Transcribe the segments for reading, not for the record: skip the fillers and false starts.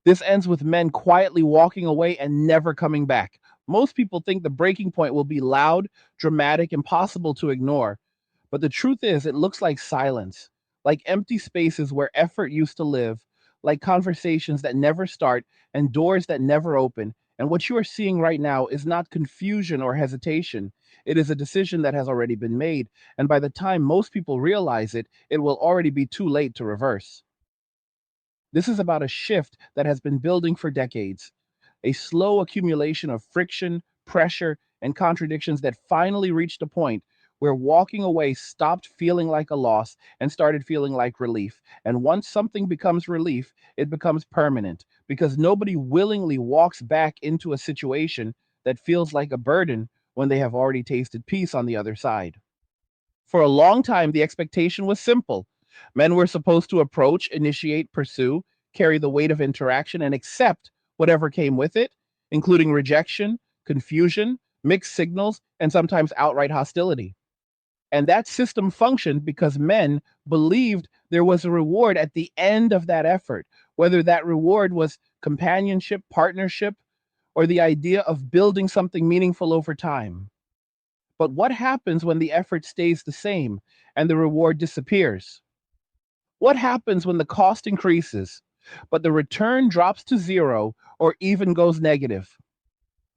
This ends with men quietly walking away and never coming back. Most people think the breaking point will be loud, dramatic, impossible to ignore. But the truth is, it looks like silence, like empty spaces where effort used to live, like conversations that never start and doors that never open. And what you are seeing right now is not confusion or hesitation. It is a decision that has already been made. And by the time most people realize it, it will already be too late to reverse. This is about a shift that has been building for decades, a slow accumulation of friction, pressure, and contradictions that finally reached a point where walking away stopped feeling like a loss and started feeling like relief. And once something becomes relief, it becomes permanent because nobody willingly walks back into a situation that feels like a burden when they have already tasted peace on the other side. For a long time, the expectation was simple. Men were supposed to approach, initiate, pursue, carry the weight of interaction, and accept whatever came with it, including rejection, confusion, mixed signals, and sometimes outright hostility. And that system functioned because men believed there was a reward at the end of that effort, whether that reward was companionship, partnership, or the idea of building something meaningful over time. But what happens when the effort stays the same and the reward disappears? What happens when the cost increases, but the return drops to zero or even goes negative?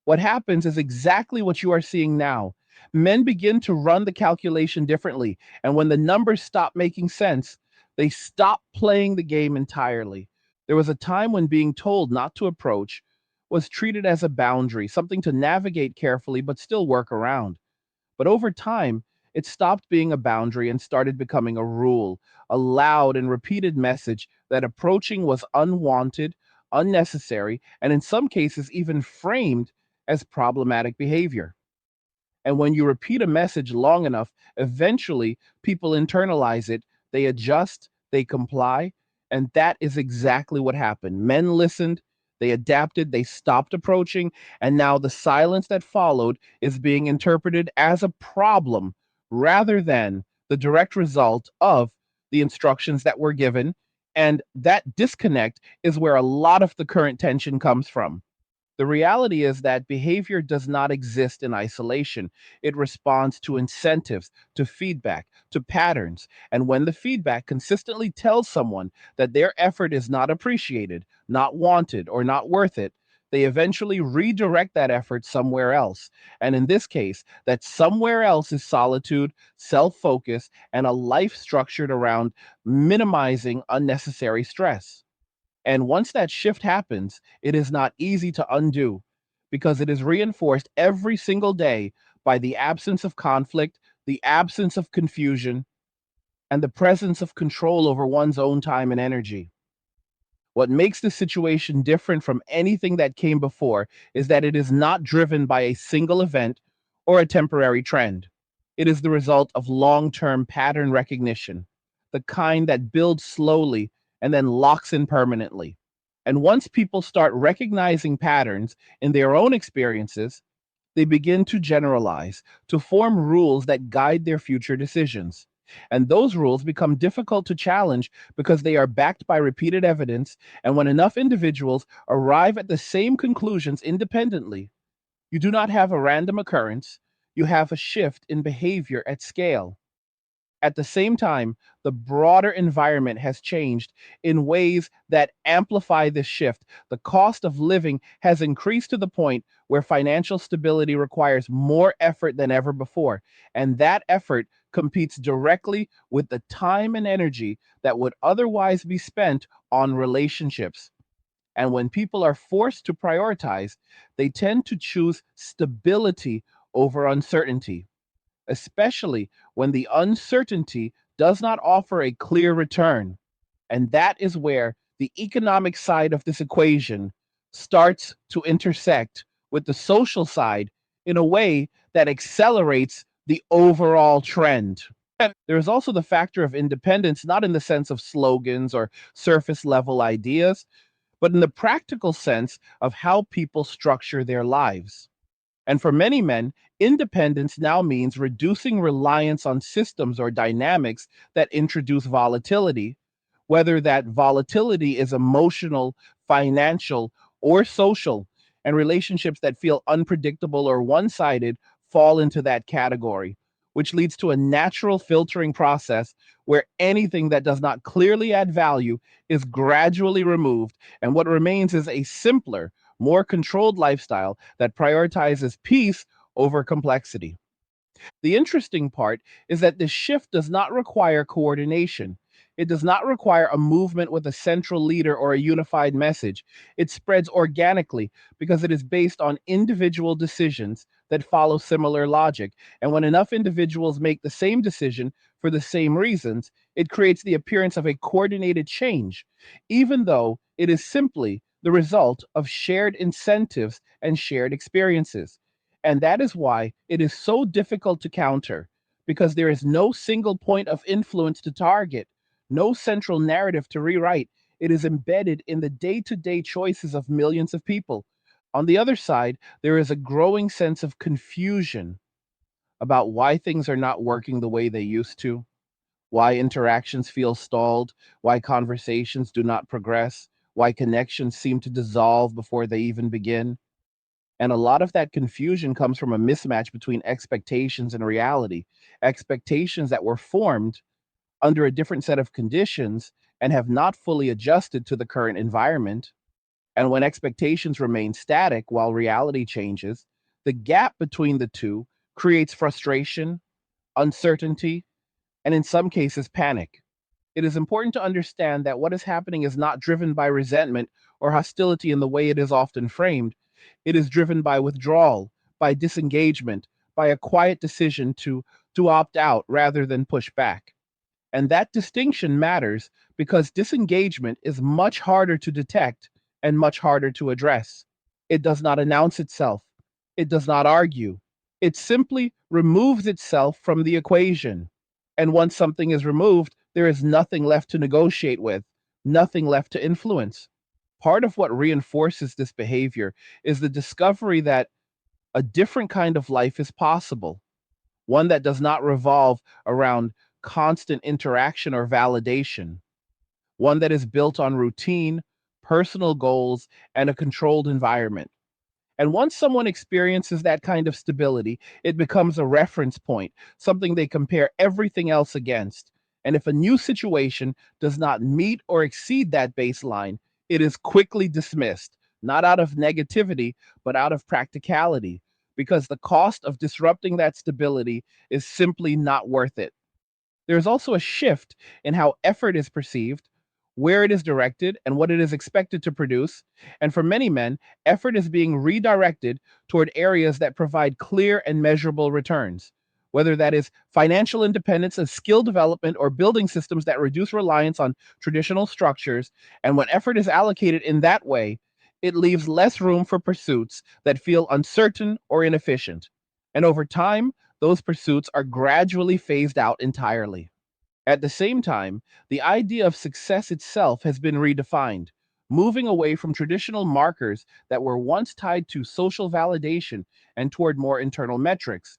What happens is exactly what you are seeing now. Men begin to run the calculation differently, and when the numbers stop making sense, they stop playing the game entirely. There was a time when being told not to approach was treated as a boundary, something to navigate carefully but still work around. But over time, it stopped being a boundary and started becoming a rule, a loud and repeated message that approaching was unwanted, unnecessary, and in some cases even framed as problematic behavior. And when you repeat a message long enough, eventually people internalize it, they adjust, they comply. And that is exactly what happened. Men listened, they adapted, they stopped approaching, and now the silence that followed is being interpreted as a problem rather than the direct result of the instructions that were given. And that disconnect is where a lot of the current tension comes from. The reality is that behavior does not exist in isolation. It responds to incentives, to feedback, to patterns. And when the feedback consistently tells someone that their effort is not appreciated, not wanted, or not worth it, they eventually redirect that effort somewhere else. And in this case, that somewhere else is solitude, self focus, and a life structured around minimizing unnecessary stress. And once that shift happens, it is not easy to undo because it is reinforced every single day by the absence of conflict, the absence of confusion, and the presence of control over one's own time and energy. What makes this situation different from anything that came before is that it is not driven by a single event or a temporary trend. It is the result of long term pattern recognition, the kind that builds slowly and then locks in permanently. And once people start recognizing patterns in their own experiences, they begin to generalize, to form rules that guide their future decisions. And those rules become difficult to challenge because they are backed by repeated evidence. And when enough individuals arrive at the same conclusions independently, you do not have a random occurrence, you have a shift in behavior at scale. At the same time, the broader environment has changed in ways that amplify this shift. The cost of living has increased to the point where financial stability requires more effort than ever before. And that effort competes directly with the time and energy that would otherwise be spent on relationships. And when people are forced to prioritize, they tend to choose stability over uncertainty, especially when the uncertainty does not offer a clear return. And that is where the economic side of this equation starts to intersect with the social side in a way that accelerates the overall trend. And there is also the factor of independence, not in the sense of slogans or surface level ideas, but in the practical sense of how people structure their lives. And for many men, independence now means reducing reliance on systems or dynamics that introduce volatility, whether that volatility is emotional, financial, or social. And relationships that feel unpredictable or one sided fall into that category, which leads to a natural filtering process where anything that does not clearly add value is gradually removed. And what remains is a simpler, more controlled lifestyle that prioritizes peace over complexity. The interesting part is that this shift does not require coordination. It does not require a movement with a central leader or a unified message. It spreads organically because it is based on individual decisions that follow similar logic. And when enough individuals make the same decision for the same reasons, it creates the appearance of a coordinated change, even though it is simply the result of shared incentives and shared experiences. And that is why it is so difficult to counter, because there is no single point of influence to target, no central narrative to rewrite. It is embedded in the day to day choices of millions of people. On the other side, there is a growing sense of confusion about why things are not working the way they used to, why interactions feel stalled, why conversations do not progress, why connections seem to dissolve before they even begin. And a lot of that confusion comes from a mismatch between expectations and reality. Expectations that were formed under a different set of conditions and have not fully adjusted to the current environment. And when expectations remain static while reality changes, the gap between the two creates frustration, uncertainty, and in some cases, panic. It is important to understand that what is happening is not driven by resentment or hostility in the way it is often framed. It is driven by withdrawal, by disengagement, by a quiet decision to opt out rather than push back. And that distinction matters because disengagement is much harder to detect and much harder to address. It does not announce itself. It does not argue. It simply removes itself from the equation. And once something is removed, there is nothing left to negotiate with, nothing left to influence. Part of what reinforces this behavior is the discovery that a different kind of life is possible, one that does not revolve around constant interaction or validation, one that is built on routine, personal goals, and a controlled environment. And once someone experiences that kind of stability, it becomes a reference point, something they compare everything else against. And if a new situation does not meet or exceed that baseline, it is quickly dismissed, not out of negativity, but out of practicality, because the cost of disrupting that stability is simply not worth it. There's also a shift in how effort is perceived, where it is directed, and what it is expected to produce. And for many men, effort is being redirected toward areas that provide clear and measurable returns, whether that is financial independence and skill development or building systems that reduce reliance on traditional structures. And when effort is allocated in that way, it leaves less room for pursuits that feel uncertain or inefficient. And over time, those pursuits are gradually phased out entirely. At the same time, the idea of success itself has been redefined, moving away from traditional markers that were once tied to social validation and toward more internal metrics,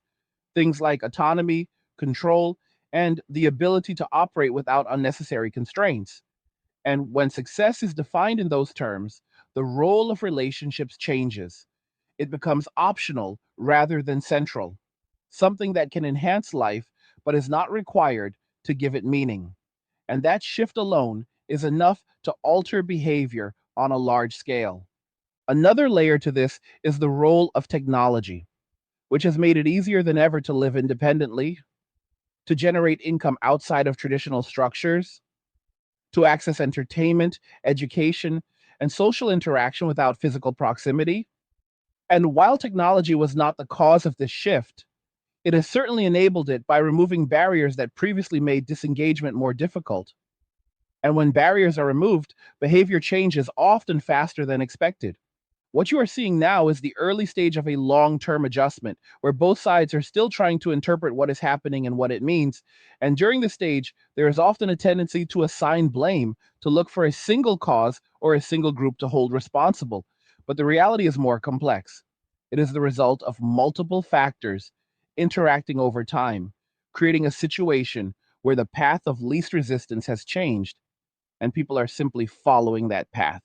things like autonomy, control, and the ability to operate without unnecessary constraints. And when success is defined in those terms, the role of relationships changes. It becomes optional rather than central, something that can enhance life but is not required to give it meaning. And that shift alone is enough to alter behavior on a large scale. Another layer to this is the role of technology, which has made it easier than ever to live independently, to generate income outside of traditional structures, to access entertainment, education, and social interaction without physical proximity. And while technology was not the cause of this shift, it has certainly enabled it by removing barriers that previously made disengagement more difficult. And when barriers are removed, behavior changes often faster than expected. What you are seeing now is the early stage of a long term adjustment where both sides are still trying to interpret what is happening and what it means. And during this stage, there is often a tendency to assign blame, to look for a single cause or a single group to hold responsible. But the reality is more complex. It is the result of multiple factors interacting over time, creating a situation where the path of least resistance has changed. and people are simply following that path.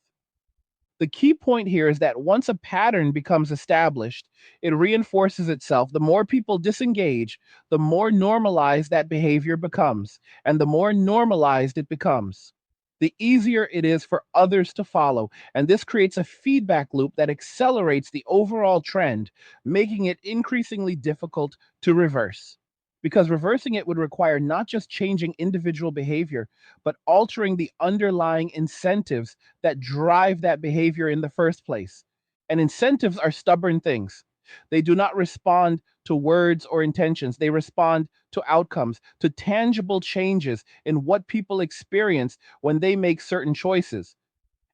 The key point here is that once a pattern becomes established, it reinforces itself. The more people disengage, the more normalized that behavior becomes. And the more normalized it becomes, the easier it is for others to follow. And this creates a feedback loop that accelerates the overall trend, making it increasingly difficult to reverse. Because reversing it would require not just changing individual behavior, but altering the underlying incentives that drive that behavior in the first place. And incentives are stubborn things. They do not respond to words or intentions. They respond to outcomes, to tangible changes in what people experience when they make certain choices.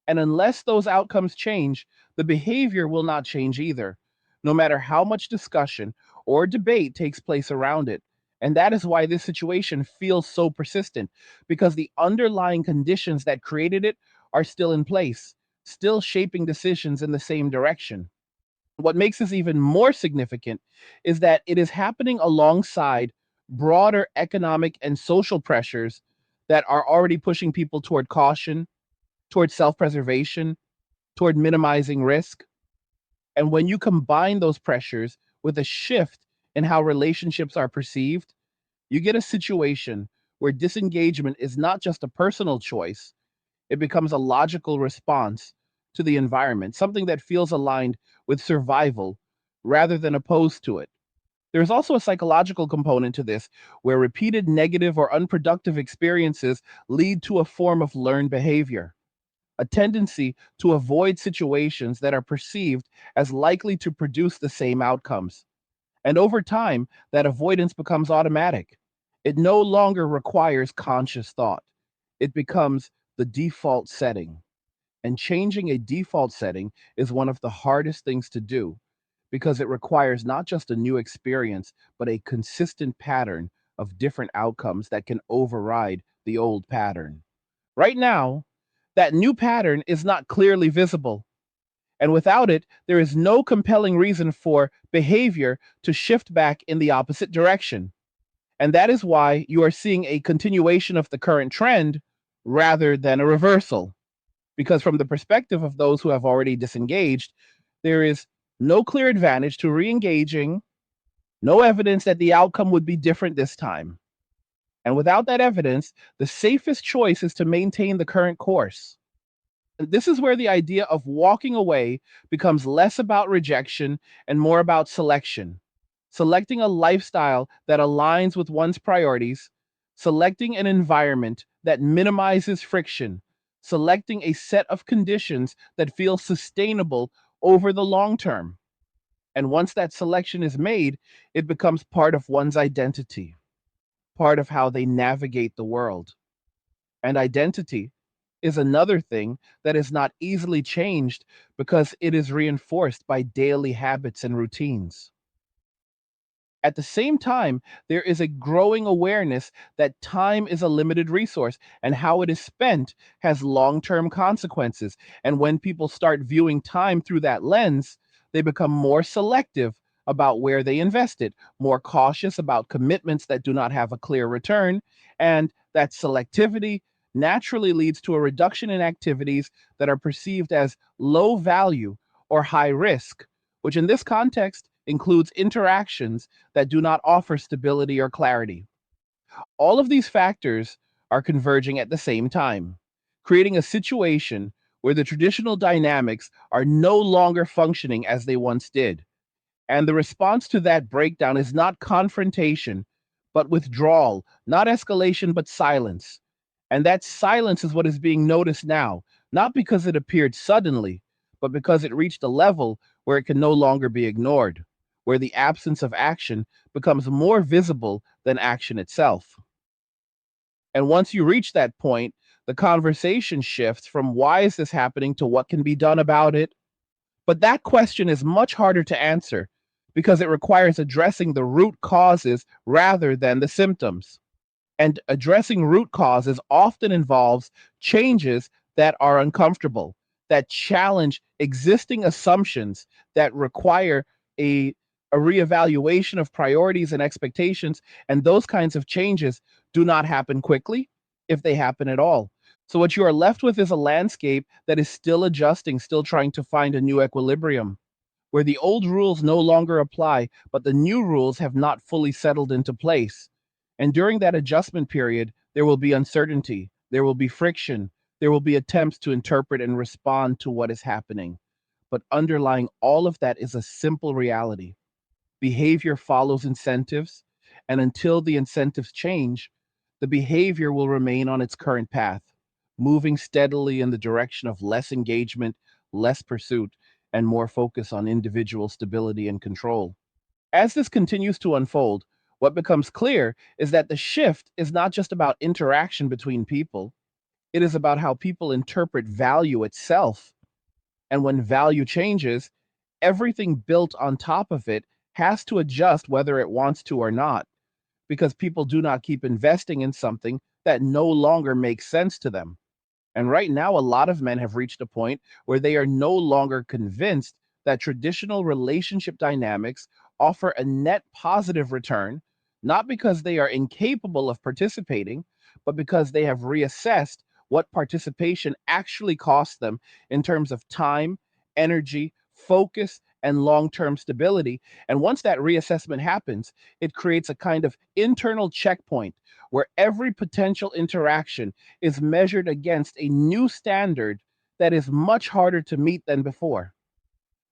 And unless those outcomes change, the behavior will not change either, no matter how much discussion or debate takes place around it. And that is why this situation feels so persistent, because the underlying conditions that created it are still in place, still shaping decisions in the same direction. What makes this even more significant is that it is happening alongside broader economic and social pressures that are already pushing people toward caution, toward self preservation, toward minimizing risk. And when you combine those pressures with a shift in how relationships are perceived, you get a situation where disengagement is not just a personal choice, it becomes a logical response to the environment, something that feels aligned with survival rather than opposed to it. There's also a psychological component to this, where repeated negative or unproductive experiences lead to a form of learned behavior, a tendency to avoid situations that are perceived as likely to produce the same outcomes. And over time, that avoidance becomes automatic. It no longer requires conscious thought. It becomes the default setting. And changing a default setting is one of the hardest things to do, because it requires not just a new experience, but a consistent pattern of different outcomes that can override the old pattern. Right now, that new pattern is not clearly visible. And without it, there is no compelling reason for behavior to shift back in the opposite direction. And that is why you are seeing a continuation of the current trend rather than a reversal. Because from the perspective of those who have already disengaged, there is no clear advantage to re engaging, no evidence that the outcome would be different this time. And without that evidence, the safest choice is to maintain the current course. This is where the idea of walking away becomes less about rejection and more about selection. Selecting a lifestyle that aligns with one's priorities, selecting an environment that minimizes friction, selecting a set of conditions that feel sustainable over the long term. And once that selection is made, it becomes part of one's identity, part of how they navigate the world. And identity is another thing that is not easily changed, because it is reinforced by daily habits and routines. At the same time, there is a growing awareness that time is a limited resource, and how it is spent has long term consequences. And when people start viewing time through that lens, they become more selective about where they invest it, more cautious about commitments that do not have a clear return. And that selectivity naturally leads to a reduction in activities that are perceived as low value or high risk, which in this context includes interactions that do not offer stability or clarity. All of these factors are converging at the same time, creating a situation where the traditional dynamics are no longer functioning as they once did. And the response to that breakdown is not confrontation, but withdrawal, not escalation, but silence. And that silence is what is being noticed now, not because it appeared suddenly, but because it reached a level where it can no longer be ignored, where the absence of action becomes more visible than action itself. And once you reach that point, the conversation shifts from why is this happening to what can be done about it. But that question is much harder to answer, because it requires addressing the root causes rather than the symptoms. And addressing root causes often involves changes that are uncomfortable, that challenge existing assumptions, that require a, a reevaluation of priorities and expectations. And those kinds of changes do not happen quickly, if they happen at all. So what you are left with is a landscape that is still adjusting, still trying to find a new equilibrium, where the old rules no longer apply, but the new rules have not fully settled into place. And during that adjustment period, there will be uncertainty, there will be friction, there will be attempts to interpret and respond to what is happening. But underlying all of that is a simple reality. Behavior follows incentives, and until the incentives change, the behavior will remain on its current path, moving steadily in the direction of less engagement, less pursuit, and more focus on individual stability and control. As this continues to unfold, what becomes clear is that the shift is not just about interaction between people, it is about how people interpret value itself. And when value changes, everything built on top of it has to adjust whether it wants to or not, because people do not keep investing in something that no longer makes sense to them. And right now, a lot of men have reached a point where they are no longer convinced that traditional relationship dynamics offer a net positive return, not because they are incapable of participating, but because they have reassessed what participation actually costs them in terms of time, energy, focus, and long term stability. And once that reassessment happens, it creates a kind of internal checkpoint where every potential interaction is measured against a new standard that is much harder to meet than before.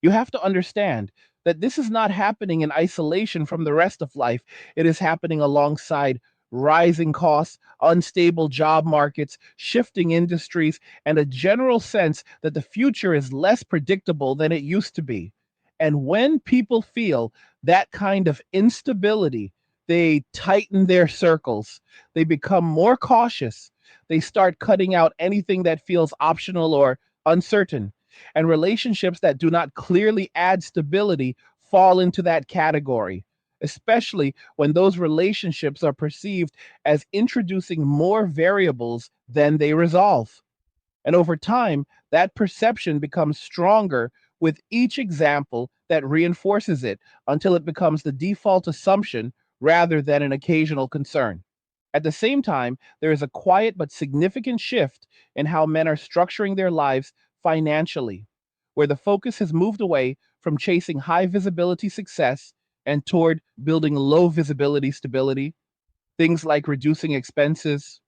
You have to understand that this is not happening in isolation from the rest of life. It is happening alongside rising costs, unstable job markets, shifting industries, and a general sense that the future is less predictable than it used to be. And when people feel that kind of instability, they tighten their circles, they become more cautious, they start cutting out anything that feels optional or uncertain, and relationships that do not clearly add stability fall into that category, especially when those relationships are perceived as introducing more variables than they resolve. And over time, that perception becomes stronger with each example that reinforces it until it becomes the default assumption rather than an occasional concern. At the same time, there is a quiet but significant shift in how men are structuring their lives financially, where the focus has moved away from chasing high visibility success and toward building low visibility stability. Things like reducing expenses,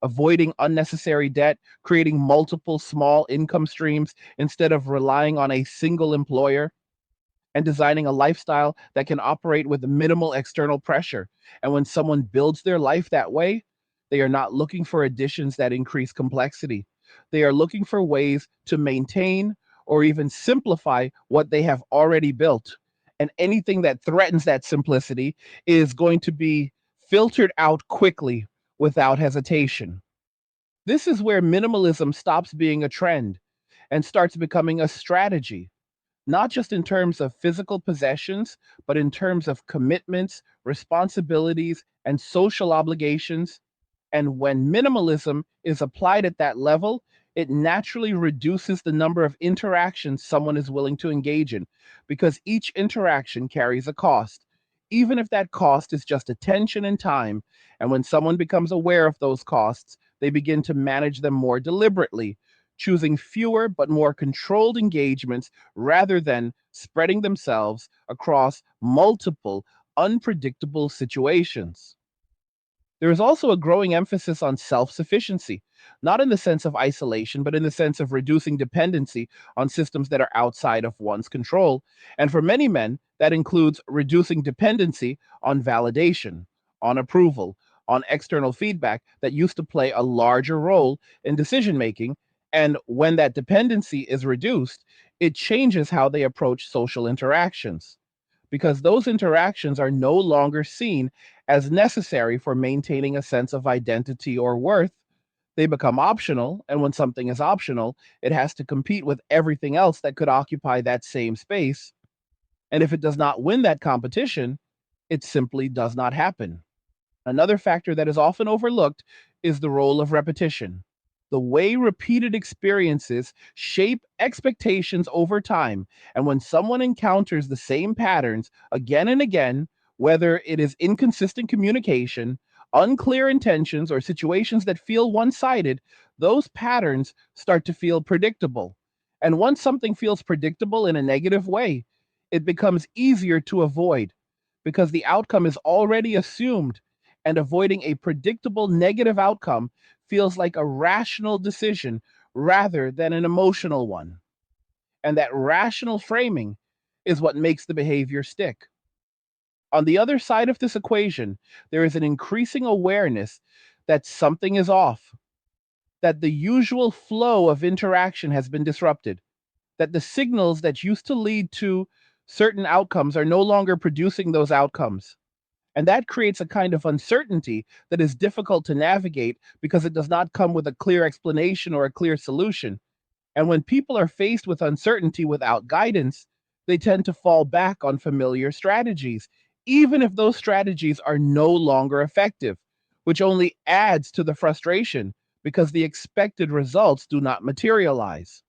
avoiding unnecessary debt, creating multiple small income streams instead of relying on a single employer, and designing a lifestyle that can operate with minimal external pressure. And when someone builds their life that way, they are not looking for additions that increase complexity. They are looking for ways to maintain or even simplify what they have already built. And anything that threatens that simplicity is going to be filtered out quickly without hesitation. This is where minimalism stops being a trend and starts becoming a strategy, not just in terms of physical possessions, but in terms of commitments, responsibilities, and social obligations. And when minimalism is applied at that level, it naturally reduces the number of interactions someone is willing to engage in because each interaction carries a cost, even if that cost is just attention and time. And when someone becomes aware of those costs, they begin to manage them more deliberately, choosing fewer but more controlled engagements rather than spreading themselves across multiple unpredictable situations. There is also a growing emphasis on self sufficiency, not in the sense of isolation, but in the sense of reducing dependency on systems that are outside of one's control. And for many men, that includes reducing dependency on validation, on approval, on external feedback that used to play a larger role in decision making. And when that dependency is reduced, it changes how they approach social interactions because those interactions are no longer seen as necessary for maintaining a sense of identity or worth. They become optional, and when something is optional, it has to compete with everything else that could occupy that same space. And if it does not win that competition, it simply does not happen. Another factor that is often overlooked is the role of repetition. The way repeated experiences shape expectations over time. And when someone encounters the same patterns again and again, whether it is inconsistent communication, unclear intentions, or situations that feel one sided, those patterns start to feel predictable. And once something feels predictable in a negative way, it becomes easier to avoid because the outcome is already assumed, and avoiding a predictable negative outcome feels like a rational decision rather than an emotional one. And that rational framing is what makes the behavior stick. On the other side of this equation, there is an increasing awareness that something is off, that the usual flow of interaction has been disrupted, that the signals that used to lead to certain outcomes are no longer producing those outcomes. And that creates a kind of uncertainty that is difficult to navigate because it does not come with a clear explanation or a clear solution. And when people are faced with uncertainty without guidance, they tend to fall back on familiar strategies, even if those strategies are no longer effective, which only adds to the frustration because the expected results do not materialize.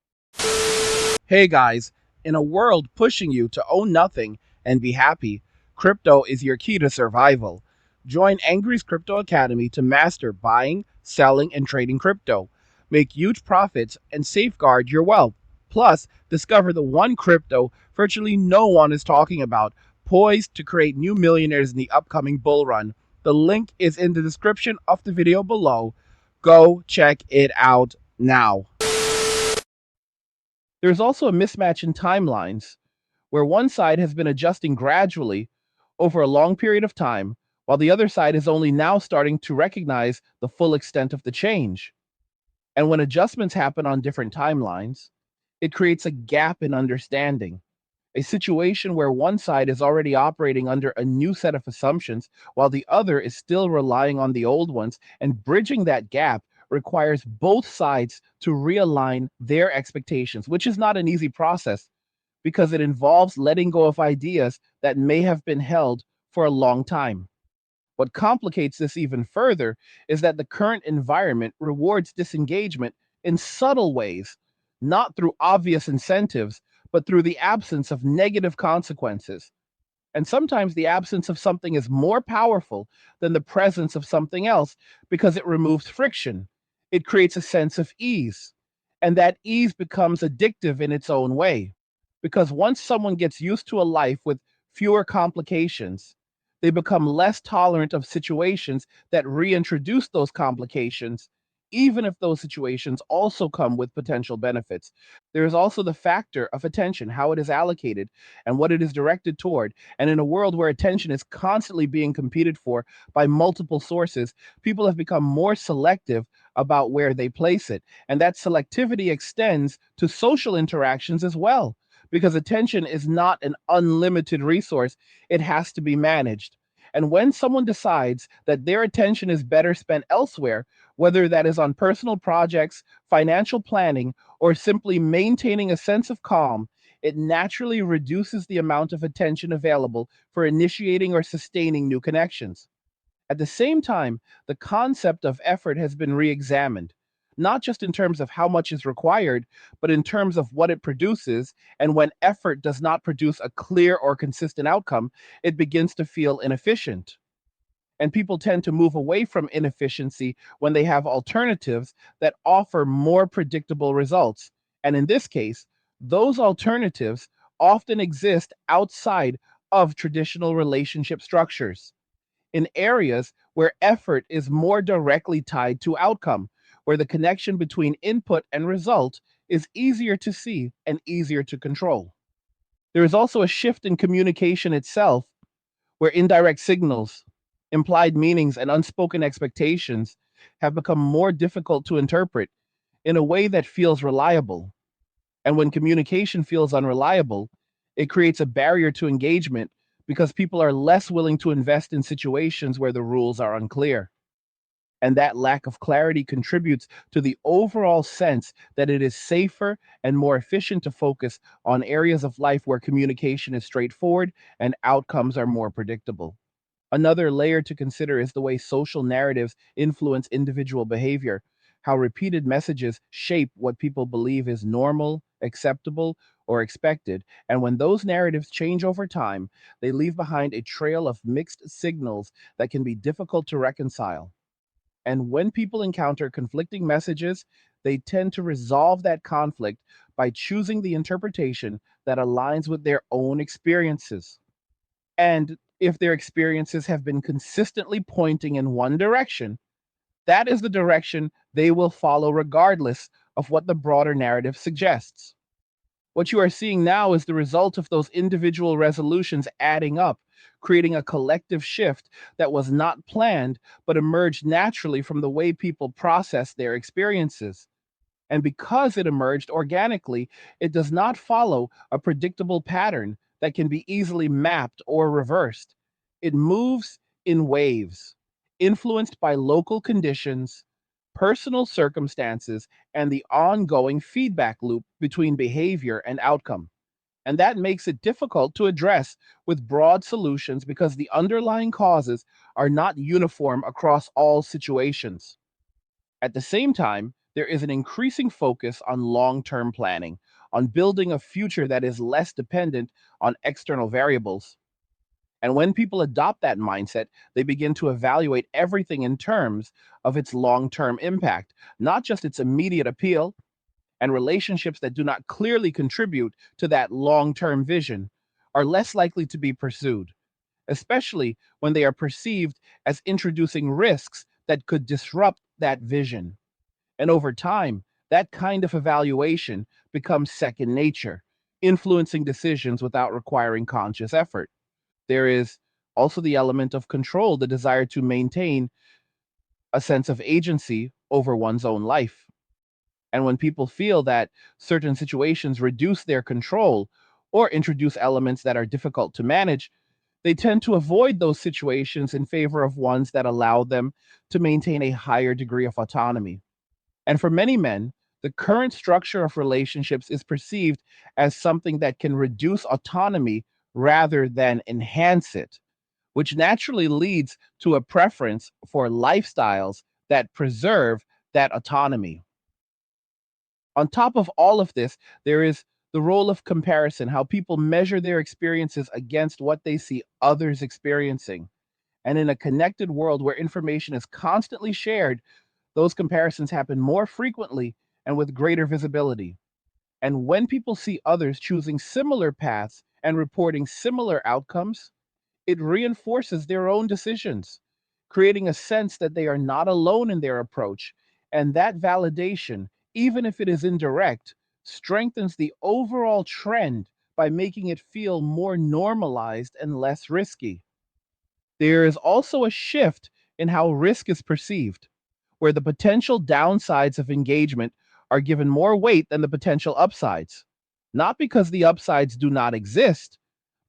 Hey guys, in a world pushing you to own nothing and be happy, crypto is your key to survival. Join Angry's Crypto Academy to master buying, selling, and trading crypto. Make huge profits and safeguard your wealth. Plus, discover the one crypto virtually no one is talking about, poised to create new millionaires in the upcoming bull run. The link is in the description of the video below. Go check it out now. There's also a mismatch in timelines, where one side has been adjusting gradually over a long period of time, while the other side is only now starting to recognize the full extent of the change. And when adjustments happen on different timelines, it creates a gap in understanding, a situation where one side is already operating under a new set of assumptions while the other is still relying on the old ones, and bridging that gap requires both sides to realign their expectations, which is not an easy process because it involves letting go of ideas that may have been held for a long time. What complicates this even further is that the current environment rewards disengagement in subtle ways, not through obvious incentives, but through the absence of negative consequences. And sometimes the absence of something is more powerful than the presence of something else because it removes friction. It creates a sense of ease. And that ease becomes addictive in its own way. Because once someone gets used to a life with fewer complications, they become less tolerant of situations that reintroduce those complications, even if those situations also come with potential benefits. There is also the factor of attention, how it is allocated, and what it is directed toward. And in a world where attention is constantly being competed for by multiple sources, people have become more selective about where they place it. And that selectivity extends to social interactions as well, because attention is not an unlimited resource, it has to be managed. And when someone decides that their attention is better spent elsewhere, whether that is on personal projects, financial planning, or simply maintaining a sense of calm, it naturally reduces the amount of attention available for initiating or sustaining new connections. At the same time, the concept of effort has been re examined, not just in terms of how much is required, but in terms of what it produces. And when effort does not produce a clear or consistent outcome, it begins to feel inefficient. And people tend to move away from inefficiency when they have alternatives that offer more predictable results. And in this case, those alternatives often exist outside of traditional relationship structures, in areas where effort is more directly tied to outcome, where the connection between input and result is easier to see and easier to control. There is also a shift in communication itself, where indirect signals, implied meanings, and unspoken expectations have become more difficult to interpret in a way that feels reliable. And when communication feels unreliable, it creates a barrier to engagement because people are less willing to invest in situations where the rules are unclear. And that lack of clarity contributes to the overall sense that it is safer and more efficient to focus on areas of life where communication is straightforward and outcomes are more predictable. Another layer to consider is the way social narratives influence individual behavior, how repeated messages shape what people believe is normal, acceptable, or expected. And when those narratives change over time, they leave behind a trail of mixed signals that can be difficult to reconcile. And when people encounter conflicting messages, they tend to resolve that conflict by choosing the interpretation that aligns with their own experiences. And if their experiences have been consistently pointing in one direction, that is the direction they will follow regardless of what the broader narrative suggests. What you are seeing now is the result of those individual resolutions adding up, creating a collective shift that was not planned but emerged naturally from the way people process their experiences. And because it emerged organically, it does not follow a predictable pattern that can be easily mapped or reversed. It moves in waves, influenced by local conditions, personal circumstances, and the ongoing feedback loop between behavior and outcome. And that makes it difficult to address with broad solutions because the underlying causes are not uniform across all situations. At the same time, there is an increasing focus on long term planning, on building a future that is less dependent on external variables. And when people adopt that mindset, they begin to evaluate everything in terms of its long term impact, not just its immediate appeal. And relationships that do not clearly contribute to that long term vision are less likely to be pursued, especially when they are perceived as introducing risks that could disrupt that vision. And over time, that kind of evaluation becomes second nature, influencing decisions without requiring conscious effort. There is also the element of control, the desire to maintain a sense of agency over one's own life. And when people feel that certain situations reduce their control or introduce elements that are difficult to manage, they tend to avoid those situations in favor of ones that allow them to maintain a higher degree of autonomy. And for many men, the current structure of relationships is perceived as something that can reduce autonomy rather than enhance it, which naturally leads to a preference for lifestyles that preserve that autonomy. On top of all of this, there is the role of comparison, how people measure their experiences against what they see others experiencing. And in a connected world where information is constantly shared, those comparisons happen more frequently and with greater visibility. And when people see others choosing similar paths and reporting similar outcomes, it reinforces their own decisions, creating a sense that they are not alone in their approach. And that validation, even if it is indirect, strengthens the overall trend by making it feel more normalized and less risky. There is also a shift in how risk is perceived, where the potential downsides of engagement are given more weight than the potential upsides. Not because the upsides do not exist,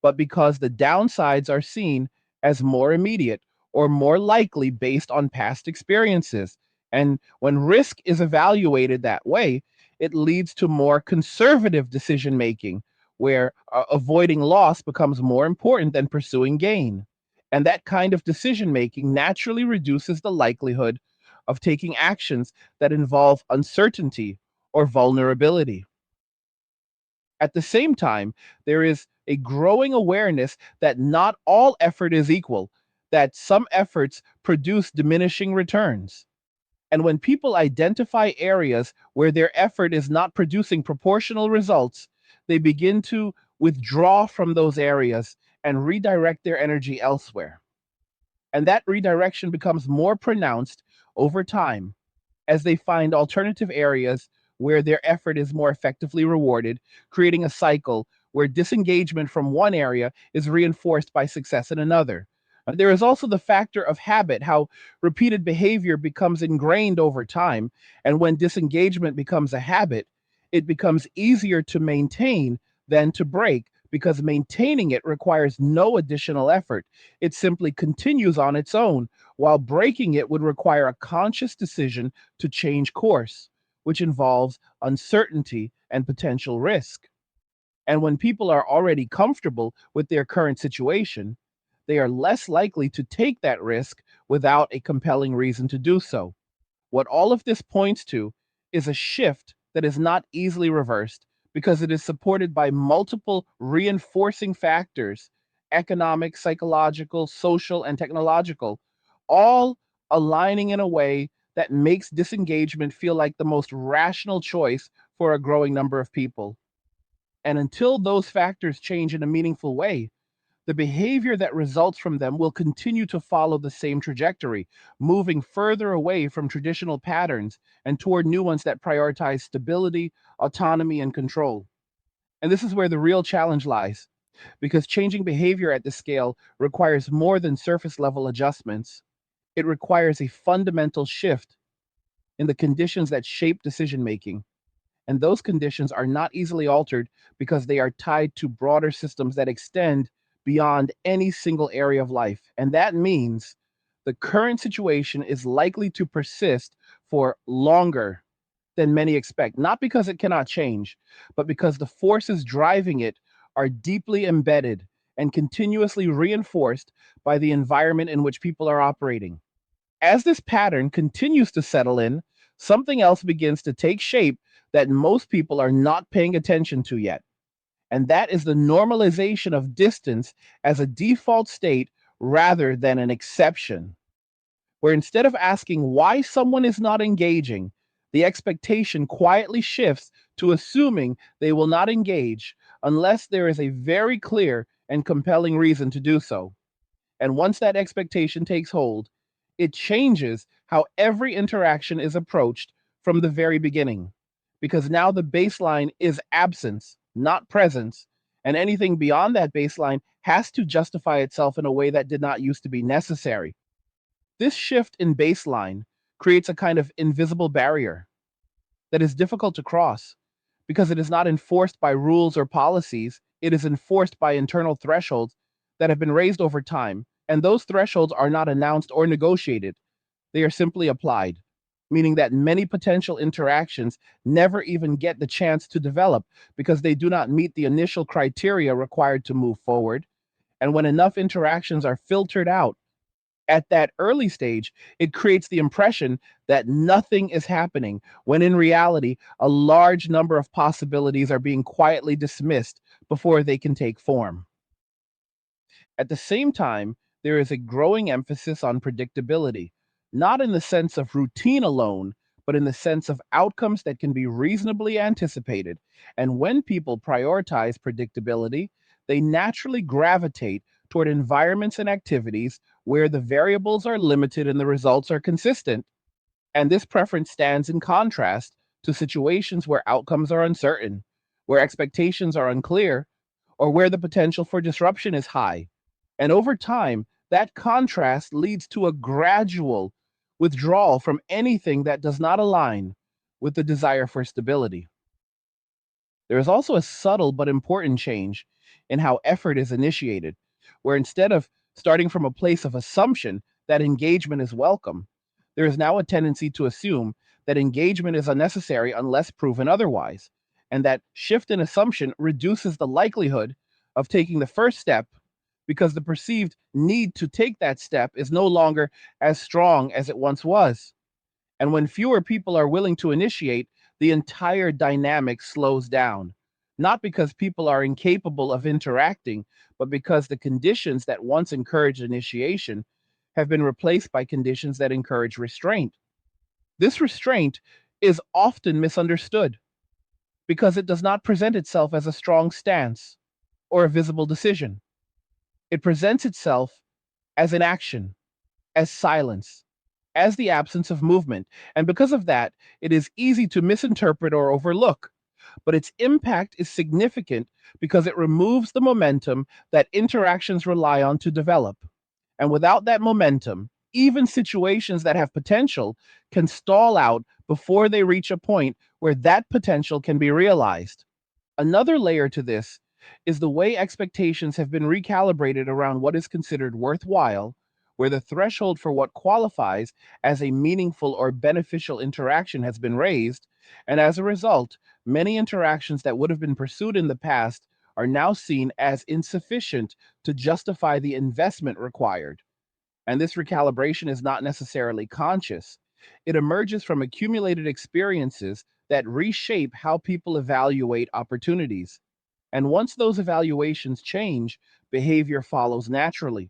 but because the downsides are seen as more immediate or more likely based on past experiences. And when risk is evaluated that way, it leads to more conservative decision making, where avoiding loss becomes more important than pursuing gain. And that kind of decision making naturally reduces the likelihood of taking actions that involve uncertainty or vulnerability. At the same time, there is a growing awareness that not all effort is equal, that some efforts produce diminishing returns. And when people identify areas where their effort is not producing proportional results, they begin to withdraw from those areas and redirect their energy elsewhere. And that redirection becomes more pronounced over time as they find alternative areas where their effort is more effectively rewarded, creating a cycle where disengagement from one area is reinforced by success in another. There is also the factor of habit, how repeated behavior becomes ingrained over time. And when disengagement becomes a habit, it becomes easier to maintain than to break because maintaining it requires no additional effort. It simply continues on its own, while breaking it would require a conscious decision to change course, which involves uncertainty and potential risk. And when people are already comfortable with their current situation, they are less likely to take that risk without a compelling reason to do so. What all of this points to is a shift that is not easily reversed because it is supported by multiple reinforcing factors: economic, psychological, social, and technological, all aligning in a way that makes disengagement feel like the most rational choice for a growing number of people. And until those factors change in a meaningful way, the behavior that results from them will continue to follow the same trajectory, moving further away from traditional patterns and toward new ones that prioritize stability, autonomy, and control. And this is where the real challenge lies, because changing behavior at this scale requires more than surface level adjustments. It requires a fundamental shift in the conditions that shape decision making. And those conditions are not easily altered because they are tied to broader systems that extend beyond any single area of life. And that means the current situation is likely to persist for longer than many expect, not because it cannot change, but because the forces driving it are deeply embedded and continuously reinforced by the environment in which people are operating. As this pattern continues to settle in, something else begins to take shape that most people are not paying attention to yet. And that is the normalization of distance as a default state rather than an exception, where instead of asking why someone is not engaging, the expectation quietly shifts to assuming they will not engage unless there is a very clear and compelling reason to do so. And once that expectation takes hold, it changes how every interaction is approached from the very beginning. Because now the baseline is absence, not presence. And anything beyond that baseline has to justify itself in a way that did not used to be necessary. This shift in baseline creates a kind of invisible barrier that is difficult to cross because it is not enforced by rules or policies. It is enforced by internal thresholds that have been raised over time. And those thresholds are not announced or negotiated, they are simply applied, meaning that many potential interactions never even get the chance to develop because they do not meet the initial criteria required to move forward. And when enough interactions are filtered out, at that early stage, it creates the impression that nothing is happening, when in reality, a large number of possibilities are being quietly dismissed before they can take form. At the same time, there is a growing emphasis on predictability, not in the sense of routine alone, but in the sense of outcomes that can be reasonably anticipated. And when people prioritize predictability, they naturally gravitate toward environments and activities where the variables are limited and the results are consistent. And this preference stands in contrast to situations where outcomes are uncertain, where expectations are unclear, or where the potential for disruption is high. And over time, that contrast leads to a gradual withdrawal from anything that does not align with the desire for stability. There is also a subtle but important change in how effort is initiated, where instead of starting from a place of assumption that engagement is welcome, there is now a tendency to assume that engagement is unnecessary unless proven otherwise. And that shift in assumption reduces the likelihood of taking the first step because the perceived need to take that step is no longer as strong as it once was. And when fewer people are willing to initiate, the entire dynamic slows down. Not because people are incapable of interacting, but because the conditions that once encouraged initiation have been replaced by conditions that encourage restraint. This restraint is often misunderstood because it does not present itself as a strong stance or a visible decision. It presents itself as inaction, as silence, as the absence of movement. And because of that, it is easy to misinterpret or overlook. But its impact is significant because it removes the momentum that interactions rely on to develop. And without that momentum, even situations that have potential can stall out before they reach a point where that potential can be realized. Another layer to this is the way expectations have been recalibrated around what is considered worthwhile, where the threshold for what qualifies as a meaningful or beneficial interaction has been raised, and as a result, many interactions that would have been pursued in the past are now seen as insufficient to justify the investment required. And this recalibration is not necessarily conscious. It emerges from accumulated experiences that reshape how people evaluate opportunities. And once those evaluations change, behavior follows naturally.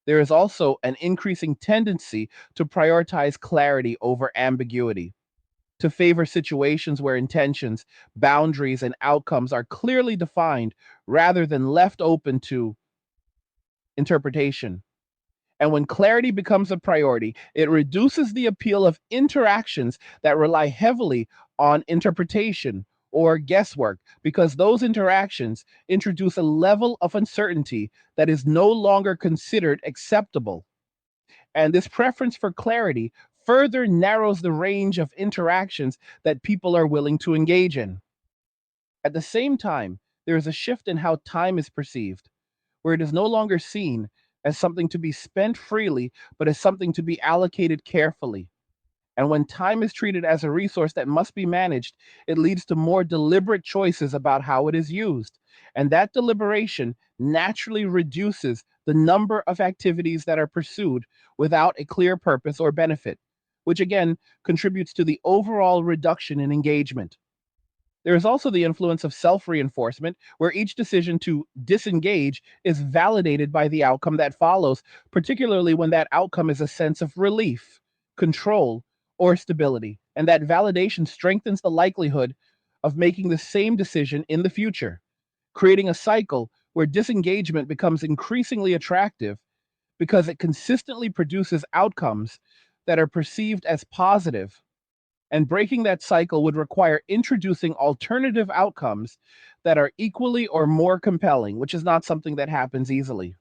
There is also an increasing tendency to prioritize clarity over ambiguity, to favor situations where intentions, boundaries, and outcomes are clearly defined rather than left open to interpretation. And when clarity becomes a priority, it reduces the appeal of interactions that rely heavily on interpretation or guesswork, because those interactions introduce a level of uncertainty that is no longer considered acceptable. And this preference for clarity further narrows the range of interactions that people are willing to engage in. At the same time, there is a shift in how time is perceived, where it is no longer seen as something to be spent freely, but as something to be allocated carefully. And when time is treated as a resource that must be managed, it leads to more deliberate choices about how it is used. And that deliberation naturally reduces the number of activities that are pursued without a clear purpose or benefit, which again contributes to the overall reduction in engagement. There is also the influence of self reinforcement, where each decision to disengage is validated by the outcome that follows, particularly when that outcome is a sense of relief, control, or stability. And that validation strengthens the likelihood of making the same decision in the future, creating a cycle where disengagement becomes increasingly attractive because it consistently produces outcomes that are perceived as positive, and breaking that cycle would require introducing alternative outcomes that are equally or more compelling, which is not something that happens easily.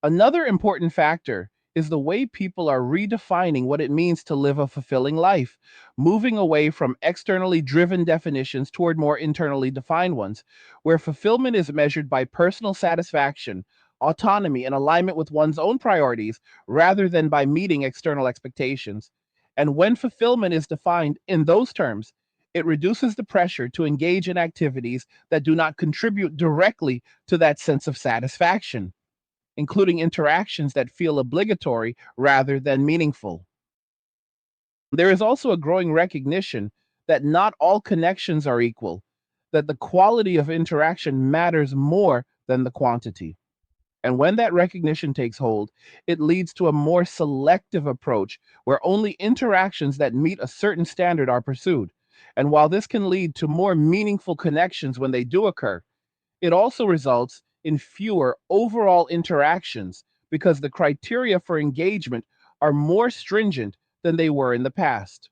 Another important factor is the way people are redefining what it means to live a fulfilling life, moving away from externally driven definitions toward more internally defined ones, where fulfillment is measured by personal satisfaction, autonomy, and alignment with one's own priorities rather than by meeting external expectations. And when fulfillment is defined in those terms, it reduces the pressure to engage in activities that do not contribute directly to that sense of satisfaction, including interactions that feel obligatory rather than meaningful. There is also a growing recognition that not all connections are equal, that the quality of interaction matters more than the quantity. And when that recognition takes hold, it leads to a more selective approach where only interactions that meet a certain standard are pursued. And while this can lead to more meaningful connections when they do occur, it also results in fewer overall interactions because the criteria for engagement are more stringent than they were in the past.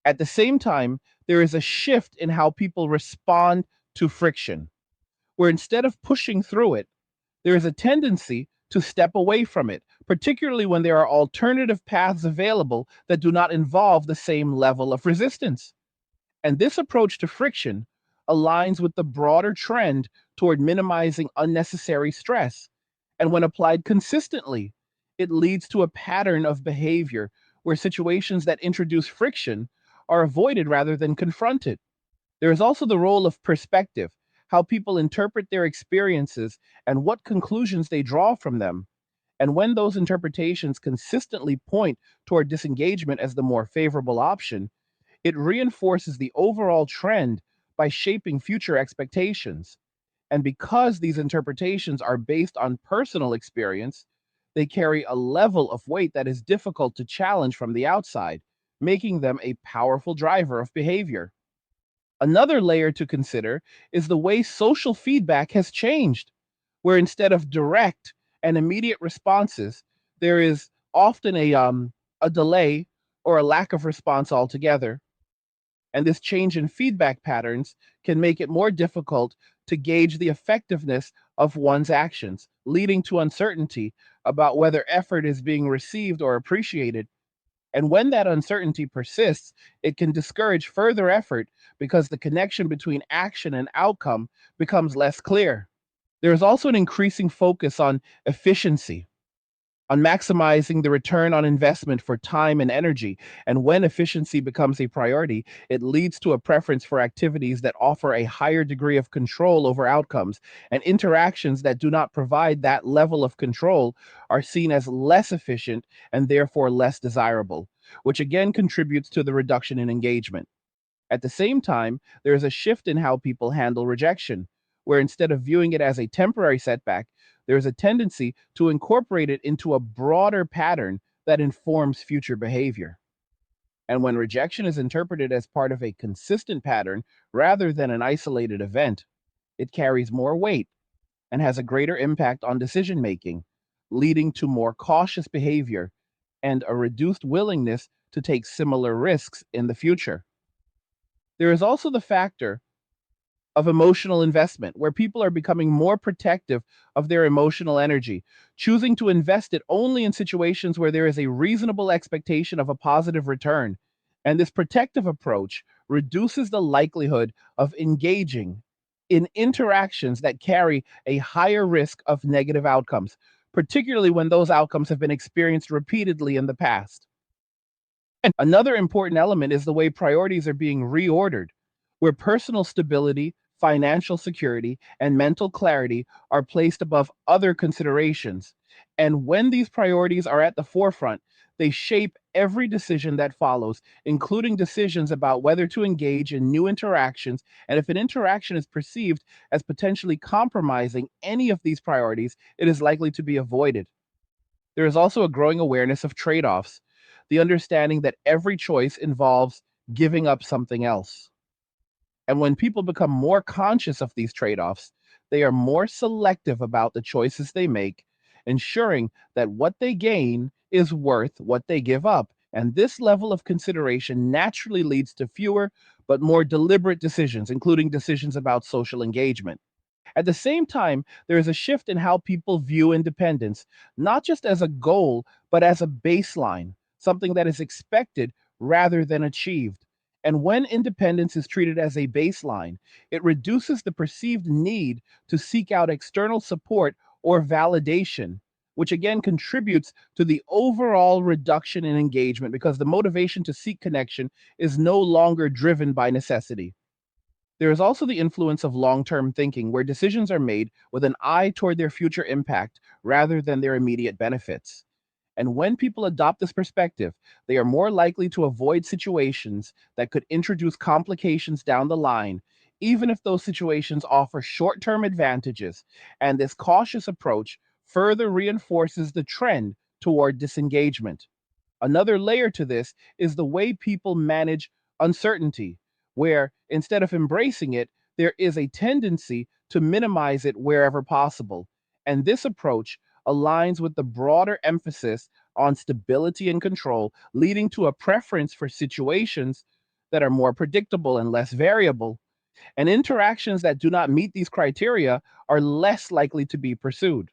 At the same time, there is a shift in how people respond to friction, where instead of pushing through it, there is a tendency to step away from it, particularly when there are alternative paths available that do not involve the same level of resistance. And this approach to friction aligns with the broader trend toward minimizing unnecessary stress. And when applied consistently, it leads to a pattern of behavior where situations that introduce friction are avoided rather than confronted. There is also the role of perspective, how people interpret their experiences and what conclusions they draw from them. And when those interpretations consistently point toward disengagement as the more favorable option, it reinforces the overall trend by shaping future expectations. And because these interpretations are based on personal experience, they carry a level of weight that is difficult to challenge from the outside, making them a powerful driver of behavior. Another layer to consider is the way social feedback has changed, where instead of direct and immediate responses, there is often a delay or a lack of response altogether. And this change in feedback patterns can make it more difficult to gauge the effectiveness of one's actions, leading to uncertainty about whether effort is being received or appreciated. And when that uncertainty persists, it can discourage further effort because the connection between action and outcome becomes less clear. There is also an increasing focus on efficiency, on maximizing the return on investment for time and energy. And when efficiency becomes a priority, it leads to a preference for activities that offer a higher degree of control over outcomes. And interactions that do not provide that level of control are seen as less efficient and therefore less desirable, which again contributes to the reduction in engagement. At the same time, there is a shift in how people handle rejection, where instead of viewing it as a temporary setback, there is a tendency to incorporate it into a broader pattern that informs future behavior. And when rejection is interpreted as part of a consistent pattern rather than an isolated event, it carries more weight and has a greater impact on decision making, leading to more cautious behavior and a reduced willingness to take similar risks in the future. There is also the factor of emotional investment, where people are becoming more protective of their emotional energy, choosing to invest it only in situations where there is a reasonable expectation of a positive return. And this protective approach reduces the likelihood of engaging in interactions that carry a higher risk of negative outcomes, particularly when those outcomes have been experienced repeatedly in the past. And another important element is the way priorities are being reordered, where personal stability, financial security, and mental clarity are placed above other considerations. And when these priorities are at the forefront, they shape every decision that follows, including decisions about whether to engage in new interactions. And if an interaction is perceived as potentially compromising any of these priorities, it is likely to be avoided. There is also a growing awareness of trade offs, the understanding that every choice involves giving up something else. And when people become more conscious of these trade offs, they are more selective about the choices they make, ensuring that what they gain is worth what they give up. And this level of consideration naturally leads to fewer but more deliberate decisions, including decisions about social engagement. At the same time, there is a shift in how people view independence, not just as a goal, but as a baseline, something that is expected rather than achieved. And when independence is treated as a baseline, it reduces the perceived need to seek out external support or validation, which again contributes to the overall reduction in engagement because the motivation to seek connection is no longer driven by necessity. There is also the influence of long term thinking, where decisions are made with an eye toward their future impact rather than their immediate benefits. And when people adopt this perspective, they are more likely to avoid situations that could introduce complications down the line, even if those situations offer short term advantages. And this cautious approach further reinforces the trend toward disengagement. Another layer to this is the way people manage uncertainty, where instead of embracing it, there is a tendency to minimize it wherever possible. And this approach aligns with the broader emphasis on stability and control, leading to a preference for situations that are more predictable and less variable. And interactions that do not meet these criteria are less likely to be pursued.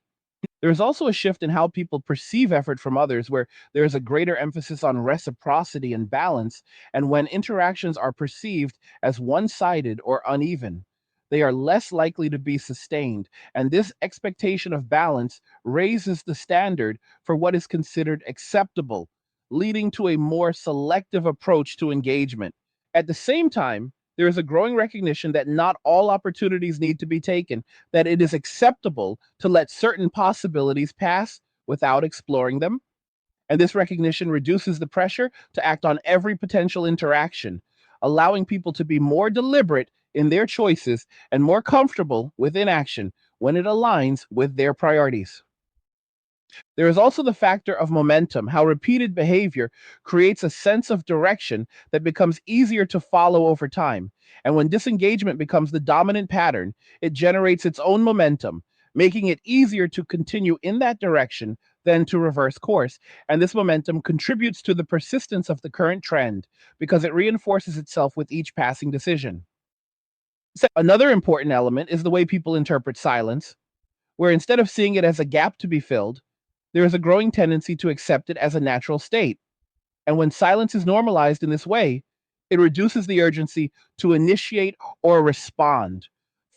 There's also a shift in how people perceive effort from others, where there is a greater emphasis on reciprocity and balance. And when interactions are perceived as one sided or uneven, they are less likely to be sustained. And this expectation of balance raises the standard for what is considered acceptable, leading to a more selective approach to engagement. At the same time, there is a growing recognition that not all opportunities need to be taken, that it is acceptable to let certain possibilities pass without exploring them. And this recognition reduces the pressure to act on every potential interaction, allowing people to be more deliberate in their choices and more comfortable with inaction when it aligns with their priorities. There is also the factor of momentum, how repeated behavior creates a sense of direction that becomes easier to follow over time. And when disengagement becomes the dominant pattern, it generates its own momentum, making it easier to continue in that direction than to reverse course. And this momentum contributes to the persistence of the current trend because it reinforces itself with each passing decision. Another important element is the way people interpret silence, where instead of seeing it as a gap to be filled, there is a growing tendency to accept it as a natural state. And when silence is normalized in this way, it reduces the urgency to initiate or respond,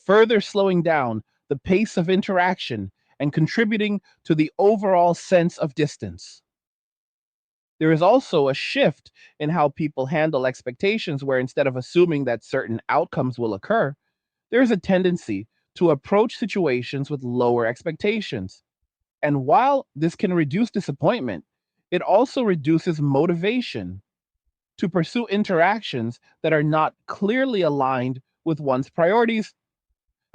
further slowing down the pace of interaction and contributing to the overall sense of distance. There is also a shift in how people handle expectations, where instead of assuming that certain outcomes will occur, there is a tendency to approach situations with lower expectations. And while this can reduce disappointment, it also reduces motivation to pursue interactions that are not clearly aligned with one's priorities.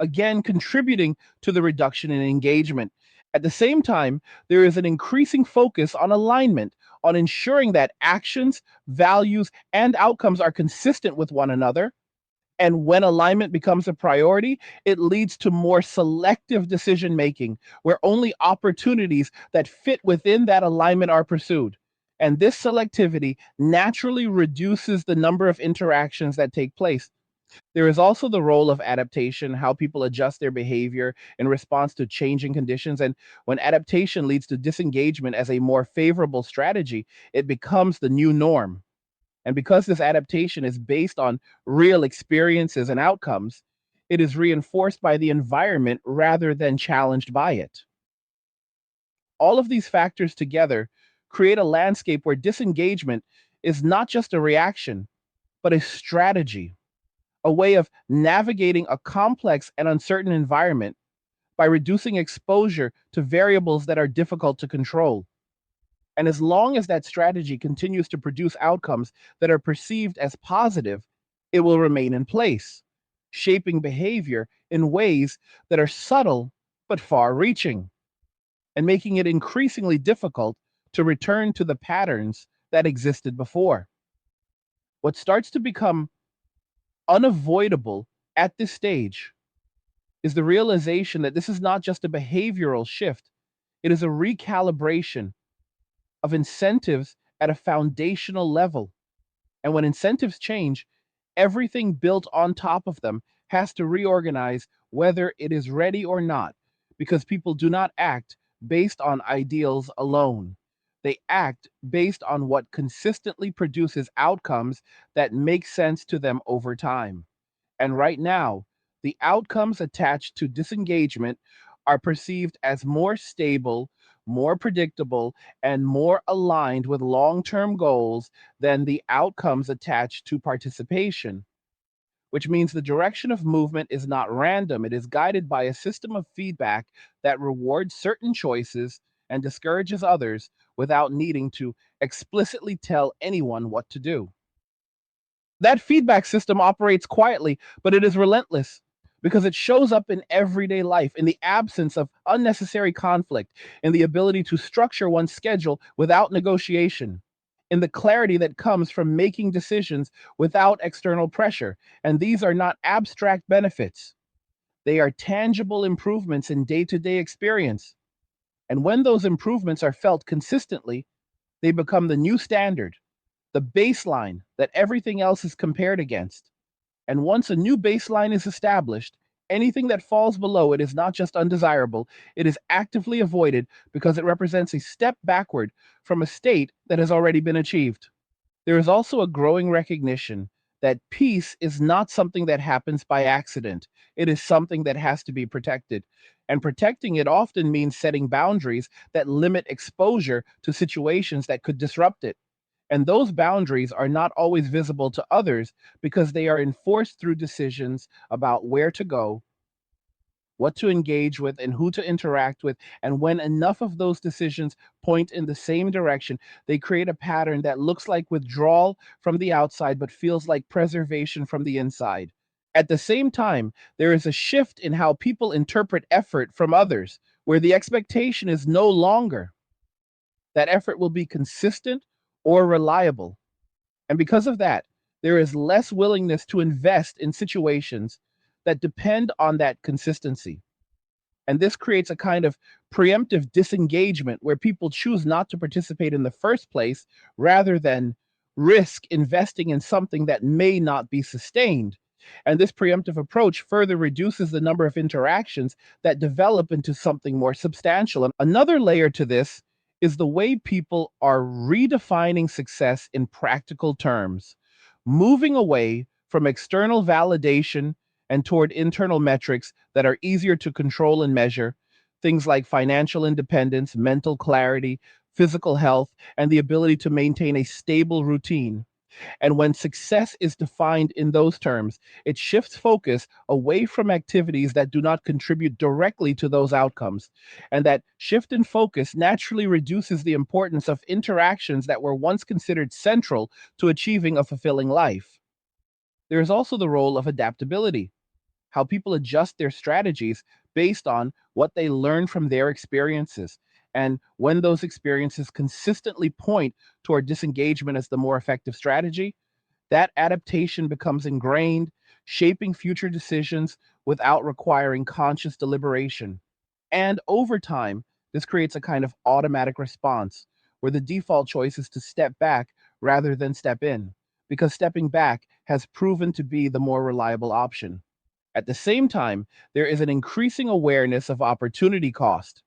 again contributing to the reduction in engagement. At the same time, there is an increasing focus on alignment, on ensuring that actions, values, and outcomes are consistent with one another. And when alignment becomes a priority, it leads to more selective decision making, where only opportunities that fit within that alignment are pursued. And this selectivity naturally reduces the number of interactions that take place. There is also the role of adaptation, how people adjust their behavior in response to changing conditions. And when adaptation leads to disengagement as a more favorable strategy, it becomes the new norm. And because this adaptation is based on real experiences and outcomes, it is reinforced by the environment rather than challenged by it. All of these factors together create a landscape where disengagement is not just a reaction, but a strategy, a way of navigating a complex and uncertain environment by reducing exposure to variables that are difficult to control. And as long as that strategy continues to produce outcomes that are perceived as positive, it will remain in place, shaping behavior in ways that are subtle but far reaching, and making it increasingly difficult to return to the patterns that existed before. What starts to become unavoidable at this stage is the realization that this is not just a behavioral shift, it is a recalibration of incentives at a foundational level. And when incentives change, everything built on top of them has to reorganize whether it is ready or not, because people do not act based on ideals alone. They act based on what consistently produces outcomes that make sense to them over time. And right now, the outcomes attached to disengagement are perceived as more stable, more predictable, and more aligned with long term goals than the outcomes attached to participation, which means the direction of movement is not random. It is guided by a system of feedback that rewards certain choices and discourages others without needing to explicitly tell anyone what to do. That feedback system operates quietly, but it is relentless because it shows up in everyday life, in the absence of unnecessary conflict, in the ability to structure one's schedule without negotiation, in the clarity that comes from making decisions without external pressure. And these are not abstract benefits, they are tangible improvements in day to day experience. And when those improvements are felt consistently, they become the new standard, the baseline that everything else is compared against. And once a new baseline is established, anything that falls below it is not just undesirable, it is actively avoided because it represents a step backward from a state that has already been achieved. There is also a growing recognition that peace is not something that happens by accident. It is something that has to be protected. And protecting it often means setting boundaries that limit exposure to situations that could disrupt it. And those boundaries are not always visible to others because they are enforced through decisions about where to go, what to engage with, and who to interact with. And when enough of those decisions point in the same direction, they create a pattern that looks like withdrawal from the outside but feels like preservation from the inside. At the same time, there is a shift in how people interpret effort from others, where the expectation is no longer that effort will be consistent or reliable. And because of that, there is less willingness to invest in situations that depend on that consistency. And this creates a kind of preemptive disengagement where people choose not to participate in the first place rather than risk investing in something that may not be sustained. And this preemptive approach further reduces the number of interactions that develop into something more substantial. And another layer to this is the way people are redefining success in practical terms, moving away from external validation and toward internal metrics that are easier to control and measure, things like financial independence, mental clarity, physical health, and the ability to maintain a stable routine. And when success is defined in those terms, it shifts focus away from activities that do not contribute directly to those outcomes. And that shift in focus naturally reduces the importance of interactions that were once considered central to achieving a fulfilling life. There is also the role of adaptability, how people adjust their strategies based on what they learn from their experiences. And when those experiences consistently point toward disengagement as the more effective strategy, that adaptation becomes ingrained, shaping future decisions without requiring conscious deliberation. And over time, this creates a kind of automatic response where the default choice is to step back rather than step in, because stepping back has proven to be the more reliable option. At the same time, there is an increasing awareness of opportunity cost,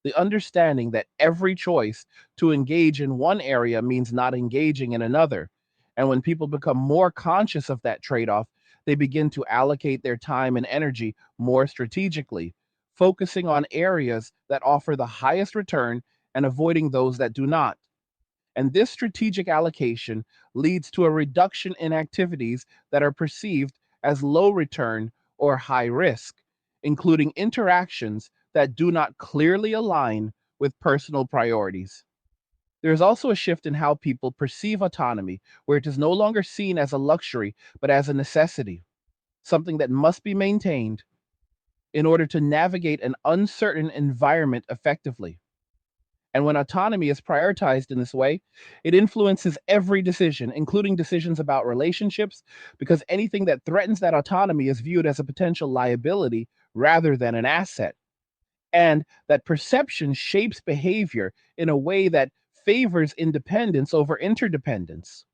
the understanding that every choice to engage in one area means not engaging in another. And when people become more conscious of that trade off, they begin to allocate their time and energy more strategically, focusing on areas that offer the highest return and avoiding those that do not. And this strategic allocation leads to a reduction in activities that are perceived as low return or high risk, including interactions that do not clearly align with personal priorities. There is also a shift in how people perceive autonomy, where it is no longer seen as a luxury, but as a necessity, something that must be maintained in order to navigate an uncertain environment effectively. And when autonomy is prioritized in this way, it influences every decision, including decisions about relationships, because anything that threatens that autonomy is viewed as a potential liability rather than an asset. And that perception shapes behavior in a way that favors independence over interdependence.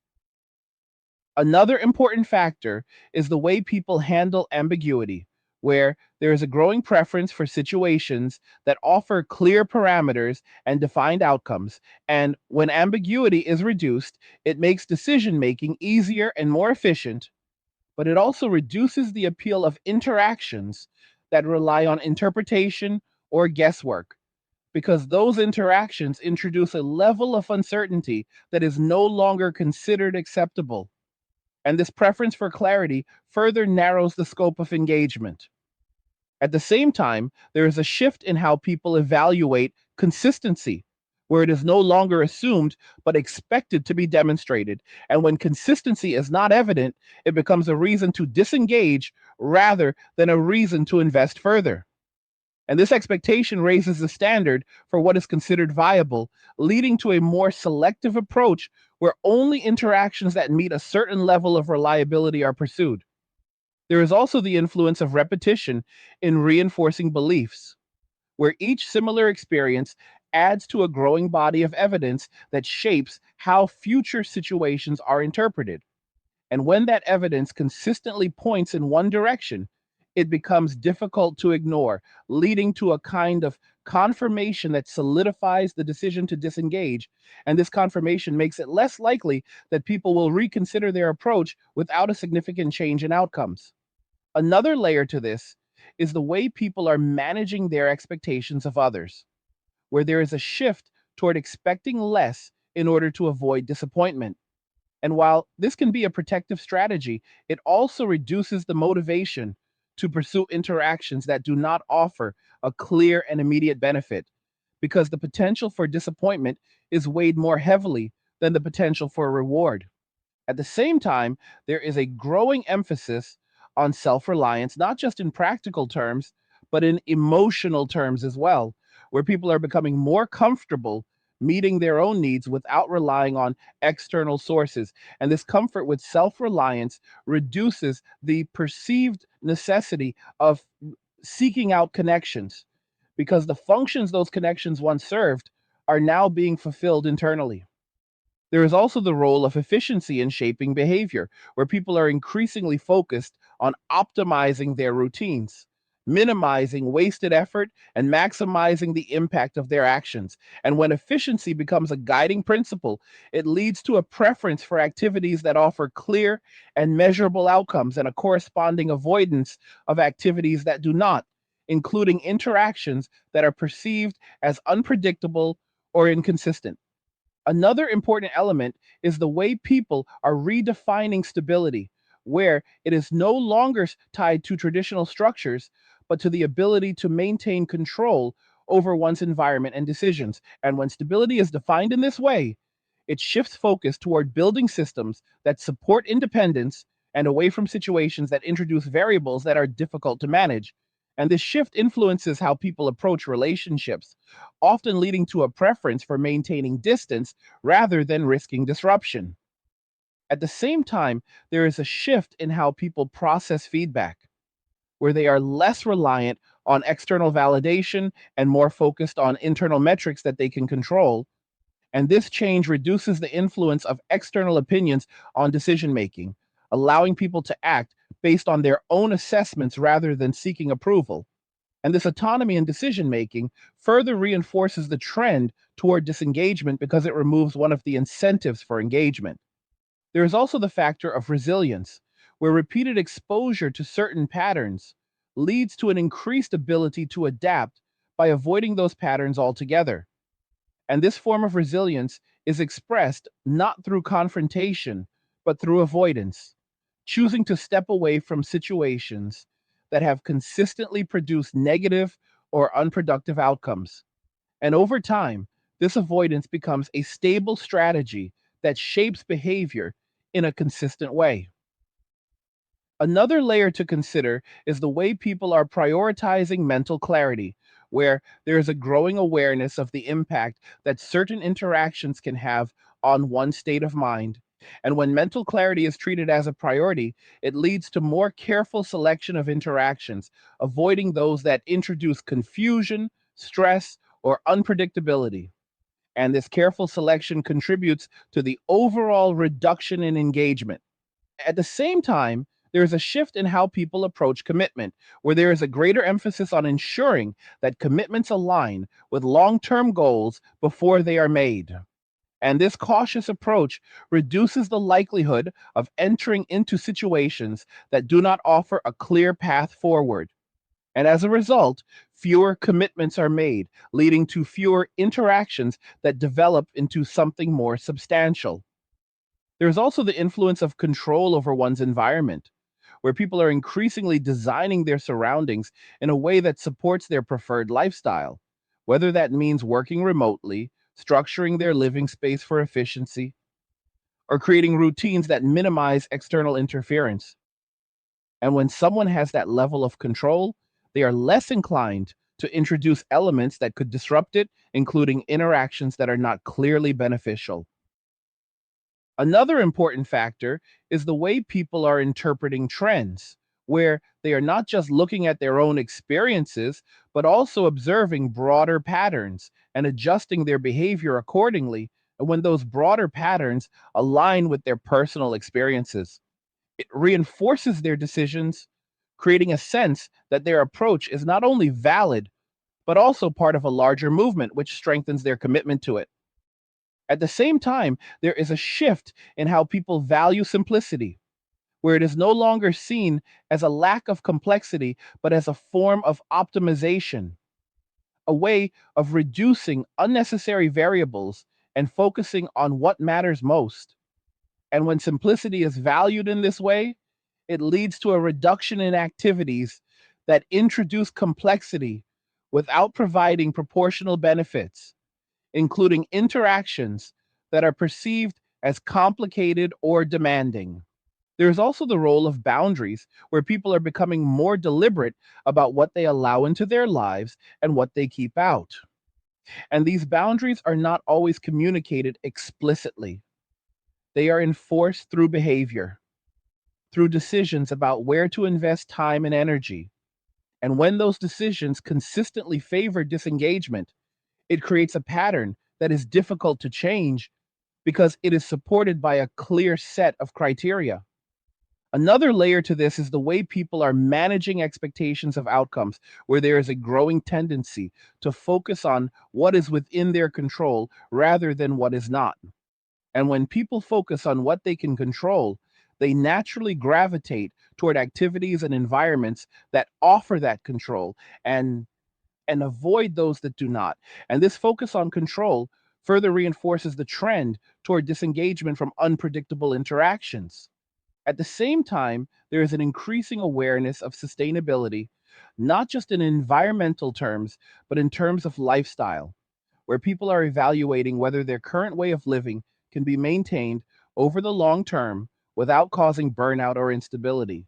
Another important factor is the way people handle ambiguity, where there is a growing preference for situations that offer clear parameters and defined outcomes. And when ambiguity is reduced, it makes decision making easier and more efficient, but it also reduces the appeal of interactions that rely on interpretation or guesswork, because those interactions introduce a level of uncertainty that is no longer considered acceptable. And this preference for clarity further narrows the scope of engagement. At the same time, there is a shift in how people evaluate consistency, where it is no longer assumed but expected to be demonstrated. And when consistency is not evident, it becomes a reason to disengage rather than a reason to invest further. And this expectation raises the standard for what is considered viable, leading to a more selective approach where only interactions that meet a certain level of reliability are pursued. There is also the influence of repetition in reinforcing beliefs, where each similar experience adds to a growing body of evidence that shapes how future situations are interpreted. And when that evidence consistently points in one direction, it becomes difficult to ignore, leading to a kind of confirmation that solidifies the decision to disengage. And this confirmation makes it less likely that people will reconsider their approach without a significant change in outcomes. Another layer to this is the way people are managing their expectations of others, where there is a shift toward expecting less in order to avoid disappointment. And while this can be a protective strategy, it also reduces the motivation to pursue interactions that do not offer a clear and immediate benefit, because the potential for disappointment is weighed more heavily than the potential for reward. At the same time, there is a growing emphasis on self reliance, not just in practical terms, but in emotional terms as well, where people are becoming more comfortable meeting their own needs without relying on external sources. And this comfort with self reliance reduces the perceived necessity of seeking out connections, because the functions those connections once served are now being fulfilled internally. There is also the role of efficiency in shaping behavior, where people are increasingly focused on optimizing their routines, minimizing wasted effort, and maximizing the impact of their actions. And when efficiency becomes a guiding principle, it leads to a preference for activities that offer clear and measurable outcomes and a corresponding avoidance of activities that do not, including interactions that are perceived as unpredictable or inconsistent. Another important element is the way people are redefining stability, where it is no longer tied to traditional structures, but to the ability to maintain control over one's environment and decisions. And when stability is defined in this way, it shifts focus toward building systems that support independence and away from situations that introduce variables that are difficult to manage. And this shift influences how people approach relationships, often leading to a preference for maintaining distance rather than risking disruption. At the same time, there is a shift in how people process feedback, where they are less reliant on external validation and more focused on internal metrics that they can control. And this change reduces the influence of external opinions on decision making, allowing people to act based on their own assessments rather than seeking approval. And this autonomy in decision making further reinforces the trend toward disengagement because it removes one of the incentives for engagement. There is also the factor of resilience, where repeated exposure to certain patterns leads to an increased ability to adapt by avoiding those patterns altogether. And this form of resilience is expressed not through confrontation, but through avoidance, choosing to step away from situations that have consistently produced negative or unproductive outcomes. And over time, this avoidance becomes a stable strategy that shapes behavior in a consistent way. Another layer to consider is the way people are prioritizing mental clarity, where there is a growing awareness of the impact that certain interactions can have on one's state of mind. And when mental clarity is treated as a priority, it leads to more careful selection of interactions, avoiding those that introduce confusion, stress, or unpredictability. And this careful selection contributes to the overall reduction in engagement. At the same time, there is a shift in how people approach commitment, where there is a greater emphasis on ensuring that commitments align with long term goals before they are made. And this cautious approach reduces the likelihood of entering into situations that do not offer a clear path forward. And as a result, fewer commitments are made, leading to fewer interactions that develop into something more substantial. There's also the influence of control over one's environment, where people are increasingly designing their surroundings in a way that supports their preferred lifestyle, whether that means working remotely, structuring their living space for efficiency, or creating routines that minimize external interference. And when someone has that level of control, they are less inclined to introduce elements that could disrupt it, including interactions that are not clearly beneficial. Another important factor is the way people are interpreting trends, where they are not just looking at their own experiences, but also observing broader patterns and adjusting their behavior accordingly. And when those broader patterns align with their personal experiences, it reinforces their decisions, creating a sense that their approach is not only valid, but also part of a larger movement, which strengthens their commitment to it. At the same time, there is a shift in how people value simplicity, where it is no longer seen as a lack of complexity, but as a form of optimization, a way of reducing unnecessary variables and focusing on what matters most. And when simplicity is valued in this way, it leads to a reduction in activities that introduce complexity without providing proportional benefits, including interactions that are perceived as complicated or demanding. There is also the role of boundaries, where people are becoming more deliberate about what they allow into their lives and what they keep out. And these boundaries are not always communicated explicitly, they are enforced through behavior, through decisions about where to invest time and energy. And when those decisions consistently favor disengagement, it creates a pattern that is difficult to change because it is supported by a clear set of criteria. Another layer to this is the way people are managing expectations of outcomes, where there is a growing tendency to focus on what is within their control rather than what is not. And when people focus on what they can control, they naturally gravitate toward activities and environments that offer that control and avoid those that do not. And this focus on control further reinforces the trend toward disengagement from unpredictable interactions. At the same time, there is an increasing awareness of sustainability, not just in environmental terms, but in terms of lifestyle, where people are evaluating whether their current way of living can be maintained over the long term without causing burnout or instability.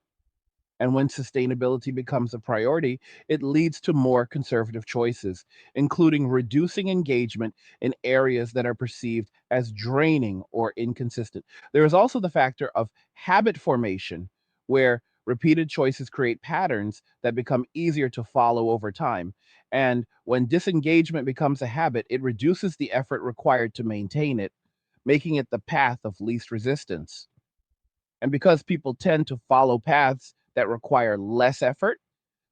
And when sustainability becomes a priority, it leads to more conservative choices, including reducing engagement in areas that are perceived as draining or inconsistent. There is also the factor of habit formation, where repeated choices create patterns that become easier to follow over time. And when disengagement becomes a habit, it reduces the effort required to maintain it, making it the path of least resistance. And because people tend to follow paths that require less effort,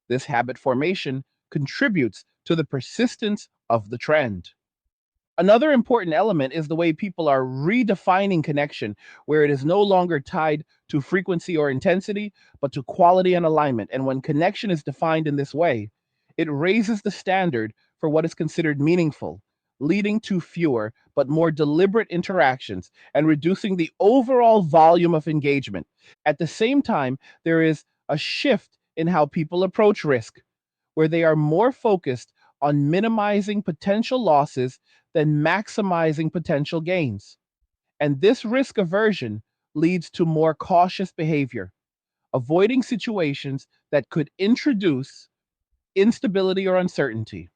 this habit formation contributes to the persistence of the trend. Another important element is the way people are redefining connection, where it is no longer tied to frequency or intensity, but to quality and alignment. And when connection is defined in this way, it raises the standard for what is considered meaningful, leading to fewer but more deliberate interactions and reducing the overall volume of engagement. At the same time, there is a shift in how people approach risk, where they are more focused on minimizing potential losses than maximizing potential gains. And this risk aversion leads to more cautious behavior, avoiding situations that could introduce instability or uncertainty.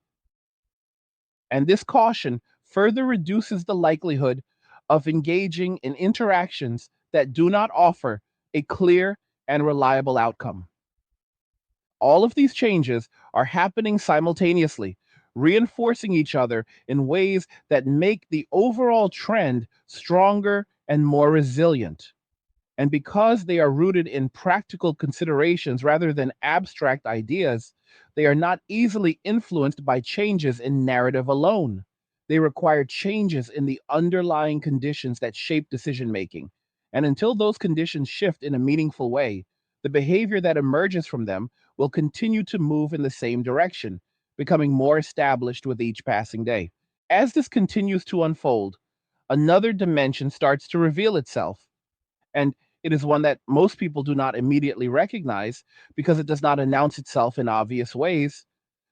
And this caution further reduces the likelihood of engaging in interactions that do not offer a clear and reliable outcome. All of these changes are happening simultaneously, reinforcing each other in ways that make the overall trend stronger and more resilient. And because they are rooted in practical considerations rather than abstract ideas, they are not easily influenced by changes in narrative alone. They require changes in the underlying conditions that shape decision making. And until those conditions shift in a meaningful way, the behavior that emerges from them will continue to move in the same direction, becoming more established with each passing day. As this continues to unfold, another dimension starts to reveal itself, and it is one that most people do not immediately recognize because it does not announce itself in obvious ways,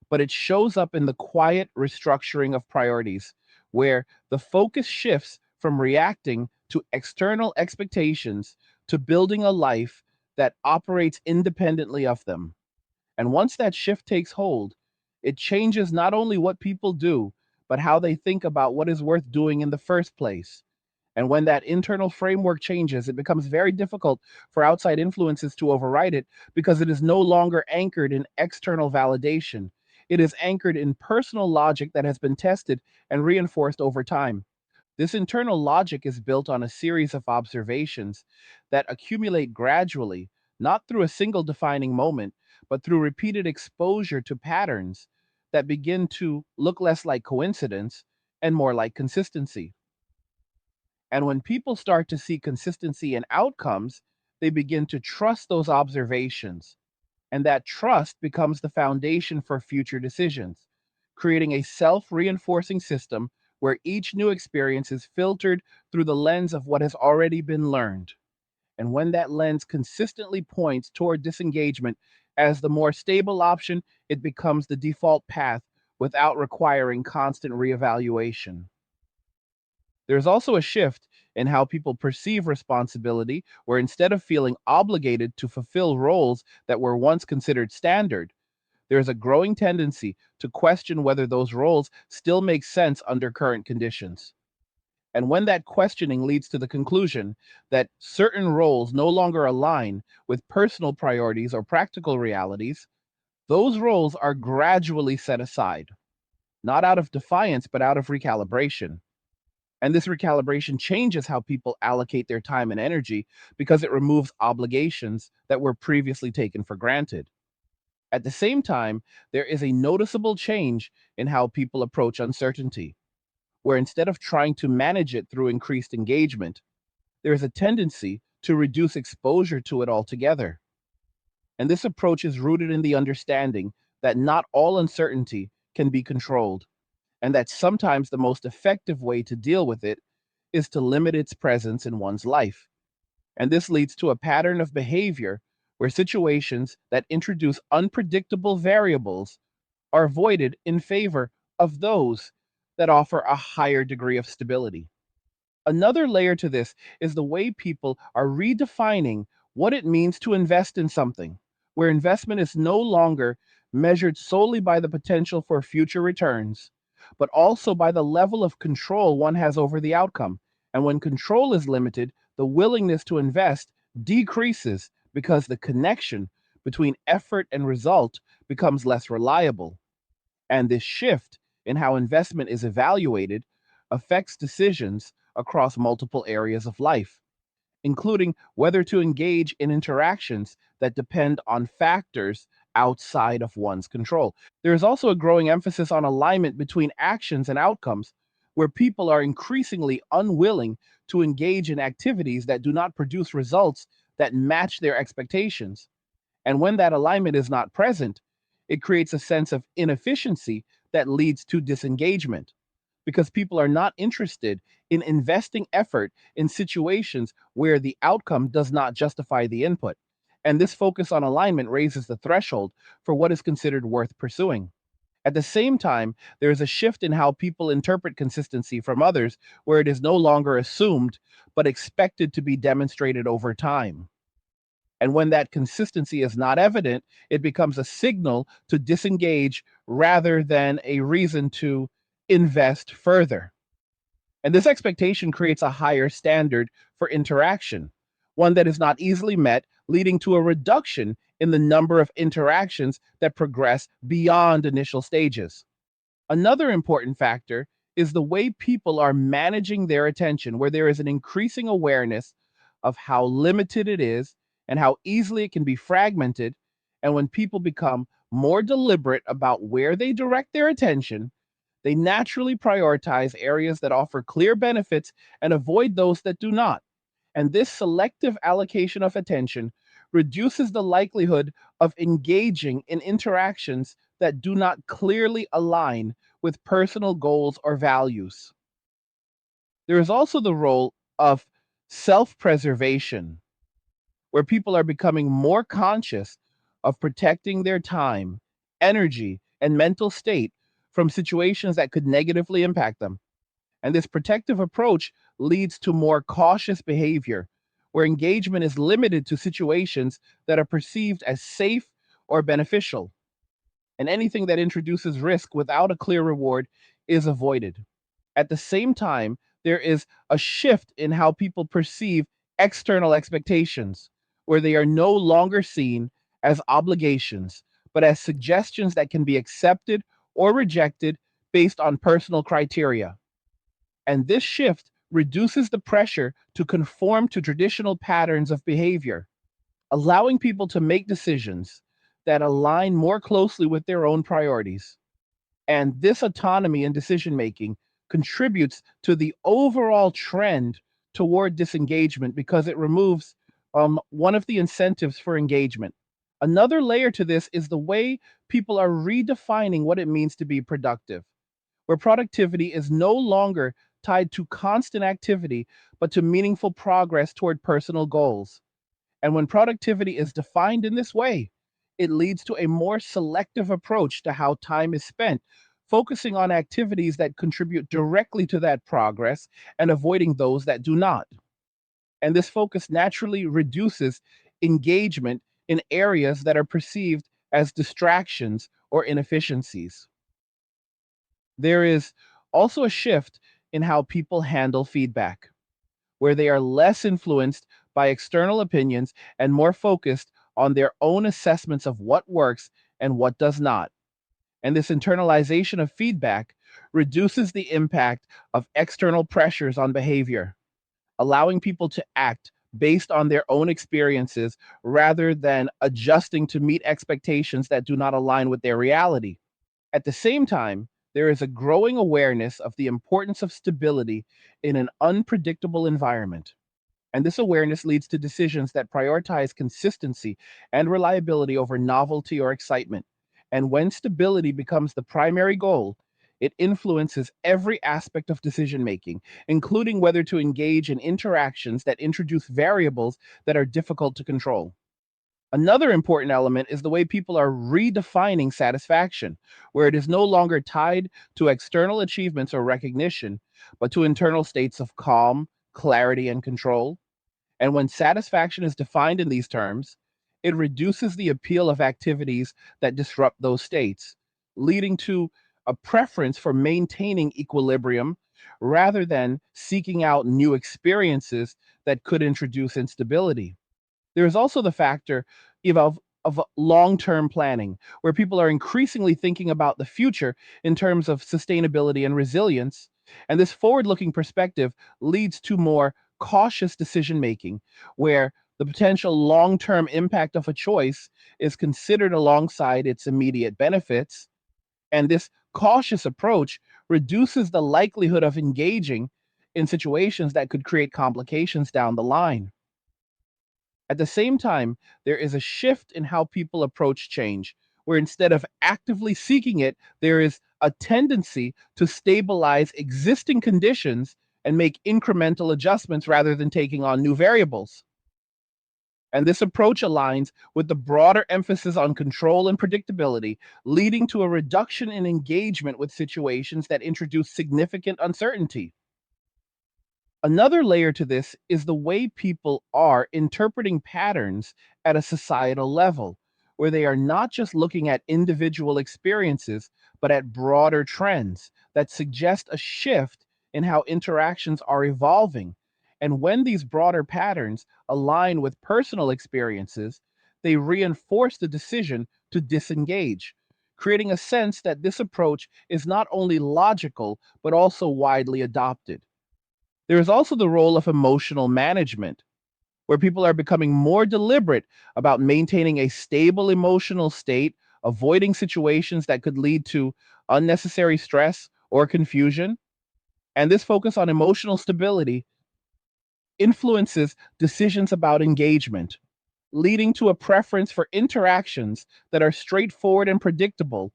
but it shows up in the quiet restructuring of priorities, where the focus shifts from reacting to external expectations to building a life that operates independently of them. And once that shift takes hold, it changes not only what people do, but how they think about what is worth doing in the first place. And when that internal framework changes, it becomes very difficult for outside influences to override it because it is no longer anchored in external validation. It is anchored in personal logic that has been tested and reinforced over time. This internal logic is built on a series of observations that accumulate gradually, not through a single defining moment, but through repeated exposure to patterns that begin to look less like coincidence and more like consistency. And when people start to see consistency in outcomes, they begin to trust those observations. And that trust becomes the foundation for future decisions, creating a self reinforcing system where each new experience is filtered through the lens of what has already been learned. And when that lens consistently points toward disengagement as the more stable option, it becomes the default path without requiring constant reevaluation. There's also a shift in how people perceive responsibility, where instead of feeling obligated to fulfill roles that were once considered standard, there is a growing tendency to question whether those roles still make sense under current conditions. And when that questioning leads to the conclusion that certain roles no longer align with personal priorities or practical realities, those roles are gradually set aside, not out of defiance, but out of recalibration. And this recalibration changes how people allocate their time and energy because it removes obligations that were previously taken for granted. At the same time, there is a noticeable change in how people approach uncertainty, where instead of trying to manage it through increased engagement, there is a tendency to reduce exposure to it altogether. And this approach is rooted in the understanding that not all uncertainty can be controlled, and that sometimes the most effective way to deal with it is to limit its presence in one's life. And this leads to a pattern of behavior where situations that introduce unpredictable variables are avoided in favor of those that offer a higher degree of stability. Another layer to this is the way people are redefining what it means to invest in something, where investment is no longer measured solely by the potential for future returns, but also by the level of control one has over the outcome. And when control is limited, the willingness to invest decreases because the connection between effort and result becomes less reliable. And this shift in how investment is evaluated affects decisions across multiple areas of life, including whether to engage in interactions that depend on factors outside of one's control. There is also a growing emphasis on alignment between actions and outcomes, where people are increasingly unwilling to engage in activities that do not produce results that match their expectations. And when that alignment is not present, it creates a sense of inefficiency that leads to disengagement because people are not interested in investing effort in situations where the outcome does not justify the input. And this focus on alignment raises the threshold for what is considered worth pursuing. At the same time, there is a shift in how people interpret consistency from others, where it is no longer assumed, but expected to be demonstrated over time. And when that consistency is not evident, it becomes a signal to disengage rather than a reason to invest further. And this expectation creates a higher standard for interaction, one that is not easily met, leading to a reduction in the number of interactions that progress beyond initial stages. Another important factor is the way people are managing their attention, where there is an increasing awareness of how limited it is and how easily it can be fragmented. And when people become more deliberate about where they direct their attention, they naturally prioritize areas that offer clear benefits and avoid those that do not. And this selective allocation of attention reduces the likelihood of engaging in interactions that do not clearly align with personal goals or values. There is also the role of self preservation, where people are becoming more conscious of protecting their time, energy, and mental state from situations that could negatively impact them. And this protective approach leads to more cautious behavior, where engagement is limited to situations that are perceived as safe or beneficial. And anything that introduces risk without a clear reward is avoided. At the same time, there is a shift in how people perceive external expectations, where they are no longer seen as obligations, but as suggestions that can be accepted or rejected based on personal criteria. And this shift reduces the pressure to conform to traditional patterns of behavior, allowing people to make decisions that align more closely with their own priorities. And this autonomy in decision making contributes to the overall trend toward disengagement because it removes one of the incentives for engagement. Another layer to this is the way people are redefining what it means to be productive, where productivity is no longer tied to constant activity, but to meaningful progress toward personal goals. And when productivity is defined in this way, it leads to a more selective approach to how time is spent, focusing on activities that contribute directly to that progress and avoiding those that do not. And this focus naturally reduces engagement in areas that are perceived as distractions or inefficiencies. There is also a shift in how people handle feedback, where they are less influenced by external opinions and more focused on their own assessments of what works and what does not. And this internalization of feedback reduces the impact of external pressures on behavior, allowing people to act based on their own experiences rather than adjusting to meet expectations that do not align with their reality. At the same time, there is a growing awareness of the importance of stability in an unpredictable environment. And this awareness leads to decisions that prioritize consistency and reliability over novelty or excitement. And when stability becomes the primary goal, it influences every aspect of decision making, including whether to engage in interactions that introduce variables that are difficult to control. Another important element is the way people are redefining satisfaction, where it is no longer tied to external achievements or recognition, but to internal states of calm, clarity, and control. And when satisfaction is defined in these terms, it reduces the appeal of activities that disrupt those states, leading to a preference for maintaining equilibrium rather than seeking out new experiences that could introduce instability. There is also the factor of long-term planning, where people are increasingly thinking about the future in terms of sustainability and resilience. And this forward-looking perspective leads to more cautious decision making, where the potential long-term impact of a choice is considered alongside its immediate benefits. And this cautious approach reduces the likelihood of engaging in situations that could create complications down the line. At the same time, there is a shift in how people approach change, where instead of actively seeking it, there is a tendency to stabilize existing conditions and make incremental adjustments rather than taking on new variables. And this approach aligns with the broader emphasis on control and predictability, leading to a reduction in engagement with situations that introduce significant uncertainty. Another layer to this is the way people are interpreting patterns at a societal level, where they are not just looking at individual experiences, but at broader trends that suggest a shift in how interactions are evolving. And when these broader patterns align with personal experiences, they reinforce the decision to disengage, creating a sense that this approach is not only logical, but also widely adopted. There is also the role of emotional management, where people are becoming more deliberate about maintaining a stable emotional state, avoiding situations that could lead to unnecessary stress or confusion. And this focus on emotional stability influences decisions about engagement, leading to a preference for interactions that are straightforward and predictable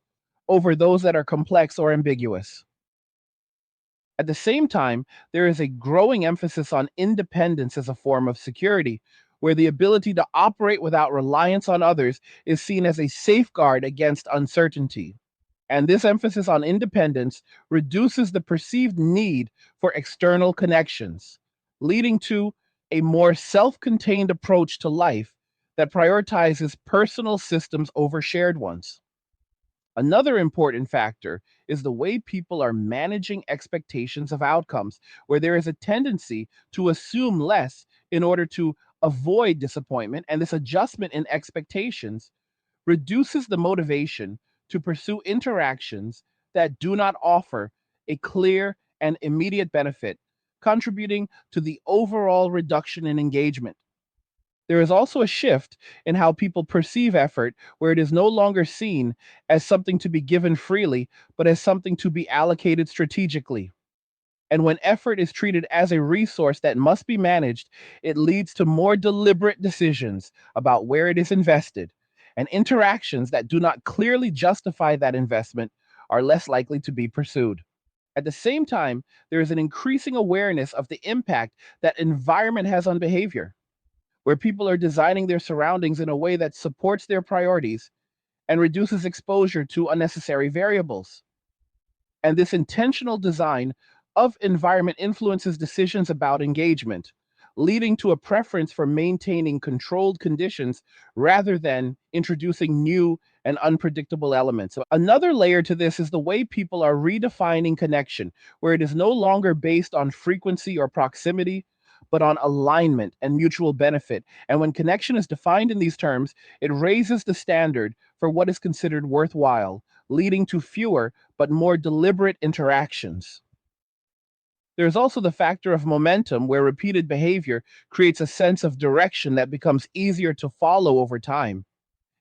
over those that are complex or ambiguous. At the same time, there is a growing emphasis on independence as a form of security, where the ability to operate without reliance on others is seen as a safeguard against uncertainty. And this emphasis on independence reduces the perceived need for external connections, leading to a more self contained approach to life that prioritizes personal systems over shared ones. Another important factor is the way people are managing expectations of outcomes, where there is a tendency to assume less in order to avoid disappointment. And this adjustment in expectations reduces the motivation to pursue interactions that do not offer a clear and immediate benefit, contributing to the overall reduction in engagement. There is also a shift in how people perceive effort, where it is no longer seen as something to be given freely, but as something to be allocated strategically. And when effort is treated as a resource that must be managed, it leads to more deliberate decisions about where it is invested. And interactions that do not clearly justify that investment are less likely to be pursued. At the same time, there is an increasing awareness of the impact that environment has on behavior, where people are designing their surroundings in a way that supports their priorities and reduces exposure to unnecessary variables. And this intentional design of environment influences decisions about engagement, leading to a preference for maintaining controlled conditions rather than introducing new and unpredictable elements. So another layer to this is the way people are redefining connection, where it is no longer based on frequency or proximity, but on alignment and mutual benefit. And when connection is defined in these terms, it raises the standard for what is considered worthwhile, leading to fewer but more deliberate interactions. There's also the factor of momentum, where repeated behavior creates a sense of direction that becomes easier to follow over time.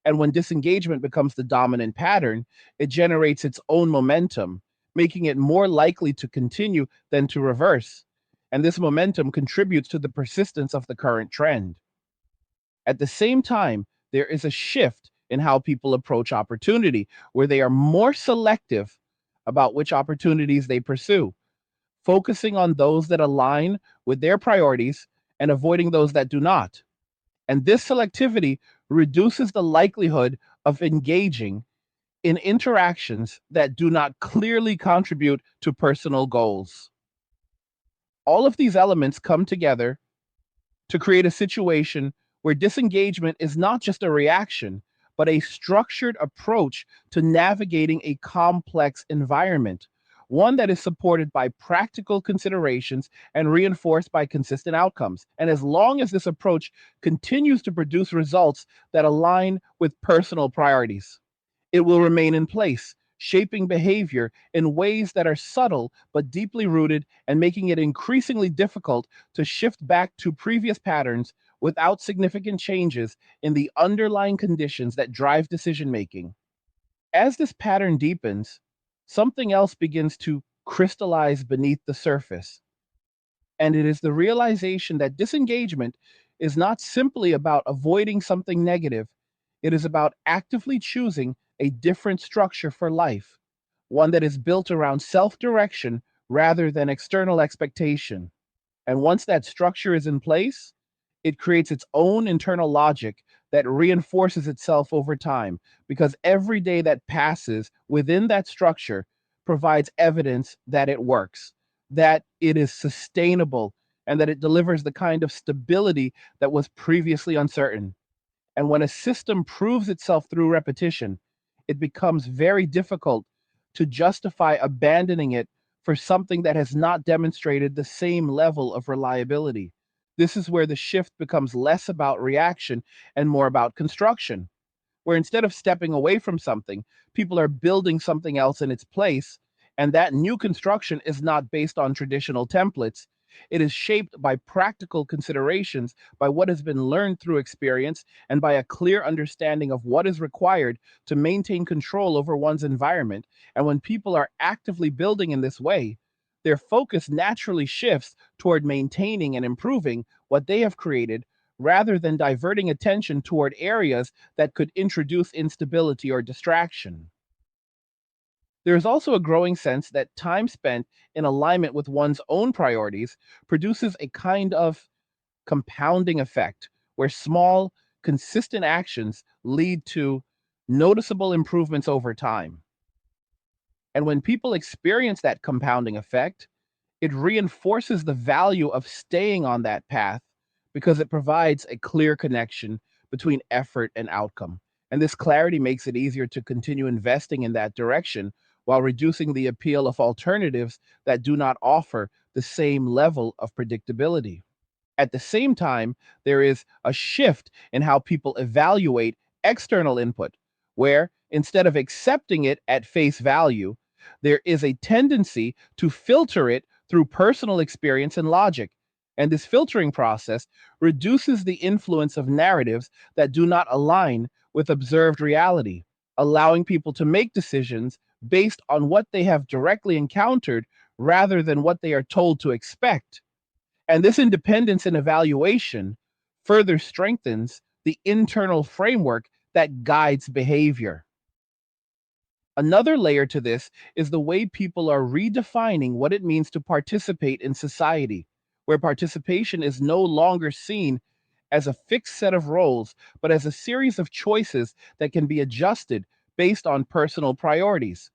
And when disengagement becomes the dominant pattern, it generates its own momentum, making it more likely to continue than to reverse. And this momentum contributes to the persistence of the current trend. At the same time, there is a shift in how people approach opportunity, where they are more selective about which opportunities they pursue, focusing on those that align with their priorities and avoiding those that do not. And this selectivity reduces the likelihood of engaging in interactions that do not clearly contribute to personal goals. All of these elements come together to create a situation where disengagement is not just a reaction, but a structured approach to navigating a complex environment, one that is supported by practical considerations and reinforced by consistent outcomes. And as long as this approach continues to produce results that align with personal priorities, it will remain in place, shaping behavior in ways that are subtle but deeply rooted and making it increasingly difficult to shift back to previous patterns without significant changes in the underlying conditions that drive decision making. As this pattern deepens, something else begins to crystallize beneath the surface. And it is the realization that disengagement is not simply about avoiding something negative, it is about actively choosing a different structure for life, one that is built around self direction rather than external expectation. And once that structure is in place, it creates its own internal logic that reinforces itself over time because every day that passes within that structure provides evidence that it works, that it is sustainable, and that it delivers the kind of stability that was previously uncertain. And when a system proves itself through repetition, it becomes very difficult to justify abandoning it for something that has not demonstrated the same level of reliability. This is where the shift becomes less about reaction and more about construction, where instead of stepping away from something, people are building something else in its place. And that new construction is not based on traditional templates. It is shaped by practical considerations, by what has been learned through experience, and by a clear understanding of what is required to maintain control over one's environment. And when people are actively building in this way, their focus naturally shifts toward maintaining and improving what they have created rather than diverting attention toward areas that could introduce instability or distraction. There is also a growing sense that time spent in alignment with one's own priorities produces a kind of compounding effect where small, consistent actions lead to noticeable improvements over time. And when people experience that compounding effect, it reinforces the value of staying on that path because it provides a clear connection between effort and outcome. And this clarity makes it easier to continue investing in that direction while reducing the appeal of alternatives that do not offer the same level of predictability. At the same time, there is a shift in how people evaluate external input, where instead of accepting it at face value, there is a tendency to filter it through personal experience and logic. And this filtering process reduces the influence of narratives that do not align with observed reality, allowing people to make decisions based on what they have directly encountered rather than what they are told to expect. And this independence in evaluation further strengthens the internal framework that guides behavior. Another layer to this is the way people are redefining what it means to participate in society, where participation is no longer seen as a fixed set of roles, but as a series of choices that can be adjusted based on personal priorities.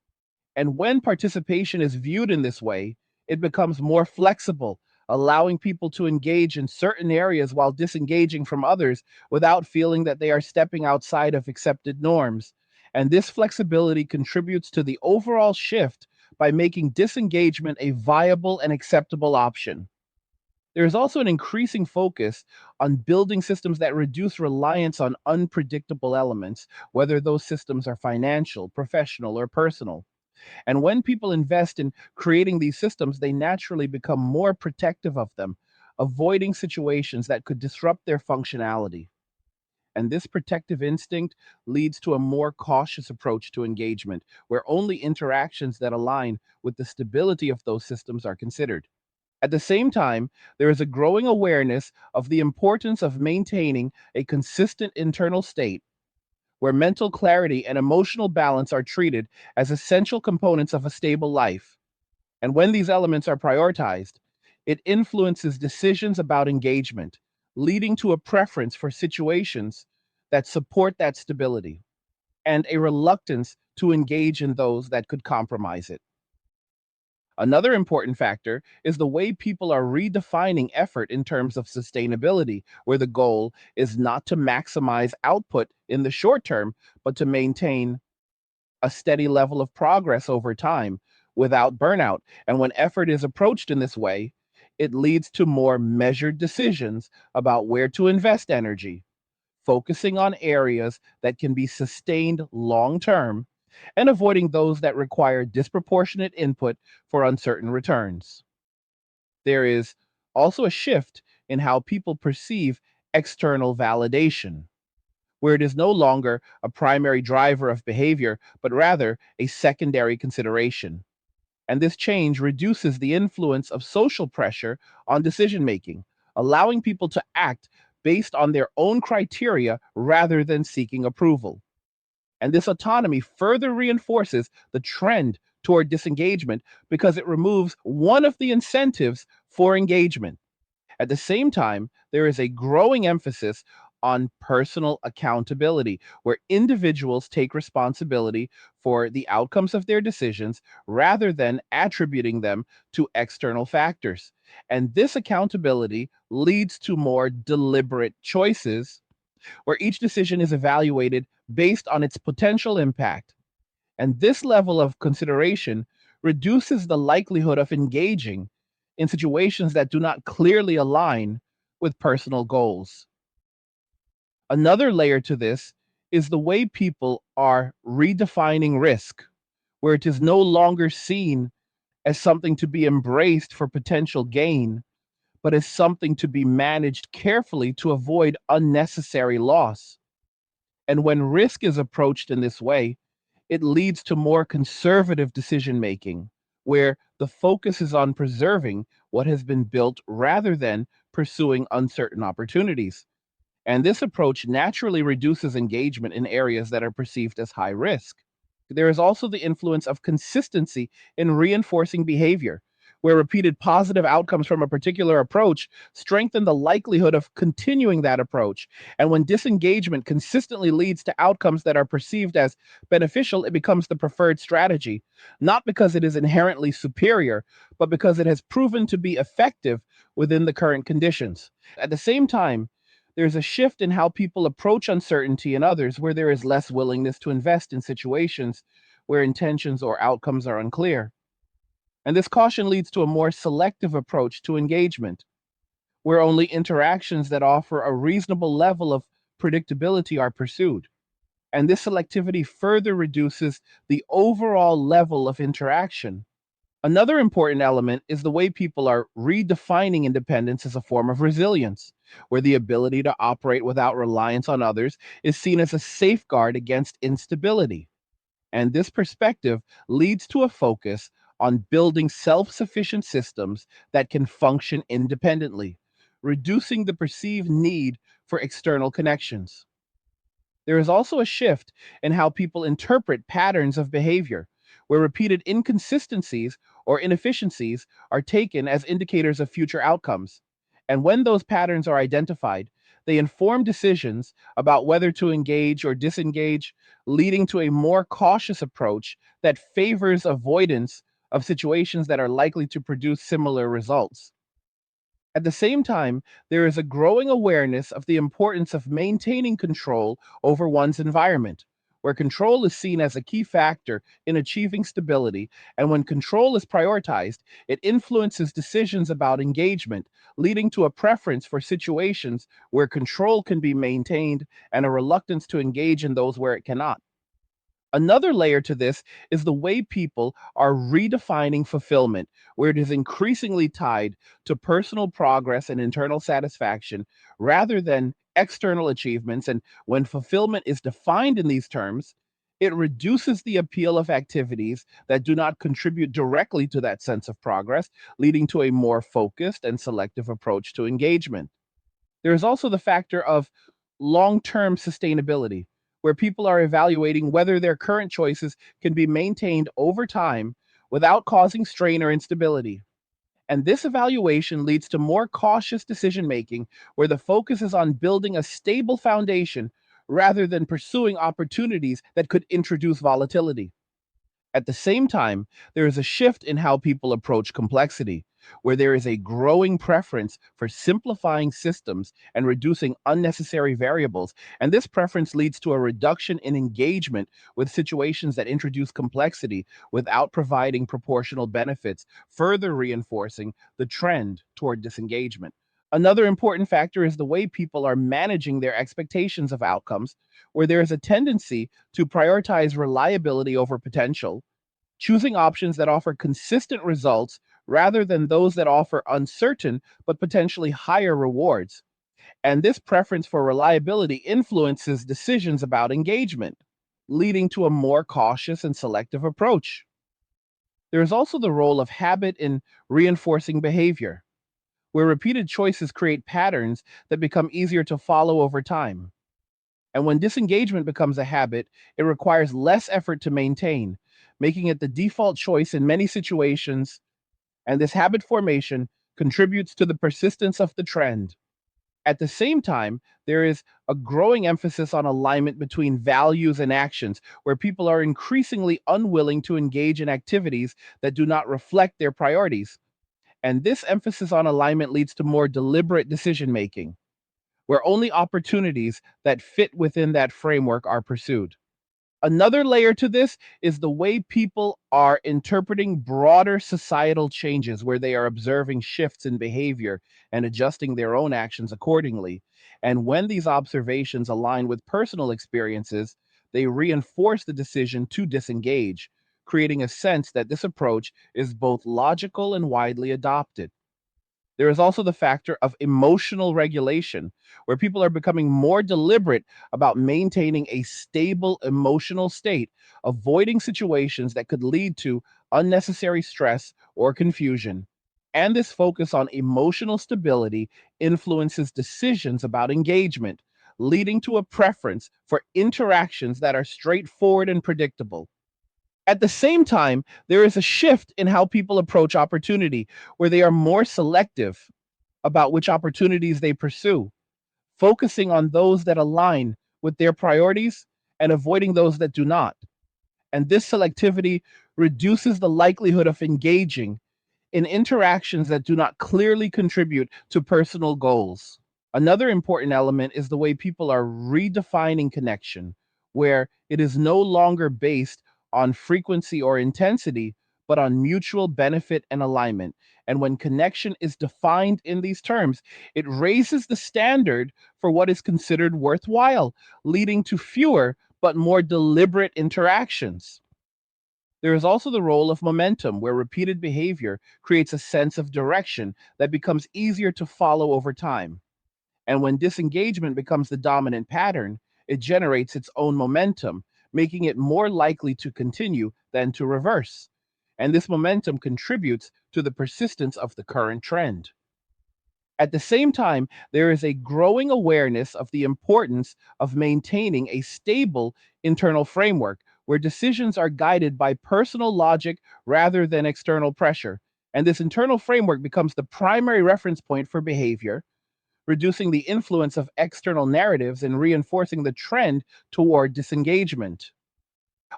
And when participation is viewed in this way, it becomes more flexible, allowing people to engage in certain areas while disengaging from others without feeling that they are stepping outside of accepted norms. And this flexibility contributes to the overall shift by making disengagement a viable and acceptable option. There is also an increasing focus on building systems that reduce reliance on unpredictable elements, whether those systems are financial, professional, or personal. And when people invest in creating these systems, they naturally become more protective of them, avoiding situations that could disrupt their functionality. And this protective instinct leads to a more cautious approach to engagement, where only interactions that align with the stability of those systems are considered. At the same time, there is a growing awareness of the importance of maintaining a consistent internal state where mental clarity and emotional balance are treated as essential components of a stable life. And when these elements are prioritized, it influences decisions about engagement, leading to a preference for situations that support that stability and a reluctance to engage in those that could compromise it. Another important factor is the way people are redefining effort in terms of sustainability, where the goal is not to maximize output in the short term, but to maintain a steady level of progress over time without burnout. And when effort is approached in this way, it leads to more measured decisions about where to invest energy, focusing on areas that can be sustained long term and avoiding those that require disproportionate input for uncertain returns. There is also a shift in how people perceive external validation, where it is no longer a primary driver of behavior, but rather a secondary consideration. And this change reduces the influence of social pressure on decision making, allowing people to act based on their own criteria rather than seeking approval. And this autonomy further reinforces the trend toward disengagement because it removes one of the incentives for engagement. At the same time, there is a growing emphasis on personal accountability, where individuals take responsibility for the outcomes of their decisions rather than attributing them to external factors. And this accountability leads to more deliberate choices, where each decision is evaluated based on its potential impact. And this level of consideration reduces the likelihood of engaging in situations that do not clearly align with personal goals. Another layer to this is the way people are redefining risk, where it is no longer seen as something to be embraced for potential gain, but as something to be managed carefully to avoid unnecessary loss. And when risk is approached in this way, it leads to more conservative decision making, where the focus is on preserving what has been built rather than pursuing uncertain opportunities. And this approach naturally reduces engagement in areas that are perceived as high risk. There is also the influence of consistency in reinforcing behavior, where repeated positive outcomes from a particular approach strengthen the likelihood of continuing that approach. And when disengagement consistently leads to outcomes that are perceived as beneficial, it becomes the preferred strategy, not because it is inherently superior, but because it has proven to be effective within the current conditions. At the same time, there's a shift in how people approach uncertainty in others, where there is less willingness to invest in situations where intentions or outcomes are unclear. And this caution leads to a more selective approach to engagement, where only interactions that offer a reasonable level of predictability are pursued. And this selectivity further reduces the overall level of interaction. Another important element is the way people are redefining independence as a form of resilience, where the ability to operate without reliance on others is seen as a safeguard against instability. And this perspective leads to a focus on building self sufficient systems that can function independently, reducing the perceived need for external connections. There is also a shift in how people interpret patterns of behavior, where repeated inconsistencies or inefficiencies are taken as indicators of future outcomes. And when those patterns are identified, they inform decisions about whether to engage or disengage, leading to a more cautious approach that favors avoidance of situations that are likely to produce similar results. At the same time, there is a growing awareness of the importance of maintaining control over one's environment, where control is seen as a key factor in achieving stability. And when control is prioritized, it influences decisions about engagement, leading to a preference for situations where control can be maintained and a reluctance to engage in those where it cannot. Another layer to this is the way people are redefining fulfillment, where it is increasingly tied to personal progress and internal satisfaction rather than external achievements. And when fulfillment is defined in these terms, it reduces the appeal of activities that do not contribute directly to that sense of progress, leading to a more focused and selective approach to engagement. There is also the factor of long term sustainability, where people are evaluating whether their current choices can be maintained over time without causing strain or instability. And this evaluation leads to more cautious decision making, where the focus is on building a stable foundation rather than pursuing opportunities that could introduce volatility. At the same time, there is a shift in how people approach complexity, where there is a growing preference for simplifying systems and reducing unnecessary variables. And this preference leads to a reduction in engagement with situations that introduce complexity without providing proportional benefits, further reinforcing the trend toward disengagement. Another important factor is the way people are managing their expectations of outcomes, where there is a tendency to prioritize reliability over potential, choosing options that offer consistent results rather than those that offer uncertain but potentially higher rewards. And this preference for reliability influences decisions about engagement, leading to a more cautious and selective approach. There is also the role of habit in reinforcing behavior, where repeated choices create patterns that become easier to follow over time. And when disengagement becomes a habit, it requires less effort to maintain, making it the default choice in many situations. And this habit formation contributes to the persistence of the trend. At the same time, there is a growing emphasis on alignment between values and actions, where people are increasingly unwilling to engage in activities that do not reflect their priorities. And this emphasis on alignment leads to more deliberate decision making, where only opportunities that fit within that framework are pursued. Another layer to this is the way people are interpreting broader societal changes, where they are observing shifts in behavior and adjusting their own actions accordingly. And when these observations align with personal experiences, they reinforce the decision to disengage, creating a sense that this approach is both logical and widely adopted. There is also the factor of emotional regulation, where people are becoming more deliberate about maintaining a stable emotional state, avoiding situations that could lead to unnecessary stress or confusion. And this focus on emotional stability influences decisions about engagement, leading to a preference for interactions that are straightforward and predictable. At the same time, there is a shift in how people approach opportunity, where they are more selective about which opportunities they pursue, focusing on those that align with their priorities and avoiding those that do not. And this selectivity reduces the likelihood of engaging in interactions that do not clearly contribute to personal goals. Another important element is the way people are redefining connection, where it is no longer based on frequency or intensity, but on mutual benefit and alignment. And when connection is defined in these terms, it raises the standard for what is considered worthwhile, leading to fewer but more deliberate interactions. There is also the role of momentum, where repeated behavior creates a sense of direction that becomes easier to follow over time. And when disengagement becomes the dominant pattern, it generates its own momentum, making it more likely to continue than to reverse. And this momentum contributes to the persistence of the current trend. At the same time, there is a growing awareness of the importance of maintaining a stable internal framework, where decisions are guided by personal logic rather than external pressure. And this internal framework becomes the primary reference point for behavior, reducing the influence of external narratives and reinforcing the trend toward disengagement.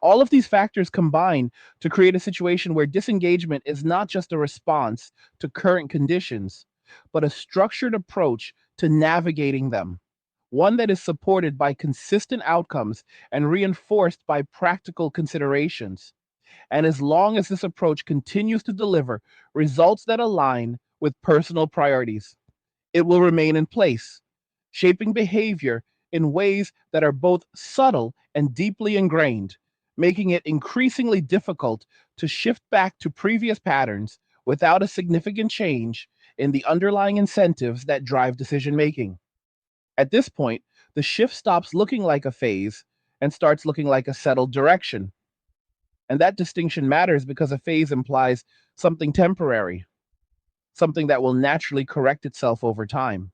All of these factors combine to create a situation where disengagement is not just a response to current conditions, but a structured approach to navigating them, one that is supported by consistent outcomes and reinforced by practical considerations. And as long as this approach continues to deliver results that align with personal priorities, it will remain in place, shaping behavior in ways that are both subtle and deeply ingrained, making it increasingly difficult to shift back to previous patterns without a significant change in the underlying incentives that drive decision making. At this point, the shift stops looking like a phase and starts looking like a settled direction. And that distinction matters because a phase implies something temporary, something that will naturally correct itself over time,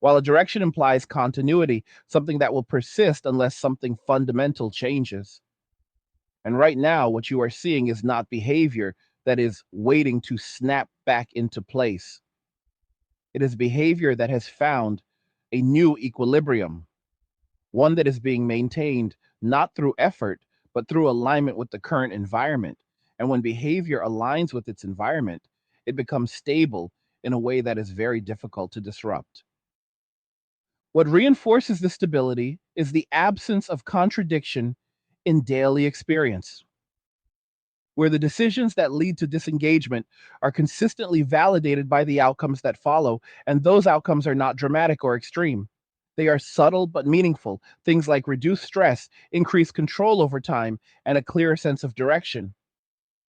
while a direction implies continuity, something that will persist unless something fundamental changes. And right now, what you are seeing is not behavior that is waiting to snap back into place. It is behavior that has found a new equilibrium, one that is being maintained not through effort, but through alignment with the current environment. And when behavior aligns with its environment, it becomes stable in a way that is very difficult to disrupt. What reinforces this stability is the absence of contradiction in daily experience, where the decisions that lead to disengagement are consistently validated by the outcomes that follow, and those outcomes are not dramatic or extreme. They are subtle but meaningful, things like reduced stress, increased control over time, and a clearer sense of direction.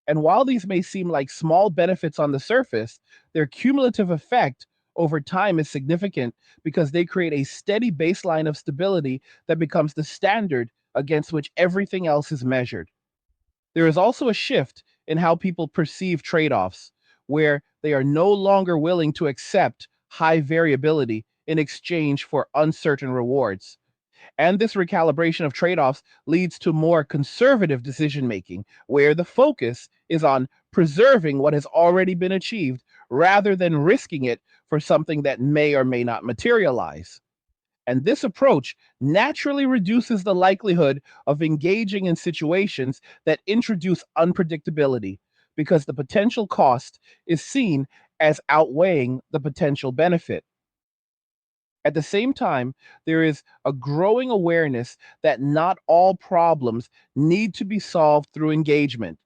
And while these may seem like small benefits on the surface, their cumulative effect over time is significant because they create a steady baseline of stability that becomes the standard against which everything else is measured. There is also a shift in how people perceive trade offs, where they are no longer willing to accept high variability in exchange for uncertain rewards. And this recalibration of trade offs leads to more conservative decision making, where the focus is on preserving what has already been achieved rather than risking it for something that may or may not materialize. And this approach naturally reduces the likelihood of engaging in situations that introduce unpredictability because the potential cost is seen as outweighing the potential benefit. At the same time, there is a growing awareness that not all problems need to be solved through engagement,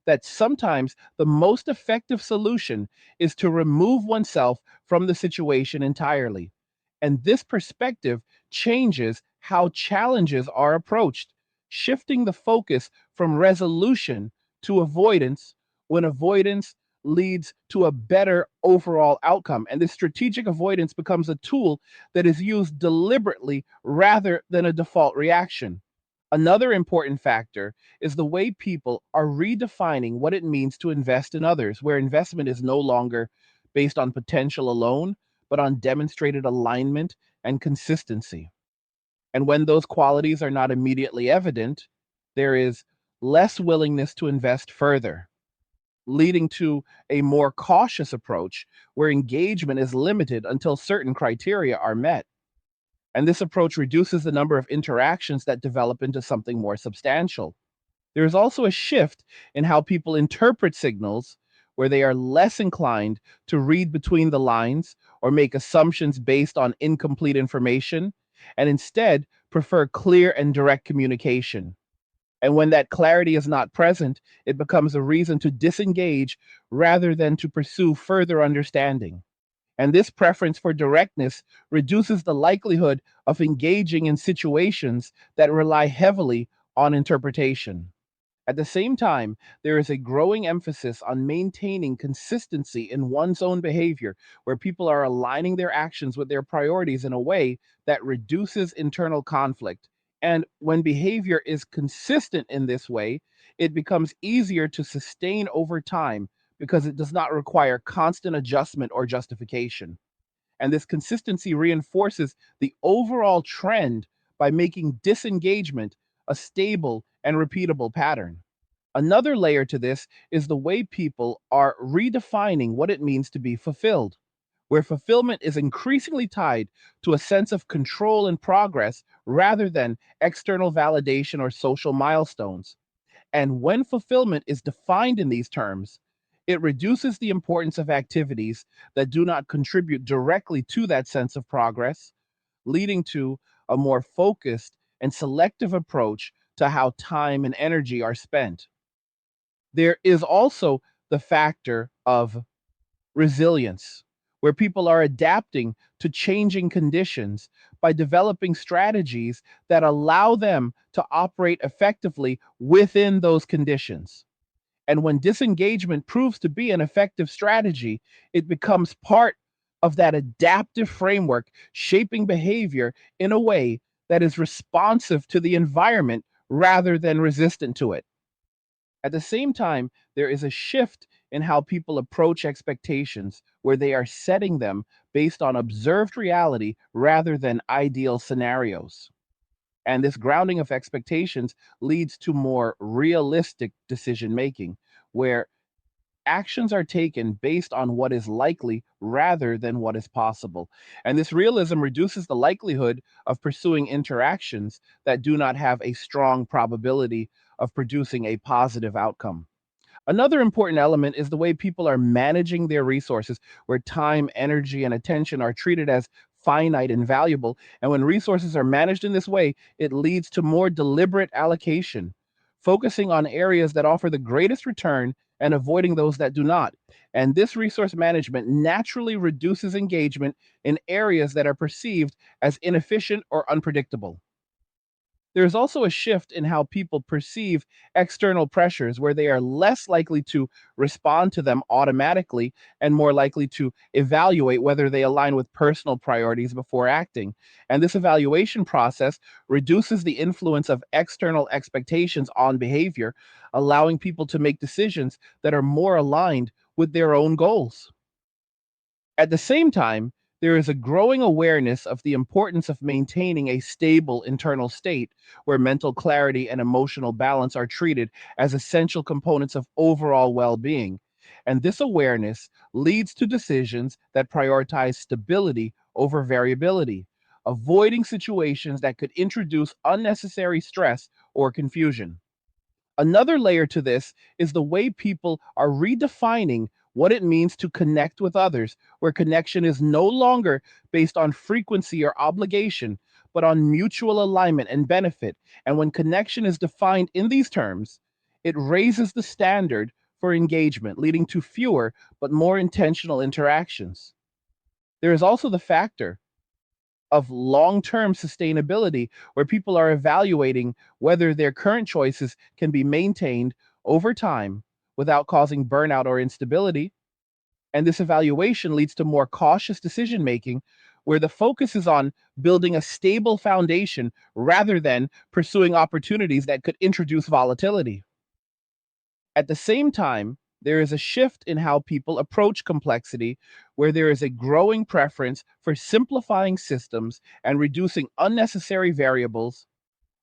that sometimes the most effective solution is to remove oneself from the situation entirely. And this perspective changes how challenges are approached, shifting the focus from resolution to avoidance when avoidance leads to a better overall outcome. And this strategic avoidance becomes a tool that is used deliberately rather than a default reaction. Another important factor is the way people are redefining what it means to invest in others, where investment is no longer based on potential alone, but on demonstrated alignment and consistency. And when those qualities are not immediately evident, there is less willingness to invest further, leading to a more cautious approach where engagement is limited until certain criteria are met. And this approach reduces the number of interactions that develop into something more substantial. There is also a shift in how people interpret signals, where they are less inclined to read between the lines or make assumptions based on incomplete information, and instead prefer clear and direct communication. And when that clarity is not present, it becomes a reason to disengage rather than to pursue further understanding. And this preference for directness reduces the likelihood of engaging in situations that rely heavily on interpretation. At the same time, there is a growing emphasis on maintaining consistency in one's own behavior, where people are aligning their actions with their priorities in a way that reduces internal conflict. And when behavior is consistent in this way, it becomes easier to sustain over time because it does not require constant adjustment or justification. And this consistency reinforces the overall trend by making disengagement a stable and repeatable pattern. Another layer to this is the way people are redefining what it means to be fulfilled, where fulfillment is increasingly tied to a sense of control and progress rather than external validation or social milestones. And when fulfillment is defined in these terms, it reduces the importance of activities that do not contribute directly to that sense of progress, leading to a more focused and selective approach to how time and energy are spent. There is also the factor of resilience, where people are adapting to changing conditions by developing strategies that allow them to operate effectively within those conditions. And when disengagement proves to be an effective strategy, it becomes part of that adaptive framework, shaping behavior in a way that is responsive to the environment rather than resistant to it. At the same time, there is a shift in how people approach expectations, where they are setting them based on observed reality rather than ideal scenarios. And this grounding of expectations leads to more realistic decision making, where actions are taken based on what is likely rather than what is possible. And this realism reduces the likelihood of pursuing interactions that do not have a strong probability of producing a positive outcome. Another important element is the way people are managing their resources, where time, energy, and attention are treated as finite and valuable. And when resources are managed in this way, it leads to more deliberate allocation, focusing on areas that offer the greatest return and avoiding those that do not. And this resource management naturally reduces engagement in areas that are perceived as inefficient or unpredictable. There's also a shift in how people perceive external pressures, where they are less likely to respond to them automatically and more likely to evaluate whether they align with personal priorities before acting. And this evaluation process reduces the influence of external expectations on behavior, allowing people to make decisions that are more aligned with their own goals. At the same time, there is a growing awareness of the importance of maintaining a stable internal state, where mental clarity and emotional balance are treated as essential components of overall well being. And this awareness leads to decisions that prioritize stability over variability, avoiding situations that could introduce unnecessary stress or confusion. Another layer to this is the way people are redefining what it means to connect with others, where connection is no longer based on frequency or obligation, but on mutual alignment and benefit. And when connection is defined in these terms, it raises the standard for engagement, leading to fewer but more intentional interactions. There is also the factor of long-term sustainability, where people are evaluating whether their current choices can be maintained over time without causing burnout or instability. And this evaluation leads to more cautious decision making, where the focus is on building a stable foundation rather than pursuing opportunities that could introduce volatility. At the same time, there is a shift in how people approach complexity, where there is a growing preference for simplifying systems and reducing unnecessary variables.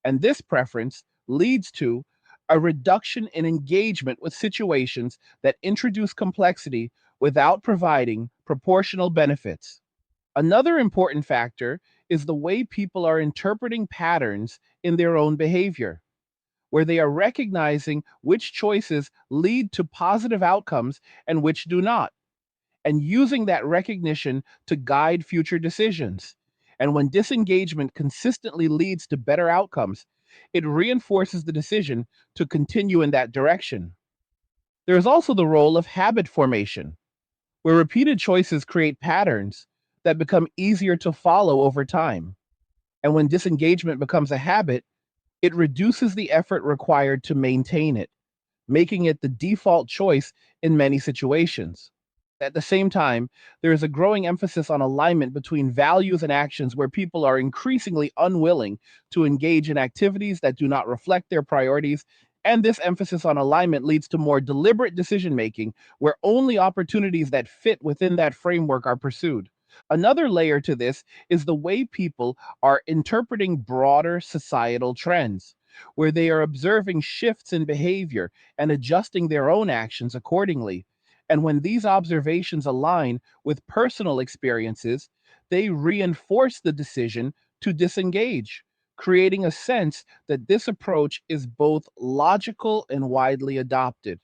And this preference leads to a reduction in engagement with situations that introduce complexity without providing proportional benefits. Another important factor is the way people are interpreting patterns in their own behavior, where they are recognizing which choices lead to positive outcomes and which do not, and using that recognition to guide future decisions. And when disengagement consistently leads to better outcomes, it reinforces the decision to continue in that direction. There is also the role of habit formation, where repeated choices create patterns that become easier to follow over time. And when disengagement becomes a habit, it reduces the effort required to maintain it, making it the default choice in many situations. At the same time, there is a growing emphasis on alignment between values and actions, where people are increasingly unwilling to engage in activities that do not reflect their priorities. And this emphasis on alignment leads to more deliberate decision making, where only opportunities that fit within that framework are pursued. Another layer to this is the way people are interpreting broader societal trends, where they are observing shifts in behavior and adjusting their own actions accordingly. And when these observations align with personal experiences, they reinforce the decision to disengage, creating a sense that this approach is both logical and widely adopted.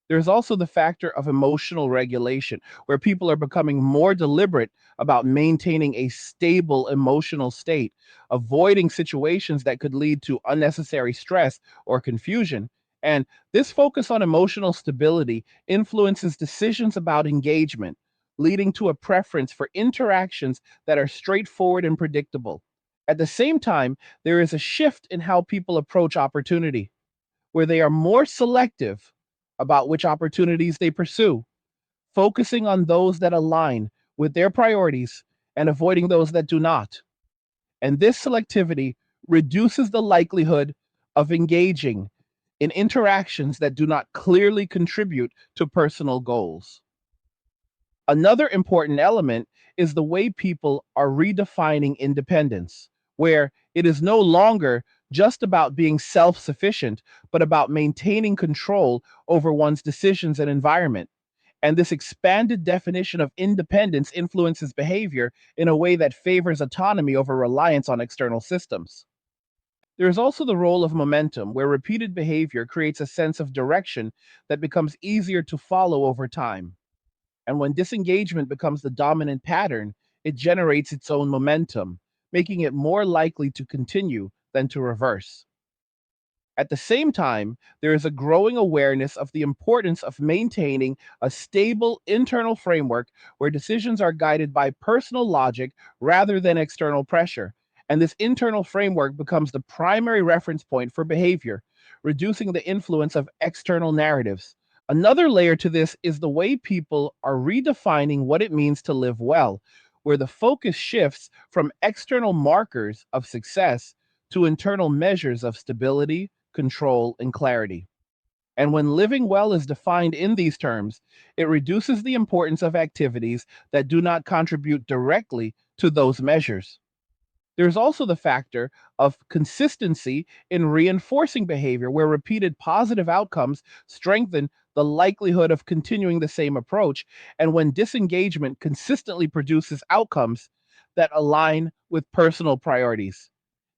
There's also the factor of emotional regulation, where people are becoming more deliberate about maintaining a stable emotional state, avoiding situations that could lead to unnecessary stress or confusion. And this focus on emotional stability influences decisions about engagement, leading to a preference for interactions that are straightforward and predictable. At the same time, there is a shift in how people approach opportunity, where they are more selective about which opportunities they pursue, focusing on those that align with their priorities and avoiding those that do not. And this selectivity reduces the likelihood of engaging in interactions that do not clearly contribute to personal goals. Another important element is the way people are redefining independence, where it is no longer just about being self sufficient, but about maintaining control over one's decisions and environment. And this expanded definition of independence influences behavior in a way that favors autonomy over reliance on external systems. There is also the role of momentum, where repeated behavior creates a sense of direction that becomes easier to follow over time. And when disengagement becomes the dominant pattern, it generates its own momentum, making it more likely to continue than to reverse. At the same time, there is a growing awareness of the importance of maintaining a stable internal framework where decisions are guided by personal logic rather than external pressure. And this internal framework becomes the primary reference point for behavior, reducing the influence of external narratives. Another layer to this is the way people are redefining what it means to live well, where the focus shifts from external markers of success to internal measures of stability, control, and clarity. And when living well is defined in these terms, it reduces the importance of activities that do not contribute directly to those measures. There's also the factor of consistency in reinforcing behavior, where repeated positive outcomes strengthen the likelihood of continuing the same approach. And when disengagement consistently produces outcomes that align with personal priorities,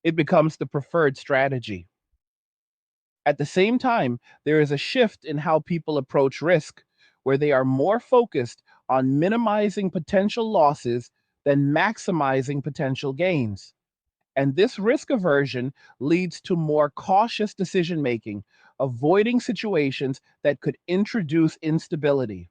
it becomes the preferred strategy. At the same time, there is a shift in how people approach risk, where they are more focused on minimizing potential losses than maximizing potential gains. And this risk aversion leads to more cautious decision making, avoiding situations that could introduce instability.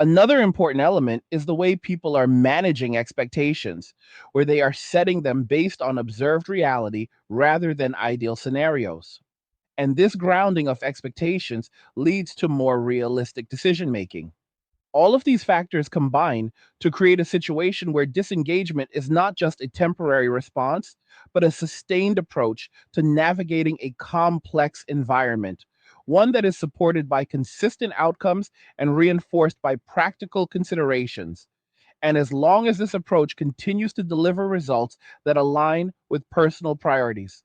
Another important element is the way people are managing expectations, where they are setting them based on observed reality rather than ideal scenarios. And this grounding of expectations leads to more realistic decision making. All of these factors combine to create a situation where disengagement is not just a temporary response, but a sustained approach to navigating a complex environment, one that is supported by consistent outcomes and reinforced by practical considerations. And as long as this approach continues to deliver results that align with personal priorities,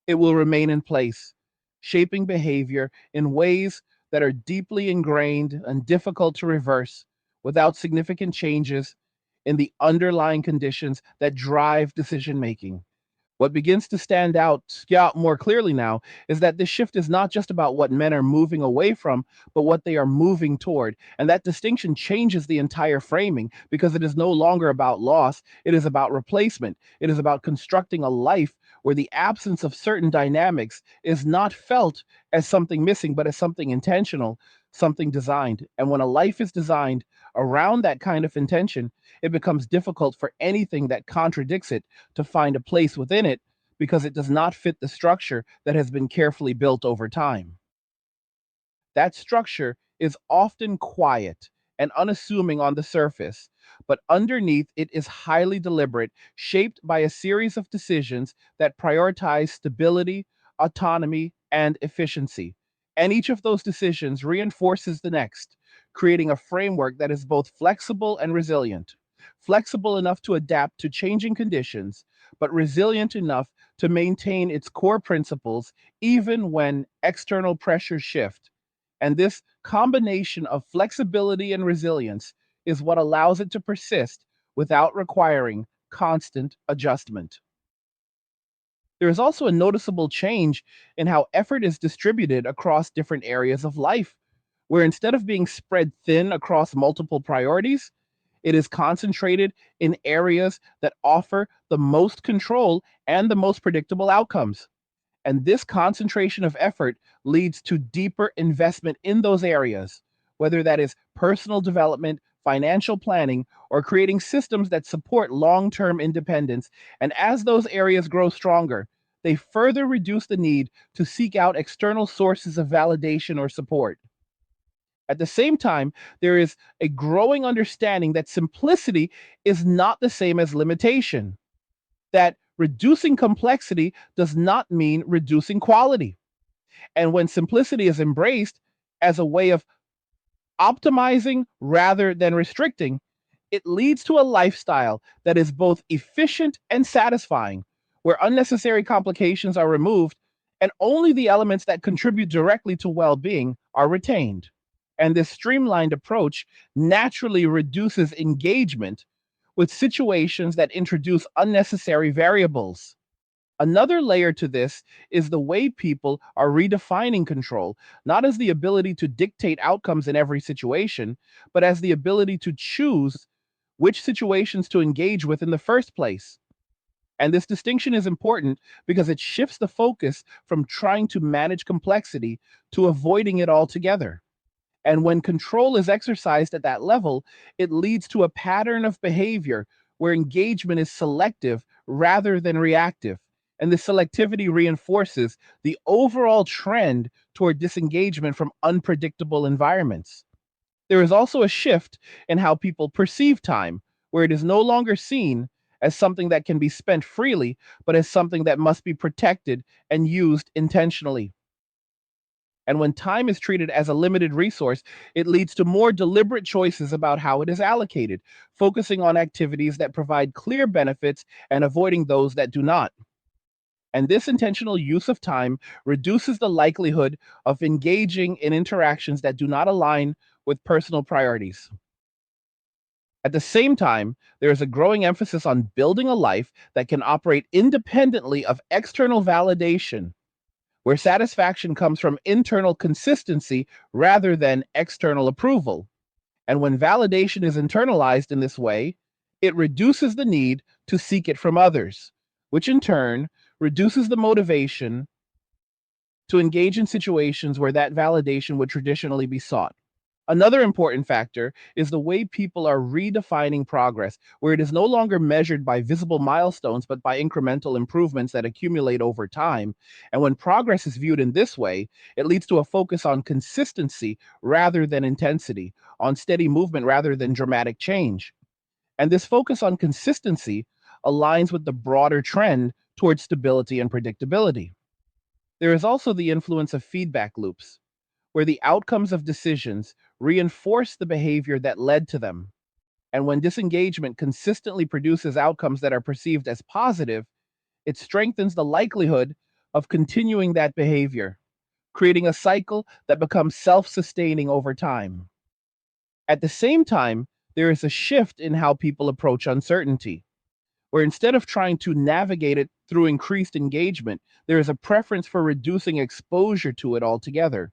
it will remain in place, shaping behavior in ways that are deeply ingrained and difficult to reverse without significant changes in the underlying conditions that drive decision making. What begins to stand out more clearly now is that this shift is not just about what men are moving away from, but what they are moving toward. And that distinction changes the entire framing because it is no longer about loss, it is about replacement. It is about constructing a life where the absence of certain dynamics is not felt as something missing, but as something intentional, something designed. And when a life is designed around that kind of intention, it becomes difficult for anything that contradicts it to find a place within it because it does not fit the structure that has been carefully built over time. That structure is often quiet and unassuming on the surface, but underneath it is highly deliberate, shaped by a series of decisions that prioritize stability, autonomy, and efficiency. And each of those decisions reinforces the next, creating a framework that is both flexible and resilient. Flexible enough to adapt to changing conditions, but resilient enough to maintain its core principles even when external pressures shift. And this combination of flexibility and resilience is what allows it to persist without requiring constant adjustment. There is also a noticeable change in how effort is distributed across different areas of life, where instead of being spread thin across multiple priorities, it is concentrated in areas that offer the most control and the most predictable outcomes. And this concentration of effort leads to deeper investment in those areas, whether that is personal development, financial planning, or creating systems that support long term independence. And as those areas grow stronger, they further reduce the need to seek out external sources of validation or support. At the same time, there is a growing understanding that simplicity is not the same as limitation, that reducing complexity does not mean reducing quality. And when simplicity is embraced as a way of optimizing rather than restricting, it leads to a lifestyle that is both efficient and satisfying, where unnecessary complications are removed and only the elements that contribute directly to well being are retained. And this streamlined approach naturally reduces engagement with situations that introduce unnecessary variables. Another layer to this is the way people are redefining control, not as the ability to dictate outcomes in every situation, but as the ability to choose which situations to engage with in the first place. And this distinction is important because it shifts the focus from trying to manage complexity to avoiding it altogether. And when control is exercised at that level, it leads to a pattern of behavior where engagement is selective rather than reactive. And this selectivity reinforces the overall trend toward disengagement from unpredictable environments. There is also a shift in how people perceive time, where it is no longer seen as something that can be spent freely, but as something that must be protected and used intentionally. And when time is treated as a limited resource, it leads to more deliberate choices about how it is allocated, focusing on activities that provide clear benefits and avoiding those that do not. And this intentional use of time reduces the likelihood of engaging in interactions that do not align with personal priorities. At the same time, there is a growing emphasis on building a life that can operate independently of external validation, where satisfaction comes from internal consistency rather than external approval. And when validation is internalized in this way, it reduces the need to seek it from others, which in turn reduces the motivation to engage in situations where that validation would traditionally be sought. Another important factor is the way people are redefining progress, where it is no longer measured by visible milestones, but by incremental improvements that accumulate over time. And when progress is viewed in this way, it leads to a focus on consistency rather than intensity, on steady movement rather than dramatic change. And this focus on consistency aligns with the broader trend towards stability and predictability. There is also the influence of feedback loops, where the outcomes of decisions reinforce the behavior that led to them. And when disengagement consistently produces outcomes that are perceived as positive, it strengthens the likelihood of continuing that behavior, creating a cycle that becomes self sustaining over time. At the same time, there is a shift in how people approach uncertainty, where instead of trying to navigate it through increased engagement, there is a preference for reducing exposure to it altogether.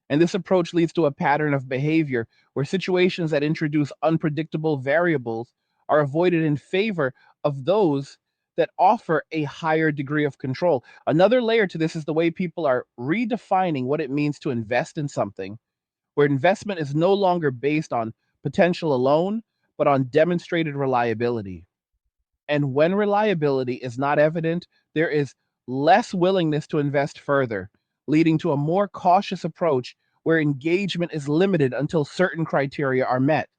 And this approach leads to a pattern of behavior where situations that introduce unpredictable variables are avoided in favor of those that offer a higher degree of control. Another layer to this is the way people are redefining what it means to invest in something, where investment is no longer based on potential alone, but on demonstrated reliability. And when reliability is not evident, there is less willingness to invest further, leading to a more cautious approach where engagement is limited until certain criteria are met.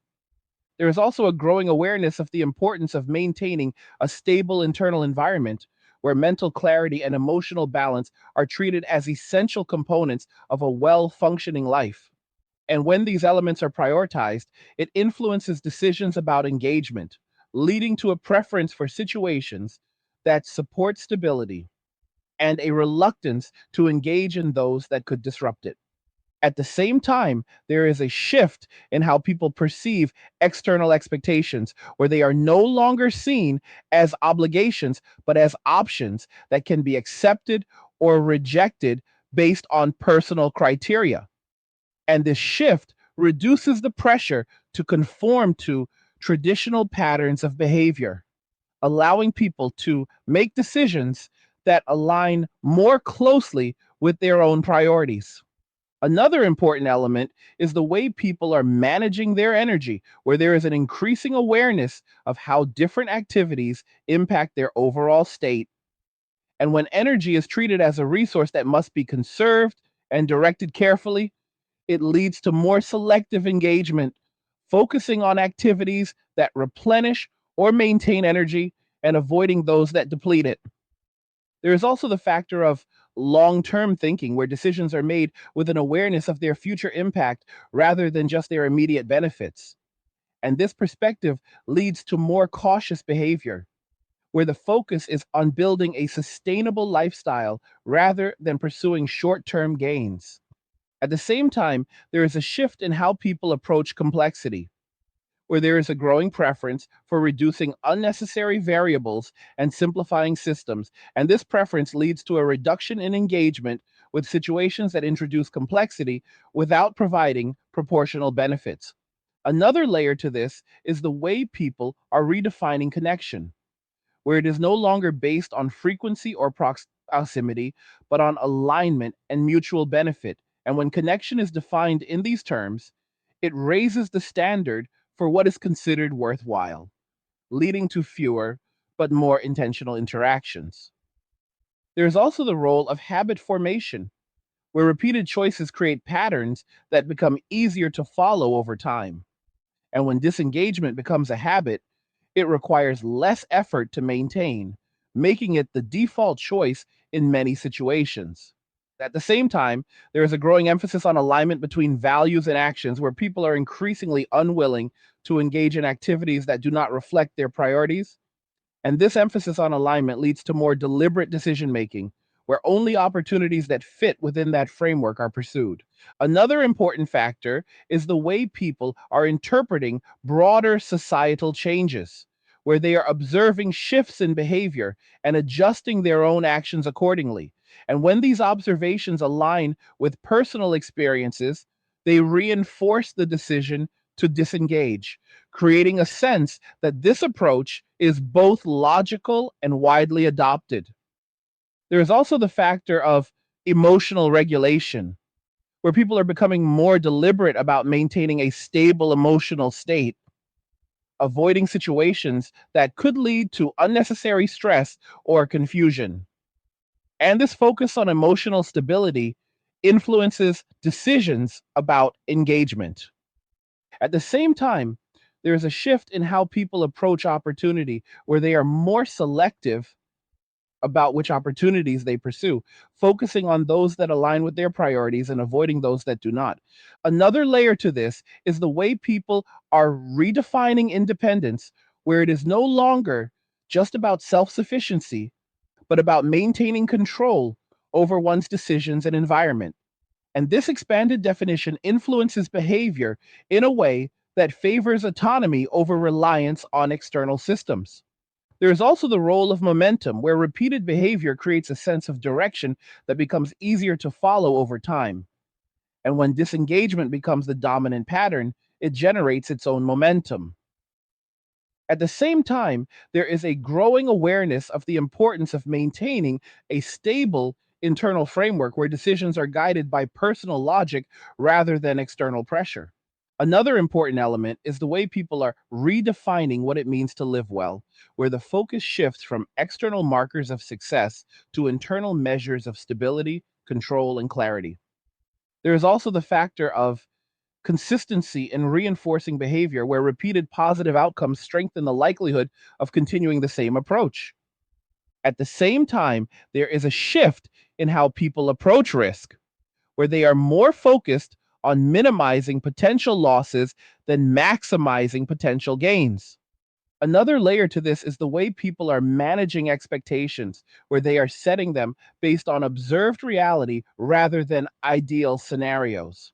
There is also a growing awareness of the importance of maintaining a stable internal environment where mental clarity and emotional balance are treated as essential components of a well functioning life. And when these elements are prioritized, it influences decisions about engagement, leading to a preference for situations that support stability and a reluctance to engage in those that could disrupt it. At the same time, there is a shift in how people perceive external expectations, where they are no longer seen as obligations, but as options that can be accepted or rejected based on personal criteria. And this shift reduces the pressure to conform to traditional patterns of behavior, allowing people to make decisions that align more closely with their own priorities. Another important element is the way people are managing their energy, where there is an increasing awareness of how different activities impact their overall state. And when energy is treated as a resource that must be conserved and directed carefully, it leads to more selective engagement, focusing on activities that replenish or maintain energy and avoiding those that deplete it. There is also the factor of long term thinking, where decisions are made with an awareness of their future impact rather than just their immediate benefits. And this perspective leads to more cautious behavior, where the focus is on building a sustainable lifestyle rather than pursuing short term gains. At the same time, there is a shift in how people approach complexity, where there is a growing preference for reducing unnecessary variables and simplifying systems. And this preference leads to a reduction in engagement with situations that introduce complexity without providing proportional benefits. Another layer to this is the way people are redefining connection, where it is no longer based on frequency or proximity, but on alignment and mutual benefit. And when connection is defined in these terms, it raises the standard for what is considered worthwhile, leading to fewer but more intentional interactions. There is also the role of habit formation, where repeated choices create patterns that become easier to follow over time. And when disengagement becomes a habit, it requires less effort to maintain, making it the default choice in many situations. At the same time, there is a growing emphasis on alignment between values and actions, where people are increasingly unwilling to engage in activities that do not reflect their priorities. And this emphasis on alignment leads to more deliberate decision making, where only opportunities that fit within that framework are pursued. Another important factor is the way people are interpreting broader societal changes, where they are observing shifts in behavior and adjusting their own actions accordingly. And when these observations align with personal experiences, they reinforce the decision to disengage, creating a sense that this approach is both logical and widely adopted. There is also the factor of emotional regulation, where people are becoming more deliberate about maintaining a stable emotional state, avoiding situations that could lead to unnecessary stress or confusion. And this focus on emotional stability influences decisions about engagement. At the same time, there is a shift in how people approach opportunity, where they are more selective about which opportunities they pursue, focusing on those that align with their priorities and avoiding those that do not. Another layer to this is the way people are redefining independence, where it is no longer just about self sufficiency, but about maintaining control over one's decisions and environment. And this expanded definition influences behavior in a way that favors autonomy over reliance on external systems. There is also the role of momentum, where repeated behavior creates a sense of direction that becomes easier to follow over time. And when disengagement becomes the dominant pattern, it generates its own momentum. At the same time, there is a growing awareness of the importance of maintaining a stable internal framework where decisions are guided by personal logic rather than external pressure. Another important element is the way people are redefining what it means to live well, where the focus shifts from external markers of success to internal measures of stability, control, and clarity. There is also the factor of consistency in reinforcing behavior, where repeated positive outcomes strengthen the likelihood of continuing the same approach. At the same time, there is a shift in how people approach risk, where they are more focused on minimizing potential losses than maximizing potential gains. Another layer to this is the way people are managing expectations, where they are setting them based on observed reality rather than ideal scenarios.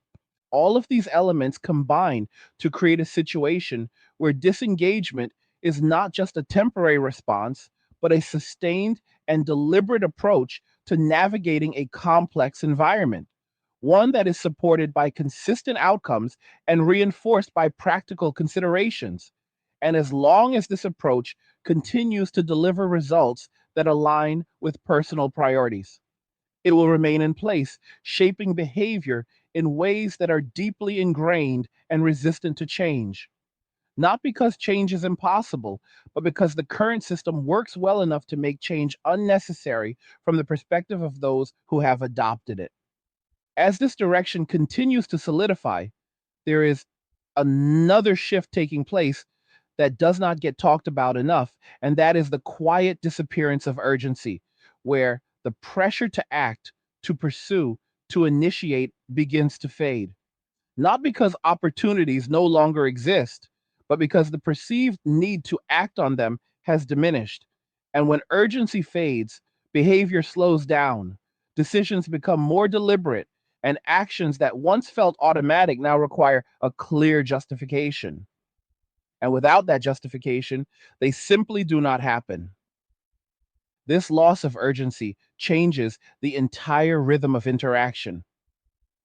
All of these elements combine to create a situation where disengagement is not just a temporary response, but a sustained and deliberate approach to navigating a complex environment, one that is supported by consistent outcomes and reinforced by practical considerations. And as long as this approach continues to deliver results that align with personal priorities, it will remain in place, shaping behavior in ways that are deeply ingrained and resistant to change. Not because change is impossible, but because the current system works well enough to make change unnecessary from the perspective of those who have adopted it. As this direction continues to solidify, there is another shift taking place that does not get talked about enough, and that is the quiet disappearance of urgency, where the pressure to act, to pursue, to initiate begins to fade. Not because opportunities no longer exist, but because the perceived need to act on them has diminished. And when urgency fades, behavior slows down, decisions become more deliberate, and actions that once felt automatic now require a clear justification. And without that justification, they simply do not happen. This loss of urgency changes the entire rhythm of interaction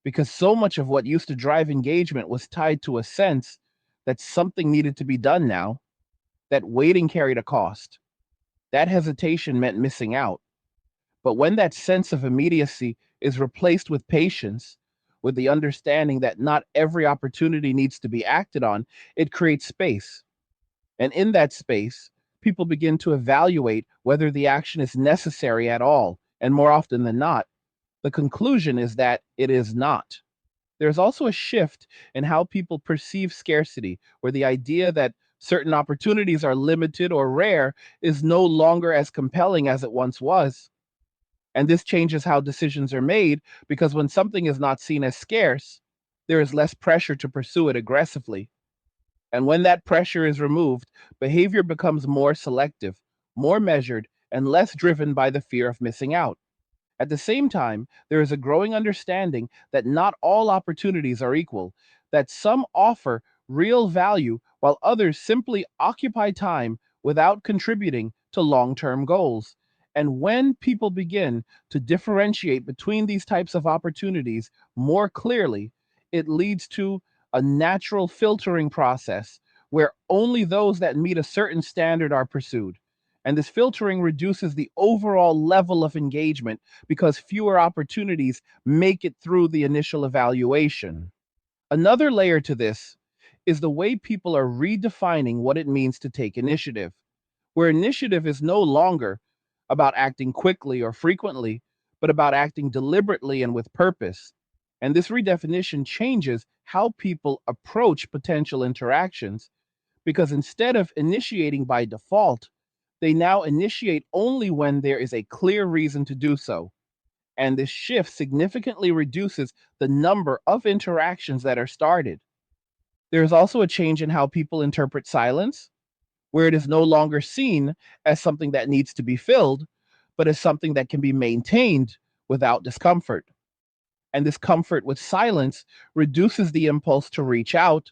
because so much of what used to drive engagement was tied to a sense that something needed to be done now, that waiting carried a cost. That hesitation meant missing out. But when that sense of immediacy is replaced with patience, with the understanding that not every opportunity needs to be acted on, it creates space. And in that space, people begin to evaluate whether the action is necessary at all. And more often than not, the conclusion is that it is not. There's also a shift in how people perceive scarcity, where the idea that certain opportunities are limited or rare is no longer as compelling as it once was. And this changes how decisions are made because when something is not seen as scarce, there is less pressure to pursue it aggressively. And when that pressure is removed, behavior becomes more selective, more measured, and less driven by the fear of missing out. At the same time, there is a growing understanding that not all opportunities are equal, that some offer real value while others simply occupy time without contributing to long term goals. And when people begin to differentiate between these types of opportunities more clearly, it leads to a natural filtering process where only those that meet a certain standard are pursued. And this filtering reduces the overall level of engagement because fewer opportunities make it through the initial evaluation. Another layer to this is the way people are redefining what it means to take initiative, where initiative is no longer about acting quickly or frequently, but about acting deliberately and with purpose. And this redefinition changes how people approach potential interactions because instead of initiating by default, they now initiate only when there is a clear reason to do so. And this shift significantly reduces the number of interactions that are started. There is also a change in how people interpret silence, where it is no longer seen as something that needs to be filled, but as something that can be maintained without discomfort. And this comfort with silence reduces the impulse to reach out,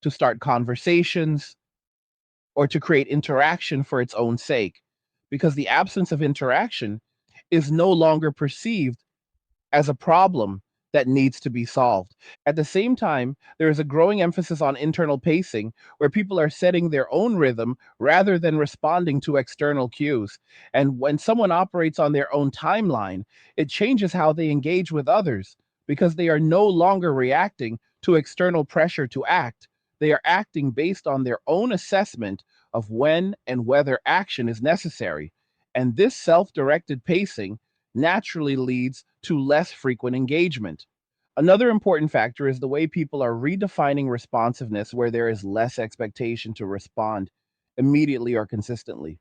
to start conversations, or to create interaction for its own sake, because the absence of interaction is no longer perceived as a problem that needs to be solved. At the same time, there is a growing emphasis on internal pacing, where people are setting their own rhythm rather than responding to external cues. And when someone operates on their own timeline, it changes how they engage with others because they are no longer reacting to external pressure to act. They are acting based on their own assessment of when and whether action is necessary. And this self directed pacing naturally leads to less frequent engagement. Another important factor is the way people are redefining responsiveness, where there is less expectation to respond immediately or consistently.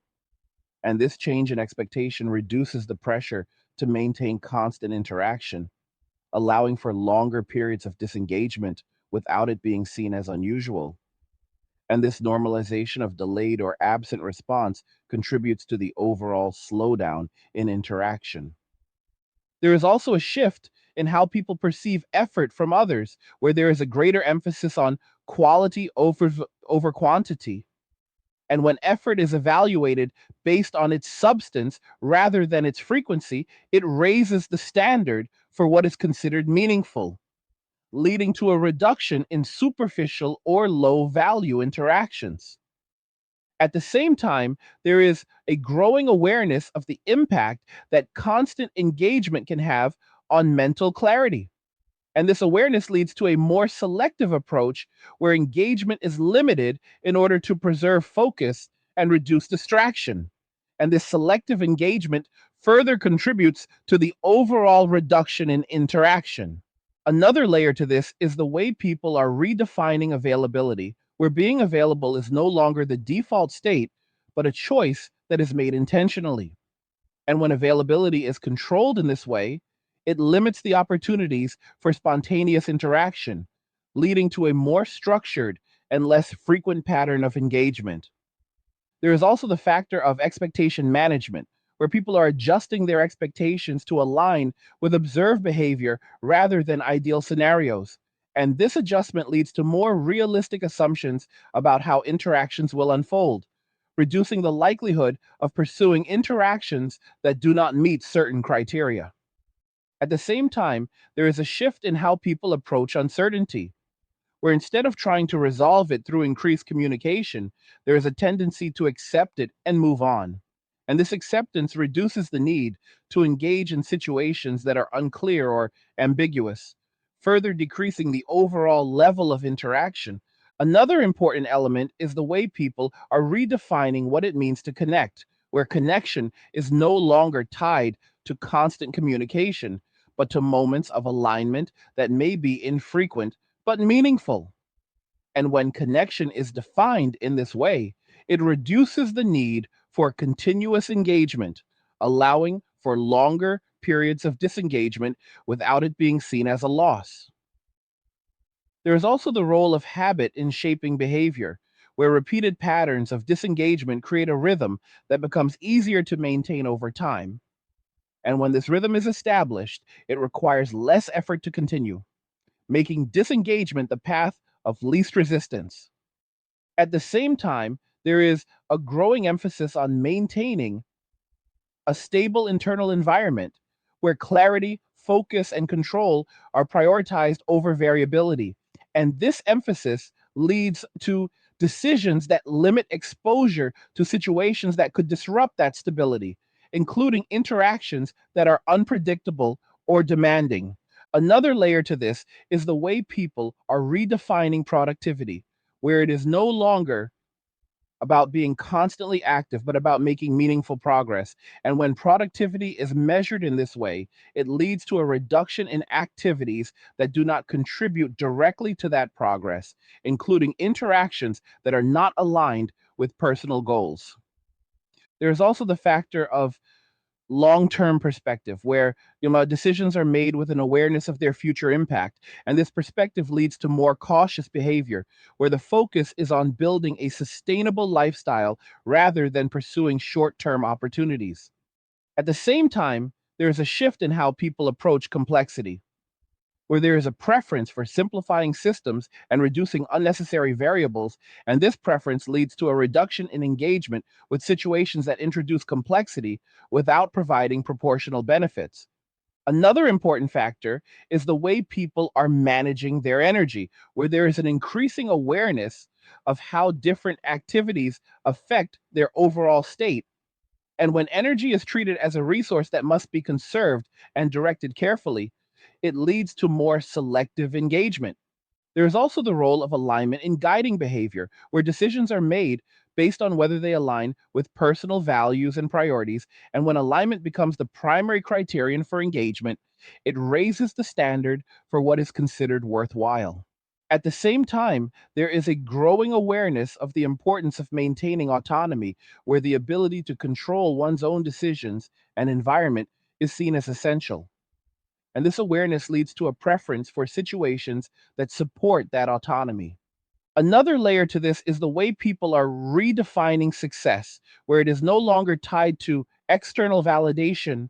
And this change in expectation reduces the pressure to maintain constant interaction, allowing for longer periods of disengagement without it being seen as unusual. And this normalization of delayed or absent response contributes to the overall slowdown in interaction. There is also a shift in how people perceive effort from others, where there is a greater emphasis on quality over quantity. And when effort is evaluated based on its substance rather than its frequency, it raises the standard for what is considered meaningful, leading to a reduction in superficial or low value interactions. At the same time, there is a growing awareness of the impact that constant engagement can have on mental clarity. And this awareness leads to a more selective approach where engagement is limited in order to preserve focus and reduce distraction. And this selective engagement further contributes to the overall reduction in interaction. Another layer to this is the way people are redefining availability, where being available is no longer the default state, but a choice that is made intentionally. And when availability is controlled in this way, it limits the opportunities for spontaneous interaction, leading to a more structured and less frequent pattern of engagement. There is also the factor of expectation management, where people are adjusting their expectations to align with observed behavior rather than ideal scenarios. And this adjustment leads to more realistic assumptions about how interactions will unfold, reducing the likelihood of pursuing interactions that do not meet certain criteria. At the same time, there is a shift in how people approach uncertainty, where instead of trying to resolve it through increased communication, there is a tendency to accept it and move on. And this acceptance reduces the need to engage in situations that are unclear or ambiguous, further decreasing the overall level of interaction. Another important element is the way people are redefining what it means to connect, where connection is no longer tied to constant communication, but to moments of alignment that may be infrequent but meaningful. And when connection is defined in this way, it reduces the need for continuous engagement, allowing for longer periods of disengagement without it being seen as a loss. There is also the role of habit in shaping behavior, where repeated patterns of disengagement create a rhythm that becomes easier to maintain over time. And when this rhythm is established, it requires less effort to continue, making disengagement the path of least resistance. At the same time, there is a growing emphasis on maintaining a stable internal environment where clarity, focus, and control are prioritized over variability. And this emphasis leads to decisions that limit exposure to situations that could disrupt that stability, including interactions that are unpredictable or demanding. Another layer to this is the way people are redefining productivity, where it is no longer about being constantly active, but about making meaningful progress. And when productivity is measured in this way, it leads to a reduction in activities that do not contribute directly to that progress, including interactions that are not aligned with personal goals. There's also the factor of long-term perspective where decisions are made with an awareness of their future impact, and this perspective leads to more cautious behavior where the focus is on building a sustainable lifestyle rather than pursuing short-term opportunities. At the same time, there is a shift in how people approach complexity, where there is a preference for simplifying systems and reducing unnecessary variables, and this preference leads to a reduction in engagement with situations that introduce complexity without providing proportional benefits. Another important factor is the way people are managing their energy, where there is an increasing awareness of how different activities affect their overall state. And when energy is treated as a resource that must be conserved and directed carefully, it leads to more selective engagement. There is also the role of alignment in guiding behavior, where decisions are made based on whether they align with personal values and priorities. And when alignment becomes the primary criterion for engagement, it raises the standard for what is considered worthwhile. At the same time, there is a growing awareness of the importance of maintaining autonomy, where the ability to control one's own decisions and environment is seen as essential. And this awareness leads to a preference for situations that support that autonomy. Another layer to this is the way people are redefining success, where it is no longer tied to external validation,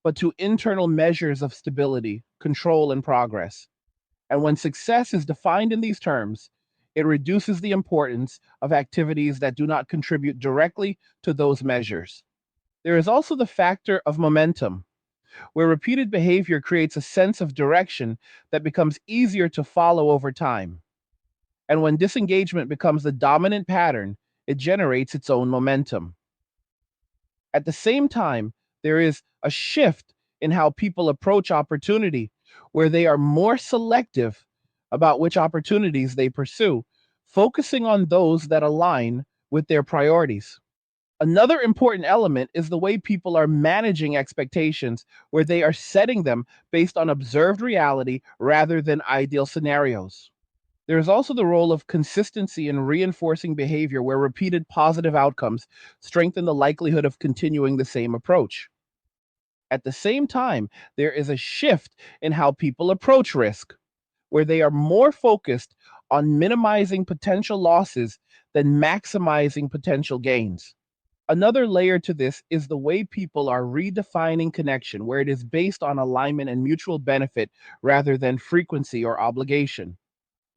but to internal measures of stability, control, and progress. And when success is defined in these terms, it reduces the importance of activities that do not contribute directly to those measures. There is also the factor of momentum, where repeated behavior creates a sense of direction that becomes easier to follow over time. And when disengagement becomes the dominant pattern, it generates its own momentum. At the same time, there is a shift in how people approach opportunity, where they are more selective about which opportunities they pursue, focusing on those that align with their priorities. Another important element is the way people are managing expectations, where they are setting them based on observed reality rather than ideal scenarios. There is also the role of consistency in reinforcing behavior, where repeated positive outcomes strengthen the likelihood of continuing the same approach. At the same time, there is a shift in how people approach risk, where they are more focused on minimizing potential losses than maximizing potential gains. Another layer to this is the way people are redefining connection, where it is based on alignment and mutual benefit rather than frequency or obligation.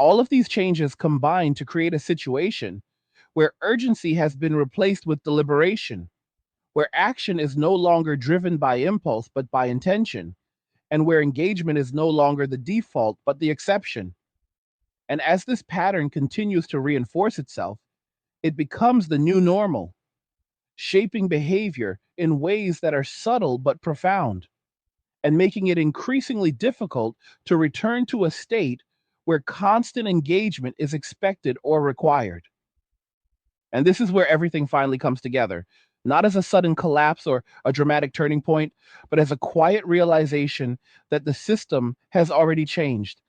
All of these changes combine to create a situation where urgency has been replaced with deliberation, where action is no longer driven by impulse but by intention, and where engagement is no longer the default but the exception. And as this pattern continues to reinforce itself, it becomes the new normal, shaping behavior in ways that are subtle but profound, and making it increasingly difficult to return to a state where constant engagement is expected or required. And this is where everything finally comes together, not as a sudden collapse or a dramatic turning point, but as a quiet realization that the system has already changed,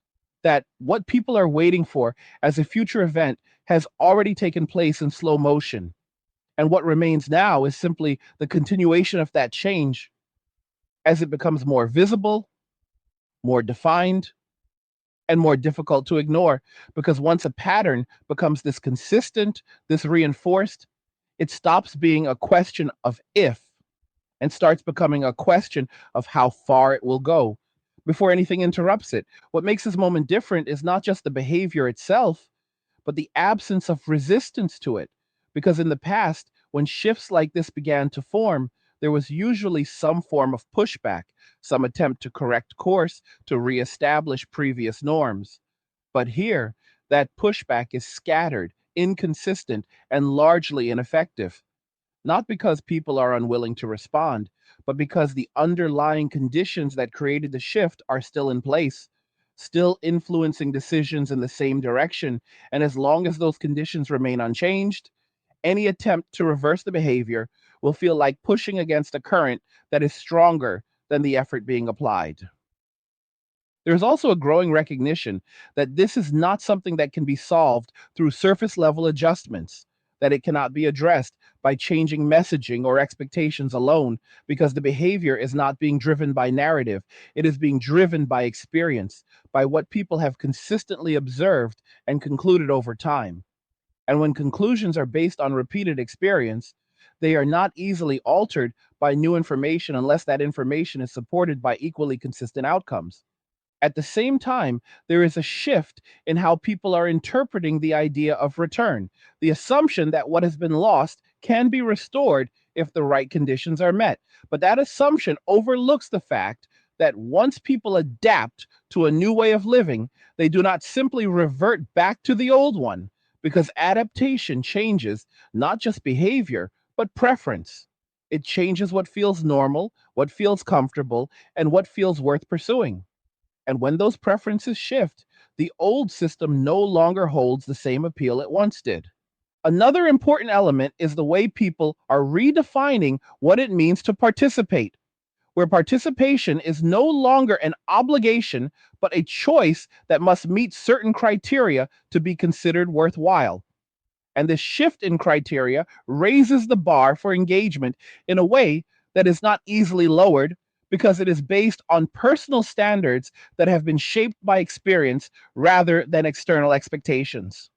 that what people are waiting for as a future event has already taken place in slow motion. And what remains now is simply the continuation of that change as it becomes more visible, more defined, and more difficult to ignore. Because once a pattern becomes this consistent, this reinforced, it stops being a question of if and starts becoming a question of how far it will go before anything interrupts it. What makes this moment different is not just the behavior itself, but the absence of resistance to it. Because in the past, when shifts like this began to form, there was usually some form of pushback, some attempt to correct course, to reestablish previous norms. But here, that pushback is scattered, inconsistent, and largely ineffective. Not because people are unwilling to respond, but because the underlying conditions that created the shift are still in place, still influencing decisions in the same direction. And as long as those conditions remain unchanged, any attempt to reverse the behavior will feel like pushing against a current that is stronger than the effort being applied. There's also a growing recognition that this is not something that can be solved through surface level adjustments, that it cannot be addressed by changing messaging or expectations alone, because the behavior is not being driven by narrative. It is being driven by experience, by what people have consistently observed and concluded over time. And when conclusions are based on repeated experience, they are not easily altered by new information unless that information is supported by equally consistent outcomes. At the same time, there is a shift in how people are interpreting the idea of return, the assumption that what has been lost can be restored if the right conditions are met. But that assumption overlooks the fact that once people adapt to a new way of living, they do not simply revert back to the old one, because adaptation changes not just behavior, but preference. It changes what feels normal, what feels comfortable, and what feels worth pursuing. And when those preferences shift, the old system no longer holds the same appeal it once did. Another important element is the way people are redefining what it means to participate, where participation is no longer an obligation, but a choice that must meet certain criteria to be considered worthwhile. And this shift in criteria raises the bar for engagement in a way that is not easily lowered, because it is based on personal standards that have been shaped by experience rather than external expectations.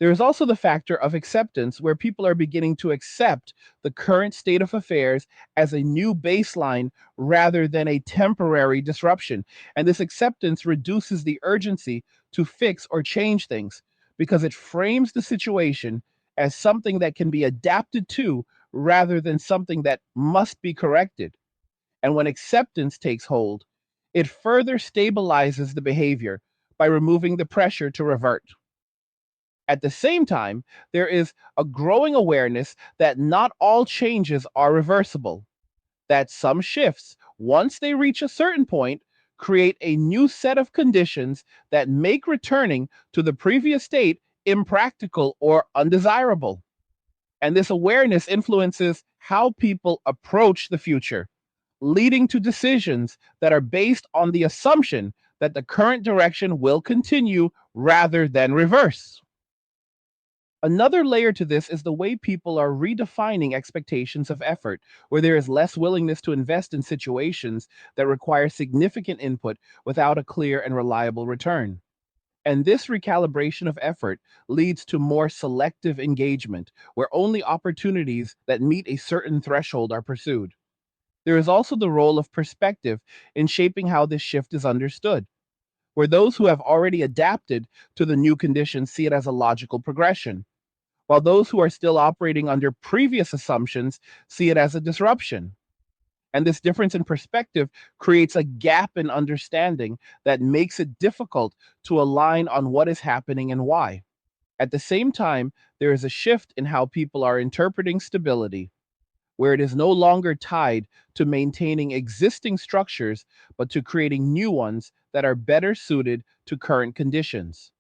There is also the factor of acceptance, where people are beginning to accept the current state of affairs as a new baseline rather than a temporary disruption. And this acceptance reduces the urgency to fix or change things, because it frames the situation as something that can be adapted to rather than something that must be corrected. And when acceptance takes hold, it further stabilizes the behavior by removing the pressure to revert. At the same time, there is a growing awareness that not all changes are reversible, that some shifts, once they reach a certain point, create a new set of conditions that make returning to the previous state impractical or undesirable. And this awareness influences how people approach the future, leading to decisions that are based on the assumption that the current direction will continue rather than reverse. Another layer to this is the way people are redefining expectations of effort, where there is less willingness to invest in situations that require significant input without a clear and reliable return. And this recalibration of effort leads to more selective engagement, where only opportunities that meet a certain threshold are pursued. There is also the role of perspective in shaping how this shift is understood, where those who have already adapted to the new conditions see it as a logical progression, while those who are still operating under previous assumptions see it as a disruption. And this difference in perspective creates a gap in understanding that makes it difficult to align on what is happening and why. At the same time, there is a shift in how people are interpreting stability, where it is no longer tied to maintaining existing structures, but to creating new ones that are better suited to current conditions.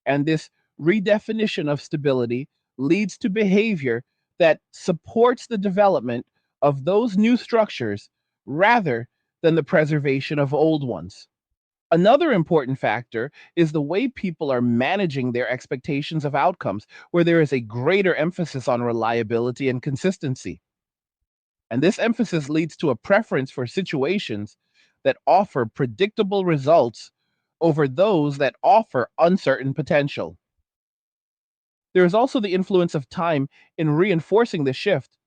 And this redefinition of stability leads to behavior that supports the development of those new structures rather than the preservation of old ones. Another important factor is the way people are managing their expectations of outcomes, where there is a greater emphasis on reliability and consistency. And this emphasis leads to a preference for situations that offer predictable results over those that offer uncertain potential. There is also the influence of time in reinforcing the shift,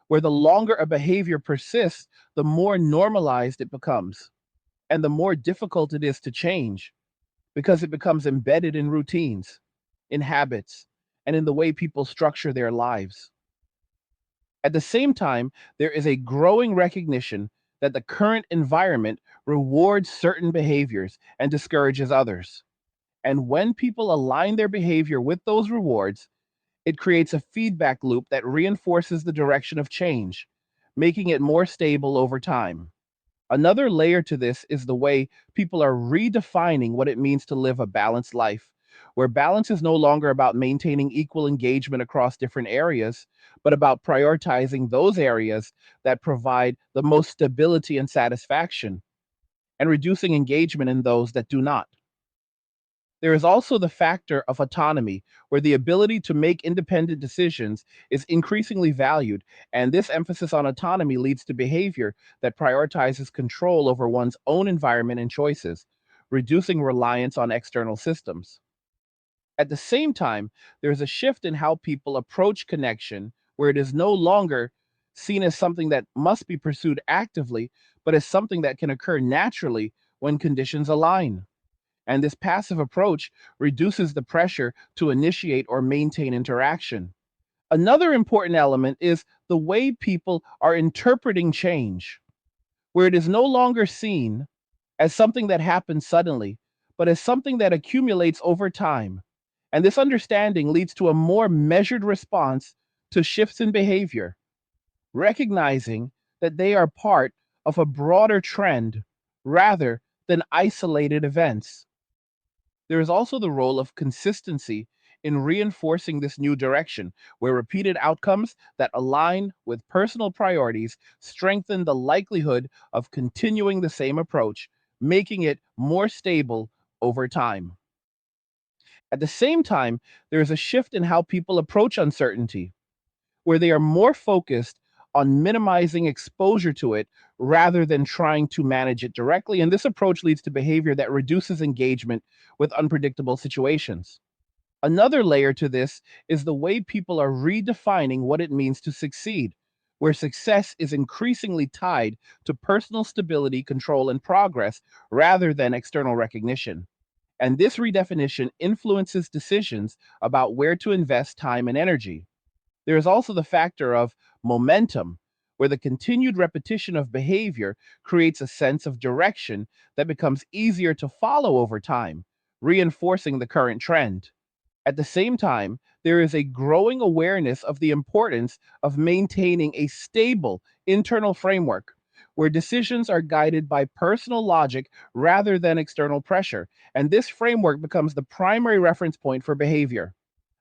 where the longer a behavior persists, the more normalized it becomes, and the more difficult it is to change because it becomes embedded in routines, in habits, and in the way people structure their lives. At the same time, there is a growing recognition that the current environment rewards certain behaviors and discourages others. And when people align their behavior with those rewards, it creates a feedback loop that reinforces the direction of change, making it more stable over time. Another layer to this is the way people are redefining what it means to live a balanced life, where balance is no longer about maintaining equal engagement across different areas, but about prioritizing those areas that provide the most stability and satisfaction, and reducing engagement in those that do not. There is also the factor of autonomy, where the ability to make independent decisions is increasingly valued, and this emphasis on autonomy leads to behavior that prioritizes control over one's own environment and choices, reducing reliance on external systems. At the same time, there is a shift in how people approach connection, where it is no longer seen as something that must be pursued actively, but as something that can occur naturally when conditions align. And this passive approach reduces the pressure to initiate or maintain interaction. Another important element is the way people are interpreting change, where it is no longer seen as something that happens suddenly, but as something that accumulates over time. And this understanding leads to a more measured response to shifts in behavior, recognizing that they are part of a broader trend rather than isolated events. There is also the role of consistency in reinforcing this new direction, where repeated outcomes that align with personal priorities strengthen the likelihood of continuing the same approach, making it more stable over time. At the same time, there is a shift in how people approach uncertainty, where they are more focused on minimizing exposure to it rather than trying to manage it directly. And this approach leads to behavior that reduces engagement with unpredictable situations. Another layer to this is the way people are redefining what it means to succeed, where success is increasingly tied to personal stability, control, and progress rather than external recognition. And this redefinition influences decisions about where to invest time and energy. There is also the factor of momentum, where the continued repetition of behavior creates a sense of direction that becomes easier to follow over time, reinforcing the current trend. At the same time, there is a growing awareness of the importance of maintaining a stable internal framework where decisions are guided by personal logic rather than external pressure, and this framework becomes the primary reference point for behavior.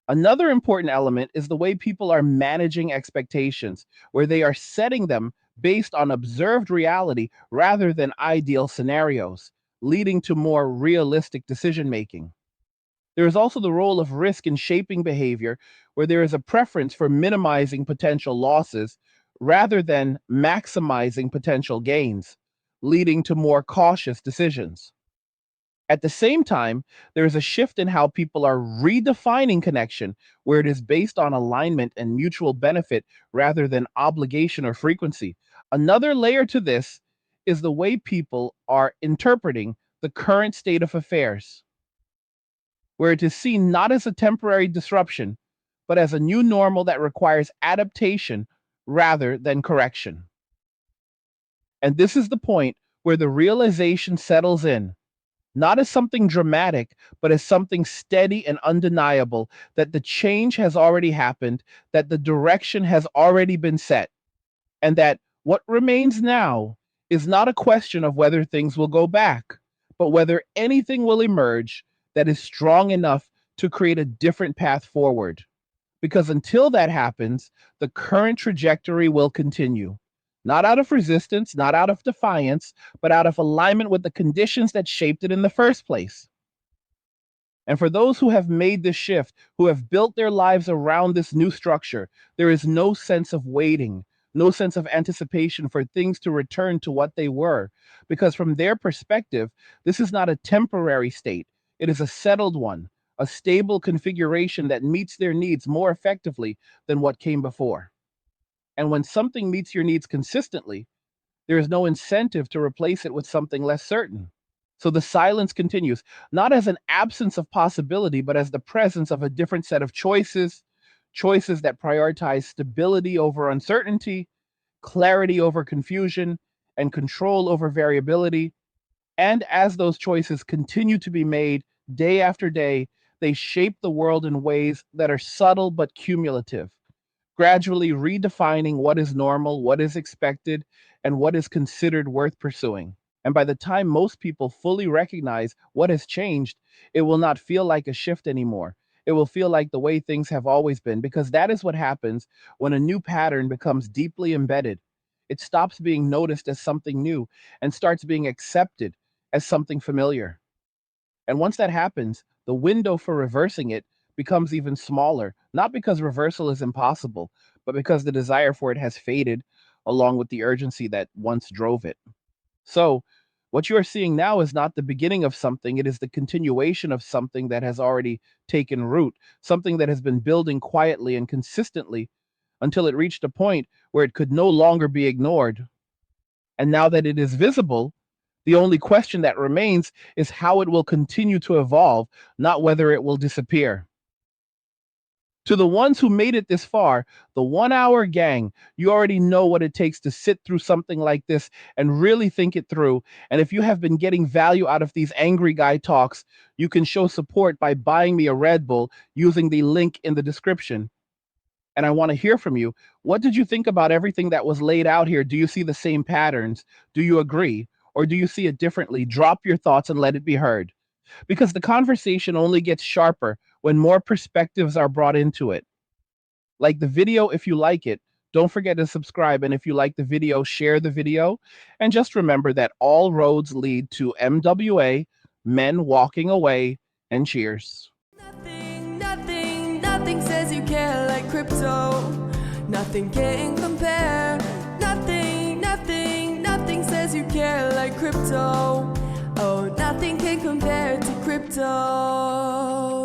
Another important element is the way people are managing expectations, where they are setting them based on observed reality rather than ideal scenarios, leading to more realistic decision making. There is also the role of risk in shaping behavior, where there is a preference for minimizing potential losses rather than maximizing potential gains, leading to more cautious decisions. At the same time, there is a shift in how people are redefining connection, where it is based on alignment and mutual benefit rather than obligation or frequency. Another layer to this is the way people are interpreting the current state of affairs, where it is seen not as a temporary disruption, but as a new normal that requires adaptation rather than correction. And this is the point where the realization settles in, not as something dramatic, but as something steady and undeniable, that the change has already happened, that the direction has already been set, and that what remains now is not a question of whether things will go back, but whether anything will emerge that is strong enough to create a different path forward. Because until that happens, the current trajectory will continue. Not out of resistance, not out of defiance, but out of alignment with the conditions that shaped it in the first place. And for those who have made this shift, who have built their lives around this new structure, there is no sense of waiting, no sense of anticipation for things to return to what they were. Because from their perspective, this is not a temporary state, it is a settled one, a stable configuration that meets their needs more effectively than what came before. And when something meets your needs consistently, there is no incentive to replace it with something less certain. So the silence continues, not as an absence of possibility, but as the presence of a different set of choices, choices that prioritize stability over uncertainty, clarity over confusion, and control over variability. And as those choices continue to be made day after day, they shape the world in ways that are subtle but cumulative, gradually redefining what is normal, what is expected, and what is considered worth pursuing. And by the time most people fully recognize what has changed, it will not feel like a shift anymore. It will feel like the way things have always been, because that is what happens when a new pattern becomes deeply embedded. It stops being noticed as something new and starts being accepted as something familiar. And once that happens, the window for reversing it becomes even smaller, not because reversal is impossible, but because the desire for it has faded along with the urgency that once drove it. So, what you are seeing now is not the beginning of something, it is the continuation of something that has already taken root, something that has been building quietly and consistently until it reached a point where it could no longer be ignored. And now that it is visible, the only question that remains is how it will continue to evolve, not whether it will disappear. To the ones who made it this far, the 1 hour gang, you already know what it takes to sit through something like this and really think it through. And if you have been getting value out of these angry guy talks, you can show support by buying me a Red Bull using the link in the description. And I want to hear from you. What did you think about everything that was laid out here? Do you see the same patterns? Do you agree? Or do you see it differently? Drop your thoughts and let it be heard. Because the conversation only gets sharper when more perspectives are brought into it. Like the video if you like it. Don't forget to subscribe. And if you like the video, share the video. And just remember that all roads lead to MWA, men walking away, and cheers. Nothing says you care like crypto. Nothing can compare. Nothing says you care like crypto. Oh, nothing can compare to crypto.